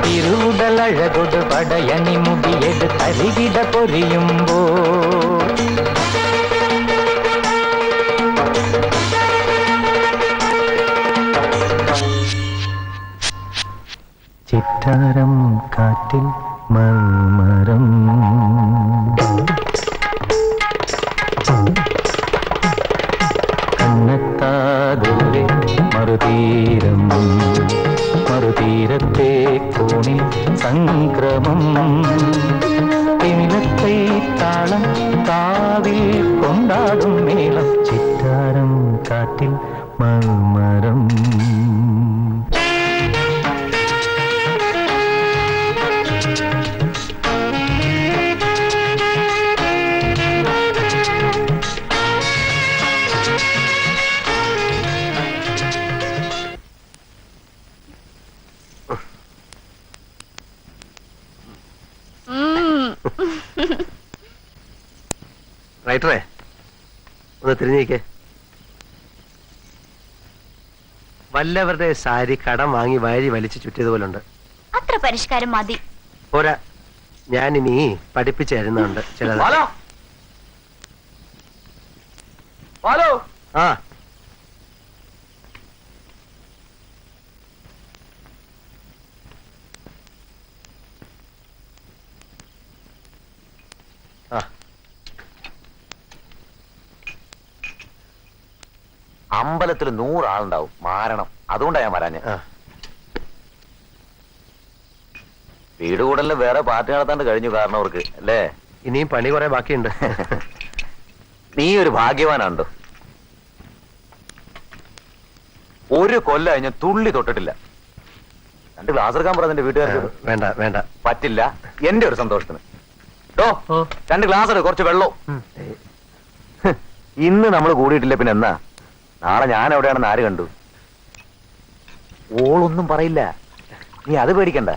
திருவுடல் அழகொடு படையணி முடியெடு தருகிட பொரியும்போ சித்தாரம் காற்றில் மல்மரம் കണ്ണെത്താദൂരെ മറുതീരം മറുതീരത്തെ കോണിൽ സംക്രമം തിമിലത്തെ താളം കാവിൽ കൊണ്ടാടും മേളം ചിറ്റാരം കാറ്റിൽ മൽമരം റൈറ്ററേ ഒന്ന് തിരിഞ്ഞേക്ക്. വല്ലവരുടെ സാരി കടം വാങ്ങി വാരി വലിച്ചു ചുറ്റിയതുപോലുണ്ട്. അത്ര പരിഷ്കാരം മതി. പോരാ, ഞാനിനി പഠിപ്പിച്ചു തരുന്നുണ്ട് ചിലത്. ആ ആ അമ്പലത്തിൽ 100 ആളുണ്ടാവും. മാരണം. അതുകൊണ്ടാ ഞാൻ വരാഞ്ഞ്. ആ. വീട് കൂടലിന് വേറെ പാർട്ടി നടത്താണ്ട് കഴിഞ്ഞു കാരണവർക്ക് അല്ലേ? ഇനിയും പണി കുറെ ബാക്കിയുണ്ട്. നീ ഒരു ഭാഗ്യവാനുണ്ടോ? ഒരു കൊല്ലം കഴിഞ്ഞ തുള്ളി തൊട്ടിട്ടില്ല. 2 ഗ്ലാസ് എടുക്കാൻ പറഞ്ഞ എന്റെ വീട്ടുകാർക്ക്. വേണ്ട വേണ്ട. പറ്റില്ല. എന്റെ ഒരു സന്തോഷത്തിന്. 2 ഗ്ലാസ് എടുക്കും, കുറച്ച് വെള്ളവും. ഇന്ന് നമ്മൾ കൂടിയിട്ടില്ല പിന്നെ എന്നാ? നാളെ ഞാൻ എവിടെയാണെന്ന് ആര് കണ്ടു? ഓളൊന്നും പറയില്ല. നീ അത് പേടിക്കണ്ട.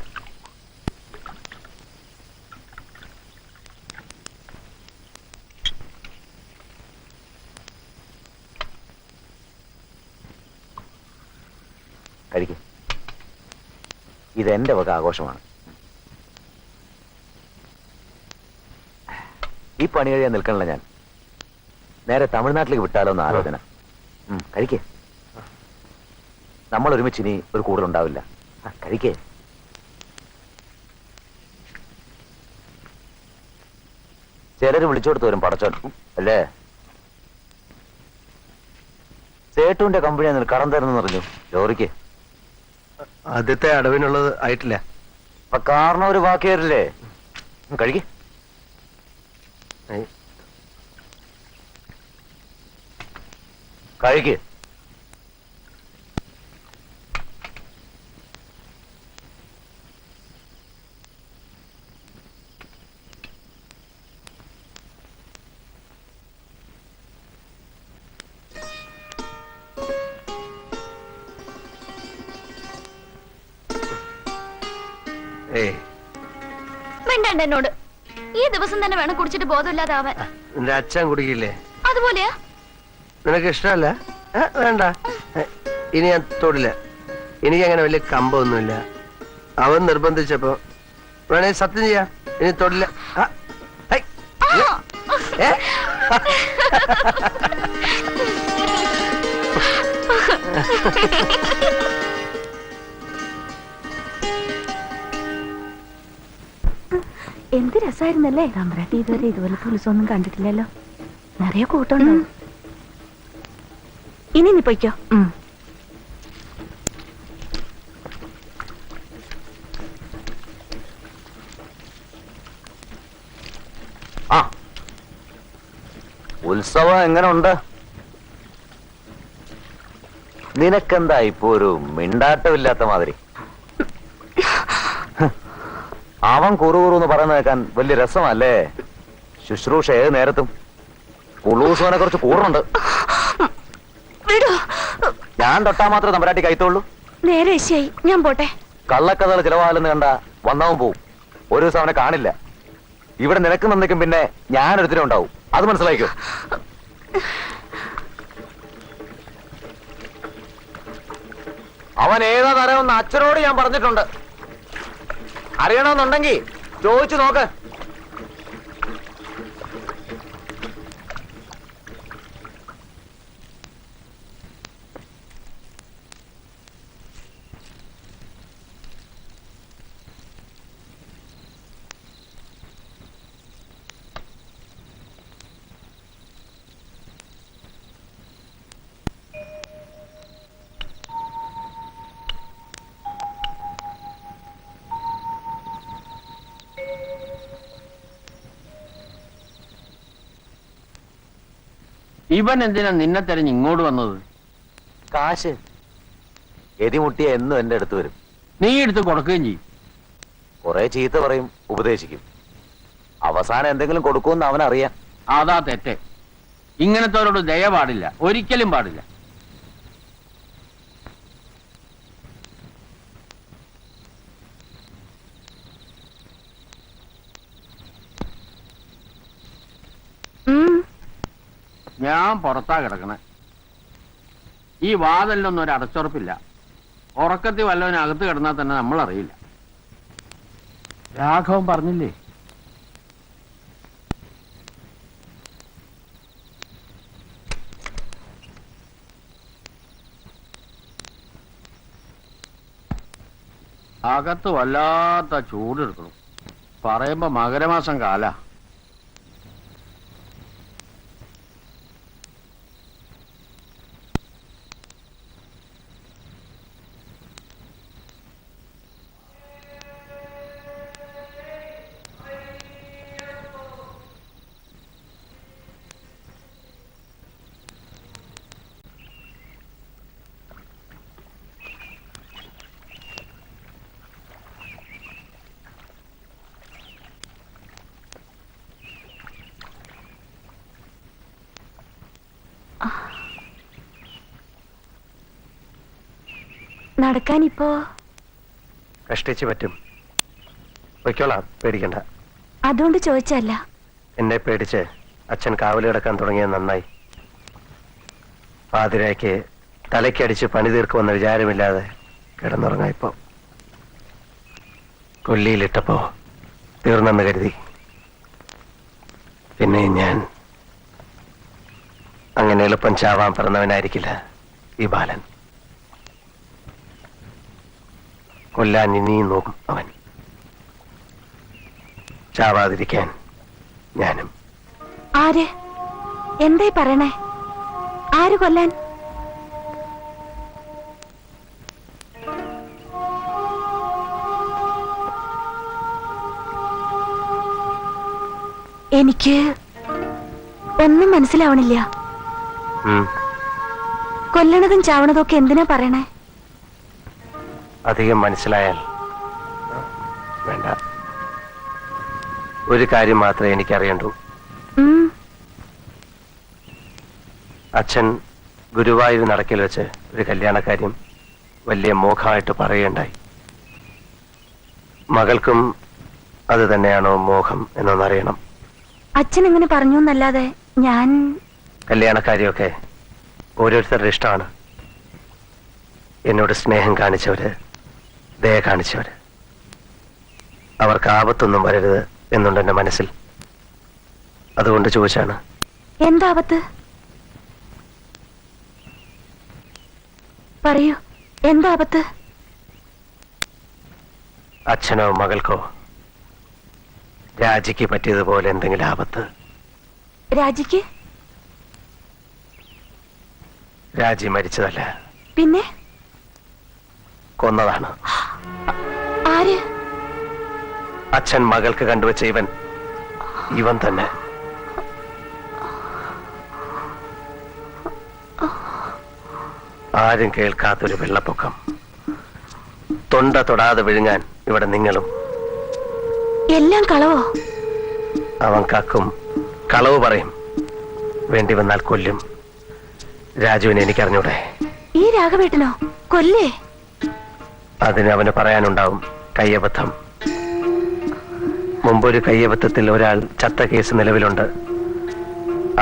കഴിക്കും. ഇതെന്റെ വക ആഘോഷമാണ്. ഈ പണി കഴിയാൻ നിൽക്കണില്ല ഞാൻ. നേരെ തമിഴ്നാട്ടിലേക്ക് വിട്ടാലോ എന്ന് ആലോചന. കഴിക്കേ. നമ്മൾ ഒരുമിച്ച് ഇനി ഒരു കൂടുതലുണ്ടാവില്ല. കഴിക്കേ. ചിലര് വിളിച്ചോടുത്ത് വരും പടച്ചോൻ അല്ലേ? സേട്ടുവിന്റെ കമ്പനി കടം തരുന്നെന്ന് പറഞ്ഞു ലോറിക്ക്. ആദ്യത്തെ അടവിനുള്ളത് ആയിട്ടില്ല. അപ്പൊ കാരണം ഒരു ബാക്കി വരില്ലേ? കഴിക്കേ. കഴിക്ക്. മിണ്ടണ്ട എന്നോട്. ഈ ദിവസം തന്നെ വേണം കുടിച്ചിട്ട് ബോധമില്ലാതാവാൻ. നിന്റെ അച്ഛൻ കുടിക്കില്ലേ? അതുപോലെയാ? നിനക്ക് ഇഷ്ടമല്ല? വേണ്ട. ഇനി ഞാൻ തൊടില്ല. എനിക്കങ്ങനെ വലിയ കമ്പമൊന്നുമില്ല. അവൻ നിർബന്ധിച്ചപ്പോ വേണേ സത്യം ചെയ്യാം. ഇനി തൊടില്ല. ആ, ഹൈ. ഏ? എന്ത് രസമായിരുന്നല്ലേ തമ്പ്രാട്ടി. ഇതുവരെ ഇതുപോലത്തെ ഉത്സവമൊന്നും കണ്ടിട്ടില്ലല്ലോ. നിറയെ കൂട്ടമുണ്ടോ? ഇനി നീ പൊയ്ക്കോ. ആ, ഉത്സവം എങ്ങനെ ഉണ്ട്? നിനക്കെന്താ ഇപ്പൊ ഒരു മിണ്ടാട്ടമില്ലാത്ത മാതിരി? അവൻ കുറുകുറു പറയുന്നത് കേൾക്കാൻ വലിയ രസമല്ലേ? ശുശ്രൂഷ ഏത് നേരത്തും ഉള്ളൂസവനെ കുറിച്ച് കൂടുന്നുണ്ട്. ഞാൻ തൊട്ടാ മാത്രമേ തമ്പരാട്ടി കൈത്തോളൂ. നേരെ ശരി, ഞാൻ പോട്ടെ. കള്ളക്കഥകൾ ചിലവാലെന്ന് കണ്ട വന്നവൻ പോവും. ഒരു ദിവസം അവനെ കാണില്ല. ഇവിടെ നിനക്ക് നന്നിക്കും, പിന്നെ ഞാനൊരുത്തിനും ഉണ്ടാവും. അത് മനസ്സിലാക്കോ? അവൻ ഏതാ തരമെന്ന് അച്ഛനോട് ഞാൻ പറഞ്ഞിട്ടുണ്ട്. അറിയണമെന്നുണ്ടെങ്കിൽ ചോദിച്ചു നോക്ക്. ഇവൻ എന്തിനാ നിന്നെ തെരഞ്ഞ് ഇങ്ങോട്ട് വന്നത്? കാശ് എതിമുട്ടിയ എന്നും എന്റെ അടുത്ത് വരും. നീ എടുത്ത് കൊടുക്കുകയും ചെയ്യും. കുറെ ചീത്ത പറയും, ഉപദേശിക്കും. അവസാനം എന്തെങ്കിലും കൊടുക്കുമെന്ന് അവനറിയാം. അതാ തെറ്റ്. ഇങ്ങനത്തോരോട് ദയ പാടില്ല, ഒരിക്കലും പാടില്ല. ഞാൻ പുറത്താ കിടക്കണേ. ഈ വാതിലൊന്നും ഒരു അടച്ചുറപ്പില്ല. ഉറക്കത്തിൽ വല്ലവനും അകത്ത് കിടന്നാൽ തന്നെ നമ്മൾ അറിയില്ല. രാഘവൻ പറഞ്ഞില്ലേ? അകത്ത് വല്ലാത്ത ചൂടെടുക്കണം. പറയുമ്പോ മകരമാസം കാല. നടക്കാനിപ്പോ കഷ്ടിച്ച് പറ്റും. വയ്ക്കോളാം, പേടിക്കണ്ട. അതുകൊണ്ട് ചോദിച്ചല്ല. എന്നെ പേടിച്ച് അച്ഛൻ കാവല് കിടക്കാൻ തുടങ്ങിയത് നന്നായി. പാതിരായ്ക്ക് തലയ്ക്കടിച്ച് പണി തീർക്കുമെന്ന വിചാരമില്ലാതെ കിടന്നുറങ്ങായിപ്പോ. കൊല്ലിയിലിട്ടപ്പോ തീർന്നെന്ന് കരുതി. പിന്നെ ഞാൻ അങ്ങനെ എളുപ്പം ചാവാൻ പിറന്നവനായിരിക്കില്ല ഈ ബാലൻ. കൊല്ലാൻ ഇനിയും നോക്കും അവൻ. ചാവാതിരിക്കാൻ ഞാനും. ആര്? എന്തായി പറയണേ? ആര് കൊല്ലാൻ? എനിക്ക് ഒന്നും മനസ്സിലാവണില്ല. കൊല്ലണതും ചാവണതും ഒക്കെ എന്തിനാ പറയണേ? അധികം മനസ്സിലായാൽ വേണ്ട. ഒരു കാര്യം മാത്രമേ എനിക്കറിയണ്ടൂ. അച്ഛൻ ഗുരുവായൂർ നടക്കിൽ വെച്ച് ഒരു കല്യാണക്കാര്യം വലിയ മോഹമായിട്ട് പറയുകയുണ്ടായി. മകൾക്കും അത് തന്നെയാണോ മോഹം എന്നൊന്നറിയണം. അച്ഛൻ ഇങ്ങനെ പറഞ്ഞു എന്നല്ലാതെ ഞാൻ... കല്യാണക്കാരിയൊക്കെ ഓരോരുത്തരുടെ ഇഷ്ടമാണ്. എന്നോട് സ്നേഹം കാണിച്ചവര്, ദയ കാണിച്ചവര്. അവർക്ക് ആപത്തൊന്നും വരരുത് എന്നുണ്ട് എന്റെ മനസ്സിൽ. അതുകൊണ്ട് ചോദിച്ചാണ്. എന്താ ആപത്ത്? പറയൂ, എന്താ ആപത്ത്? അച്ഛനോ മകൾക്കോ രാജിക്ക് പറ്റിയതുപോലെ എന്തെങ്കിലും ആപത്ത്? രാജിക്ക്? രാജി മരിച്ചതല്ല, പിന്നെ? കൊന്നതാണ്. ആര്? അച്ഛൻ മകൾക്ക് കണ്ടുവച്ച ഇവൻ തന്നെ. ആരും കേൾക്കാത്തൊരു വെള്ളപ്പൊക്കം. തൊണ്ട തൊടാതെ വിഴുങ്ങാൻ ഇവിടെ നിങ്ങളും. എല്ലാം കളവോ? അവൻ കക്കും, കളവ് പറയും, വേണ്ടി വന്നാൽ കൊല്ലും. രാജുവിനെ എനിക്കറിഞ്ഞൂടെ? ഈ രാഘവേട്ടനോ കൊല്ലേ? അതിന് അവന് പറയാനുണ്ടാവും കയ്യബദ്ധം. മുമ്പൊരു കയ്യബദ്ധത്തിൽ ഒരാൾ ചത്ത കേസ് നിലവിലുണ്ട്.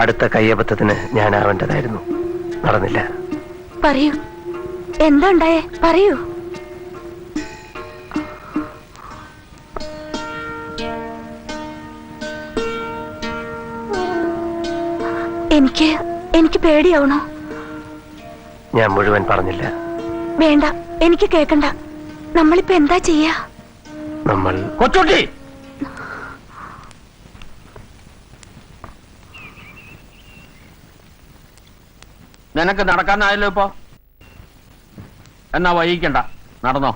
അടുത്ത കയ്യബദ്ധത്തിന് ഞാനാവേണ്ടതായിരുന്നു, നടന്നില്ല. പറയൂ, എന്താ ഉണ്ടായേ? പറയൂ. എനിക്ക് പേടിയാവണോ? ഞാൻ മുഴുവൻ പറഞ്ഞില്ല. വേണ്ട, എനിക്ക് കേക്കണ്ട. നമ്മളിപ്പോ എന്താ ചെയ്യാ? നമ്മൾ കൊച്ചുട്ടി, നിനക്ക് നടക്കാനായല്ലോ ഇപ്പോ. എന്നാ വൈകിക്കണ്ട, നടന്നോ.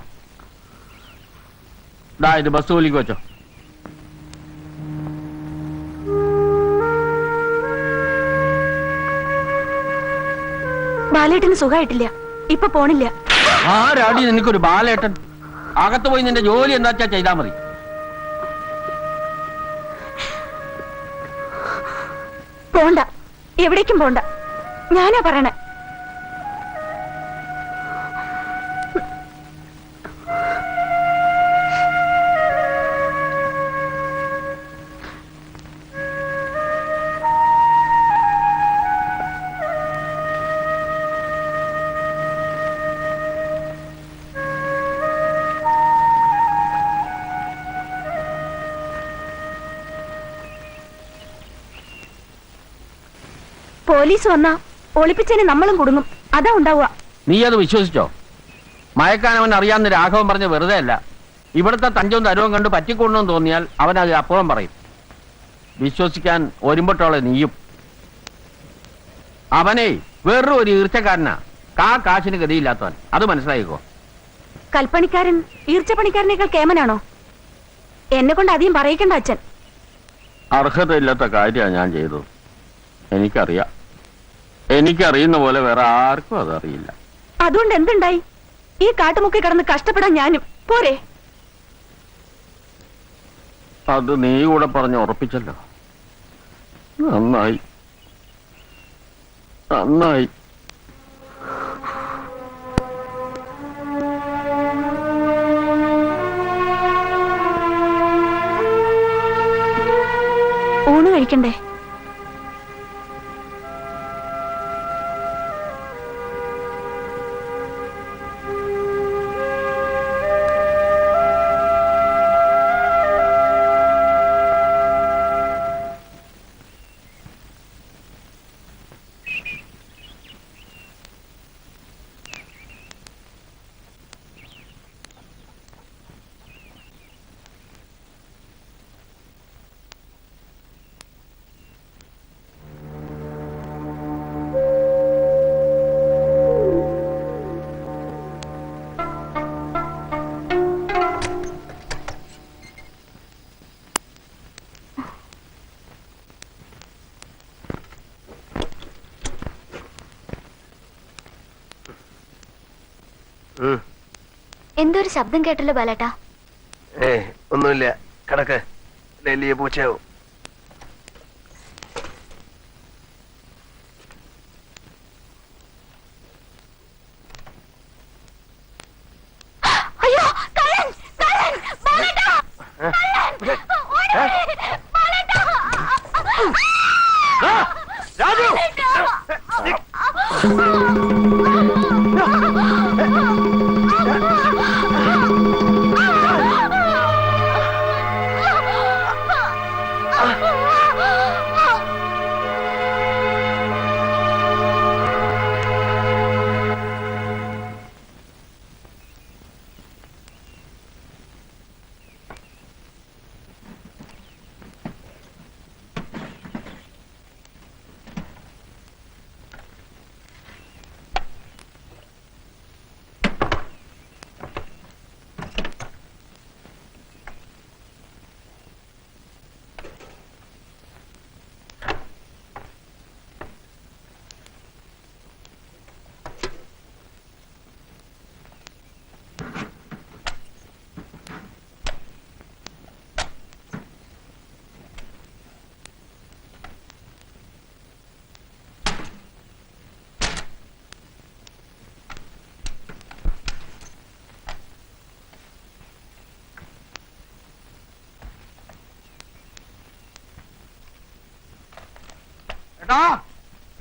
ഇത് ബസ് കൂലിക്ക് വെച്ചോ. ബാലേട്ടന് സുഖമായിട്ടില്ല, ഇപ്പൊ പോണില്ല. ആരാടി നിനക്കൊരു ബാലേട്ടൻ? അകത്ത് പോയി നിന്റെ ജോലി എന്താ വെച്ചാ ചെയ്താ മതി. പോണ്ട, എവിടേക്കും പോണ്ട. ഞാനാ പറയണേ. പോലീസ് വന്നാ ഒളിപ്പിച്ചതിന് നമ്മളും കുടുങ്ങും. അതാ ഉണ്ടാവുക. നീ അത് വിശ്വസിച്ചോ? മയക്കാനവൻ അറിയാമെന്ന് രാഘവൻ പറഞ്ഞ വെറുതെ അല്ല. ഇവിടുത്തെ തഞ്ചവും തരവും കണ്ട് പറ്റിക്കൊണ്ടെന്ന് തോന്നിയാൽ അവൻ അത് അപ്പുറം പറയും. വിശ്വസിക്കാൻ ഒരുമ്പട്ടോളെ നീയും. അവനെ വേറൊരു ഒരു ഈർച്ചക്കാരനാ, കാശിന് ഗതിയില്ലാത്തവൻ. അത് മനസ്സിലായിക്കോ. കൽപ്പണിക്കാരൻ ഈർച്ചപ്പണിക്കാരനേക്കാൾ കേമനാണോ? എന്നെ കൊണ്ട് അധികം പറയിക്കണ്ട അച്ഛൻ. അർഹതയില്ലാത്ത കാര്യമാണ് ഞാൻ ചെയ്തത്. എനിക്കറിയുന്ന പോലെ വേറെ ആർക്കും അതറിയില്ല. അതുകൊണ്ട് എന്തുണ്ടായി? ഈ കാട്ടുമുക്കി കിടന്ന് കഷ്ടപ്പെടാൻ ഞാനും പോരെ? അത് നീ കൂടെ പറഞ്ഞ് ഉറപ്പിച്ചല്ലോ. നന്നായി. ഊണ് കഴിക്കണ്ടേ? എന്തൊരു ശബ്ദം കേട്ടല്ലോ ബാലേട്ടാ. ഒന്നുമില്ല, കിടക്ക്. വലിയ പൂച്ചയാവും. അയ്യോ, കള്ളൻ! കള്ളൻ! ബാലേട്ടാ! കള്ളൻ! ഓടി! ബാലേട്ടാ! രാജു!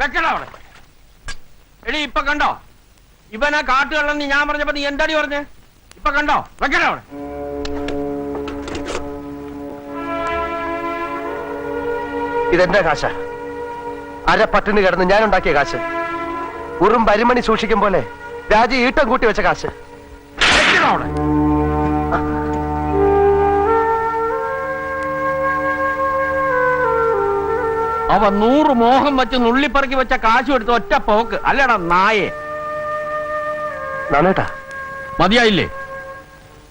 വെക്കടാ അവിടെ. എടി ഇപ്പൊ കണ്ടോ ഇവനാ കാട്ടുകള്ളെന്ന് ഞാൻ പറഞ്ഞപ്പോ നീ എന്താടി പറഞ്ഞേ? ഇപ്പൊ കണ്ടോ? വെക്കടാ അവിടെ. ഇതെന്റെ കാശ. അര പട്ടിണി കിടന്ന് ഞാൻ ഉണ്ടാക്കിയ കാശ്. ഉറും പരിമണി സൂക്ഷിക്കും പോലെ രാജി ഈട്ടം കൂട്ടി വെച്ച കാശ്. വെക്കടാ അവിടെ. അവ 100 മോഹം വെച്ച് നുള്ളിപ്പറക്കി വെച്ച കാശ് എടുത്ത് ഒറ്റ പോക്ക്. അല്ലടാ നായേ. നാണേട്ടാ, മതിയായില്ലേ?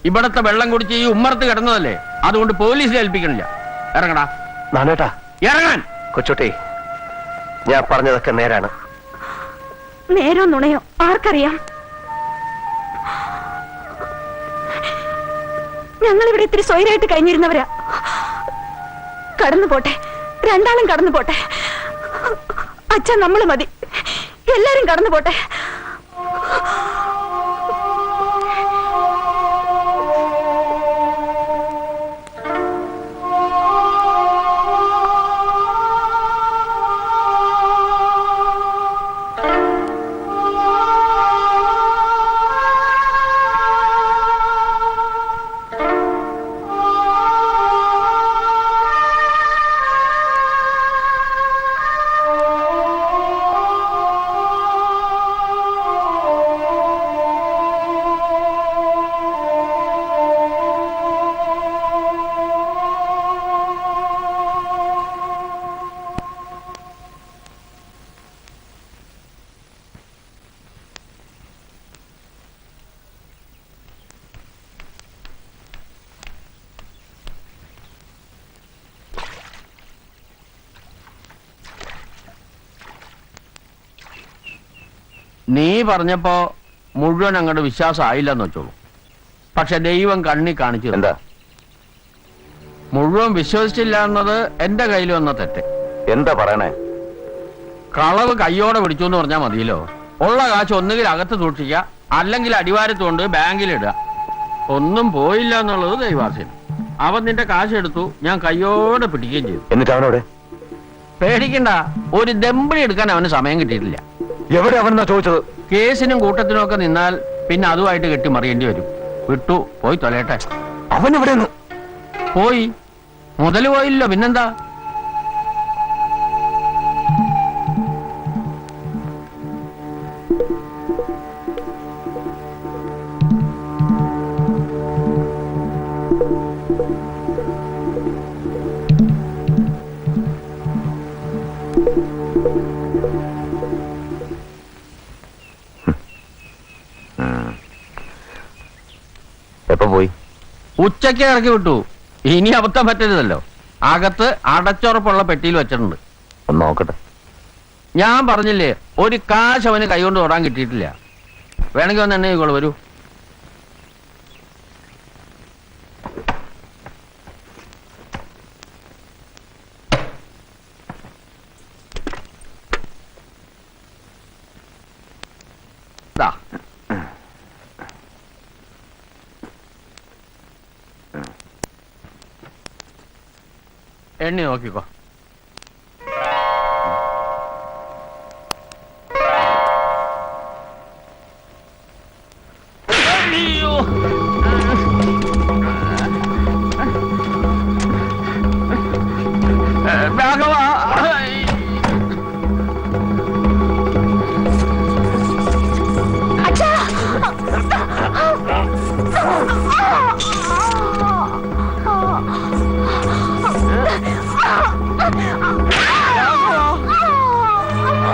ഇവിടത്തെ വെള്ളം കുടിച്ച് ഈ ഉമ്മറത്ത് കിടന്നതല്ലേ, അതുകൊണ്ട് പോലീസിനെ ഏൽപ്പിക്കണില്ല. ഇറങ്ങടാ. നാണേട്ടാ, ഇറങ്ങാൻ. കൊച്ചുട്ടി, ഞാൻ പറഞ്ഞതൊക്കെ നേരാണ്. നേരോ നുണയോ ആർക്കറിയാം? ഞങ്ങളിവിടെ ഇത്തിരി സ്വൈരായിട്ട് കഴിഞ്ഞിരുന്നവരാ. കടന്നു പോട്ടെ, രണ്ടാളും കടന്നു പോട്ടെ. അച്ഛൻ നമ്മള് മതി, എല്ലാരും കടന്നു പോട്ടെ. നീ പറഞ്ഞപ്പോ മുഴുവൻ അങ്ങോട്ട് വിശ്വാസം ആയില്ലെന്ന് വെച്ചോളൂ. പക്ഷെ ദൈവം കണ്ണി കാണിച്ചു. എന്താ? മുഴുവൻ വിശ്വസിച്ചില്ല എന്നത് എന്റെ കയ്യിൽ വന്ന തെറ്റ്. എന്താ പറയണേ? കളവ് കയ്യോടെ പിടിച്ചു എന്ന് പറഞ്ഞാൽ മതിയല്ലോ. ഉള്ള കാശ് ഒന്നുകിൽ അകത്ത് സൂക്ഷിക്കുക, അല്ലെങ്കിൽ അടിവാരത്തുകൊണ്ട് ബാങ്കിലിടുക. ഒന്നും പോയില്ല എന്നുള്ളത് ദൈവാസ്യം. അവൻ നിന്റെ കാശ് എടുത്തു, ഞാൻ കയ്യോടെ പിടിക്കുകയും ചെയ്തു. എന്നിട്ട് അവനോട് പേടിക്കണ്ട, ഒരു ദമ്പടി എടുക്കാൻ അവന് സമയം കിട്ടിയിട്ടില്ല. എവിടെ അവനെന്നാ ചോദിച്ചത്? കേസിനും കൂട്ടത്തിനും ഒക്കെ നിന്നാൽ പിന്നെ അതുമായിട്ട് കെട്ടിമറിയേണ്ടി വരും. വിട്ടു, പോയി തൊലയട്ടെ. അവൻ എവിടെയെന്ന്? പോയി. മുതല് പോയില്ലോ, പിന്നെന്താ? എപ്പോ പോയി? ഉച്ചയ്ക്ക് ഇറക്കി വിട്ടു. ഇനി അബദ്ധം പറ്റരുതല്ലോ. അകത്ത് അടച്ചുറപ്പുള്ള പെട്ടിയിൽ വെച്ചിട്ടുണ്ട്. ഒന്ന് നോക്കട്ടെ. ഞാൻ പറഞ്ഞില്ലേ, ഒരു കാശ് അവന് കൈകൊണ്ട് തൊടാൻ കിട്ടിയിട്ടില്ല. വേണമെങ്കിൽ ഒന്ന് എണ്ണയിക്കോളൂ, വരൂ. ദാ. എണ്ണി നോക്കിക്കോ. അയ്യോ, രാഘവ,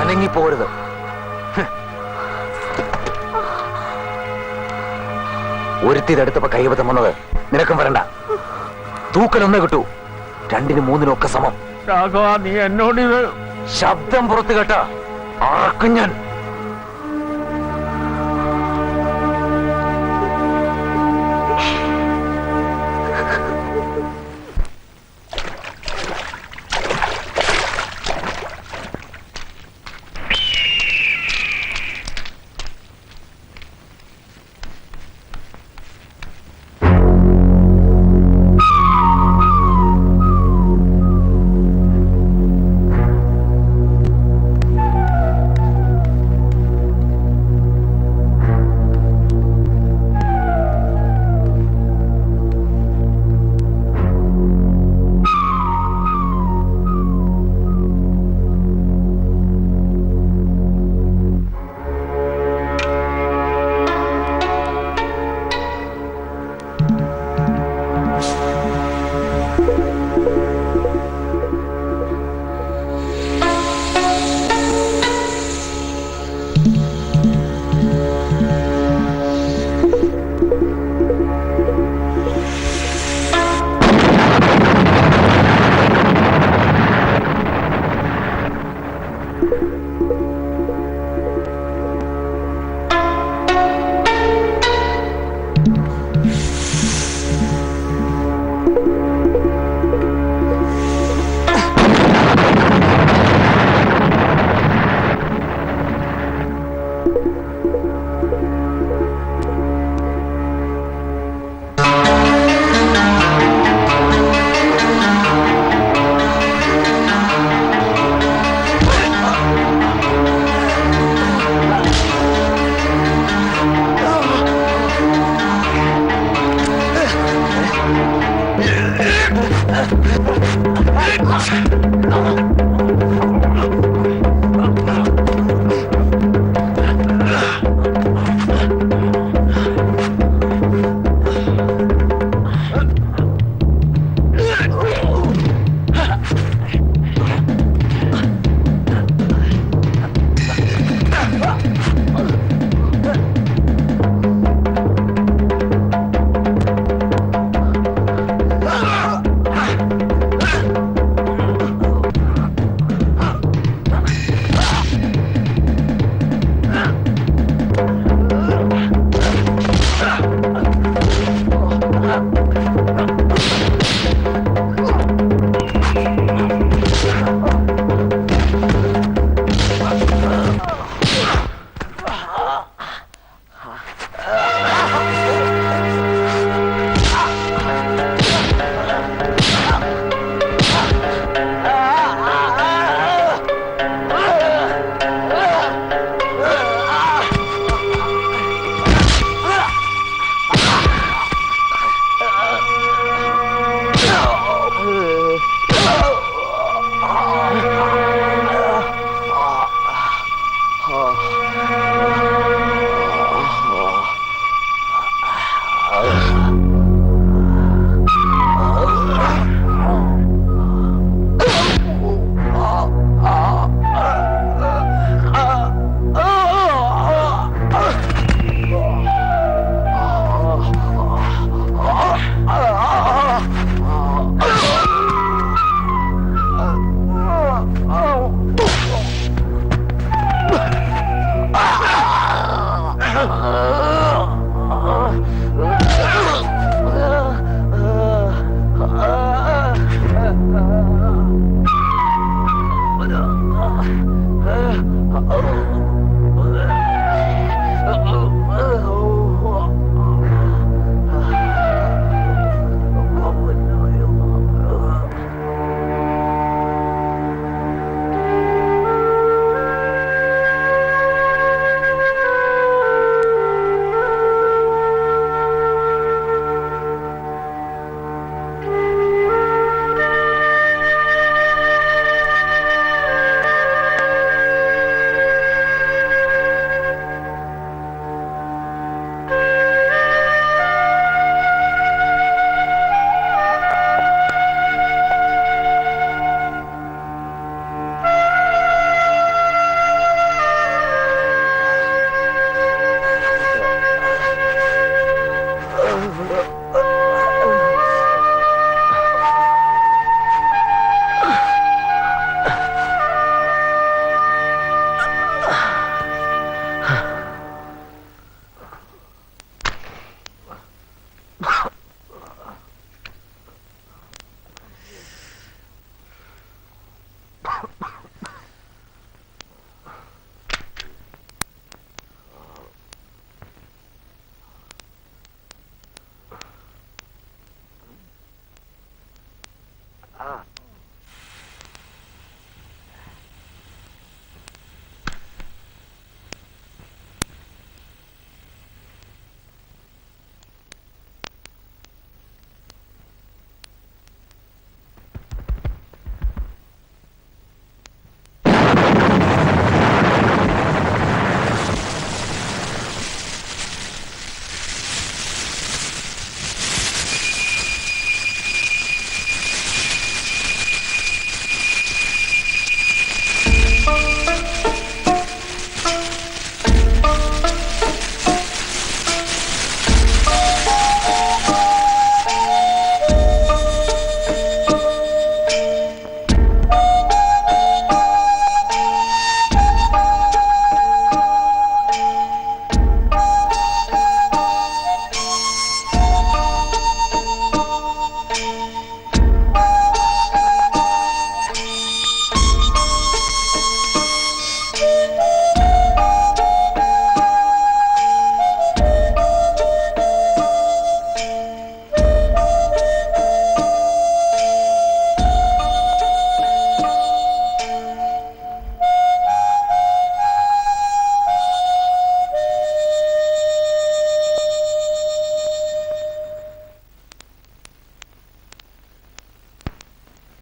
അനങ്ങി പോരുത്. ഒരുത്തി ഇതെടുത്തപ്പോ കൈവതം വന്നത് നിനക്കും വരണ്ട. തൂക്കലൊന്നേ കിട്ടൂ, 2-നും 3-നും ഒക്കെ സമം. രാഘവ, നീ എന്നോട് ഇത് ശബ്ദം പുറത്തു കേട്ട അറക്കും ഞാൻ.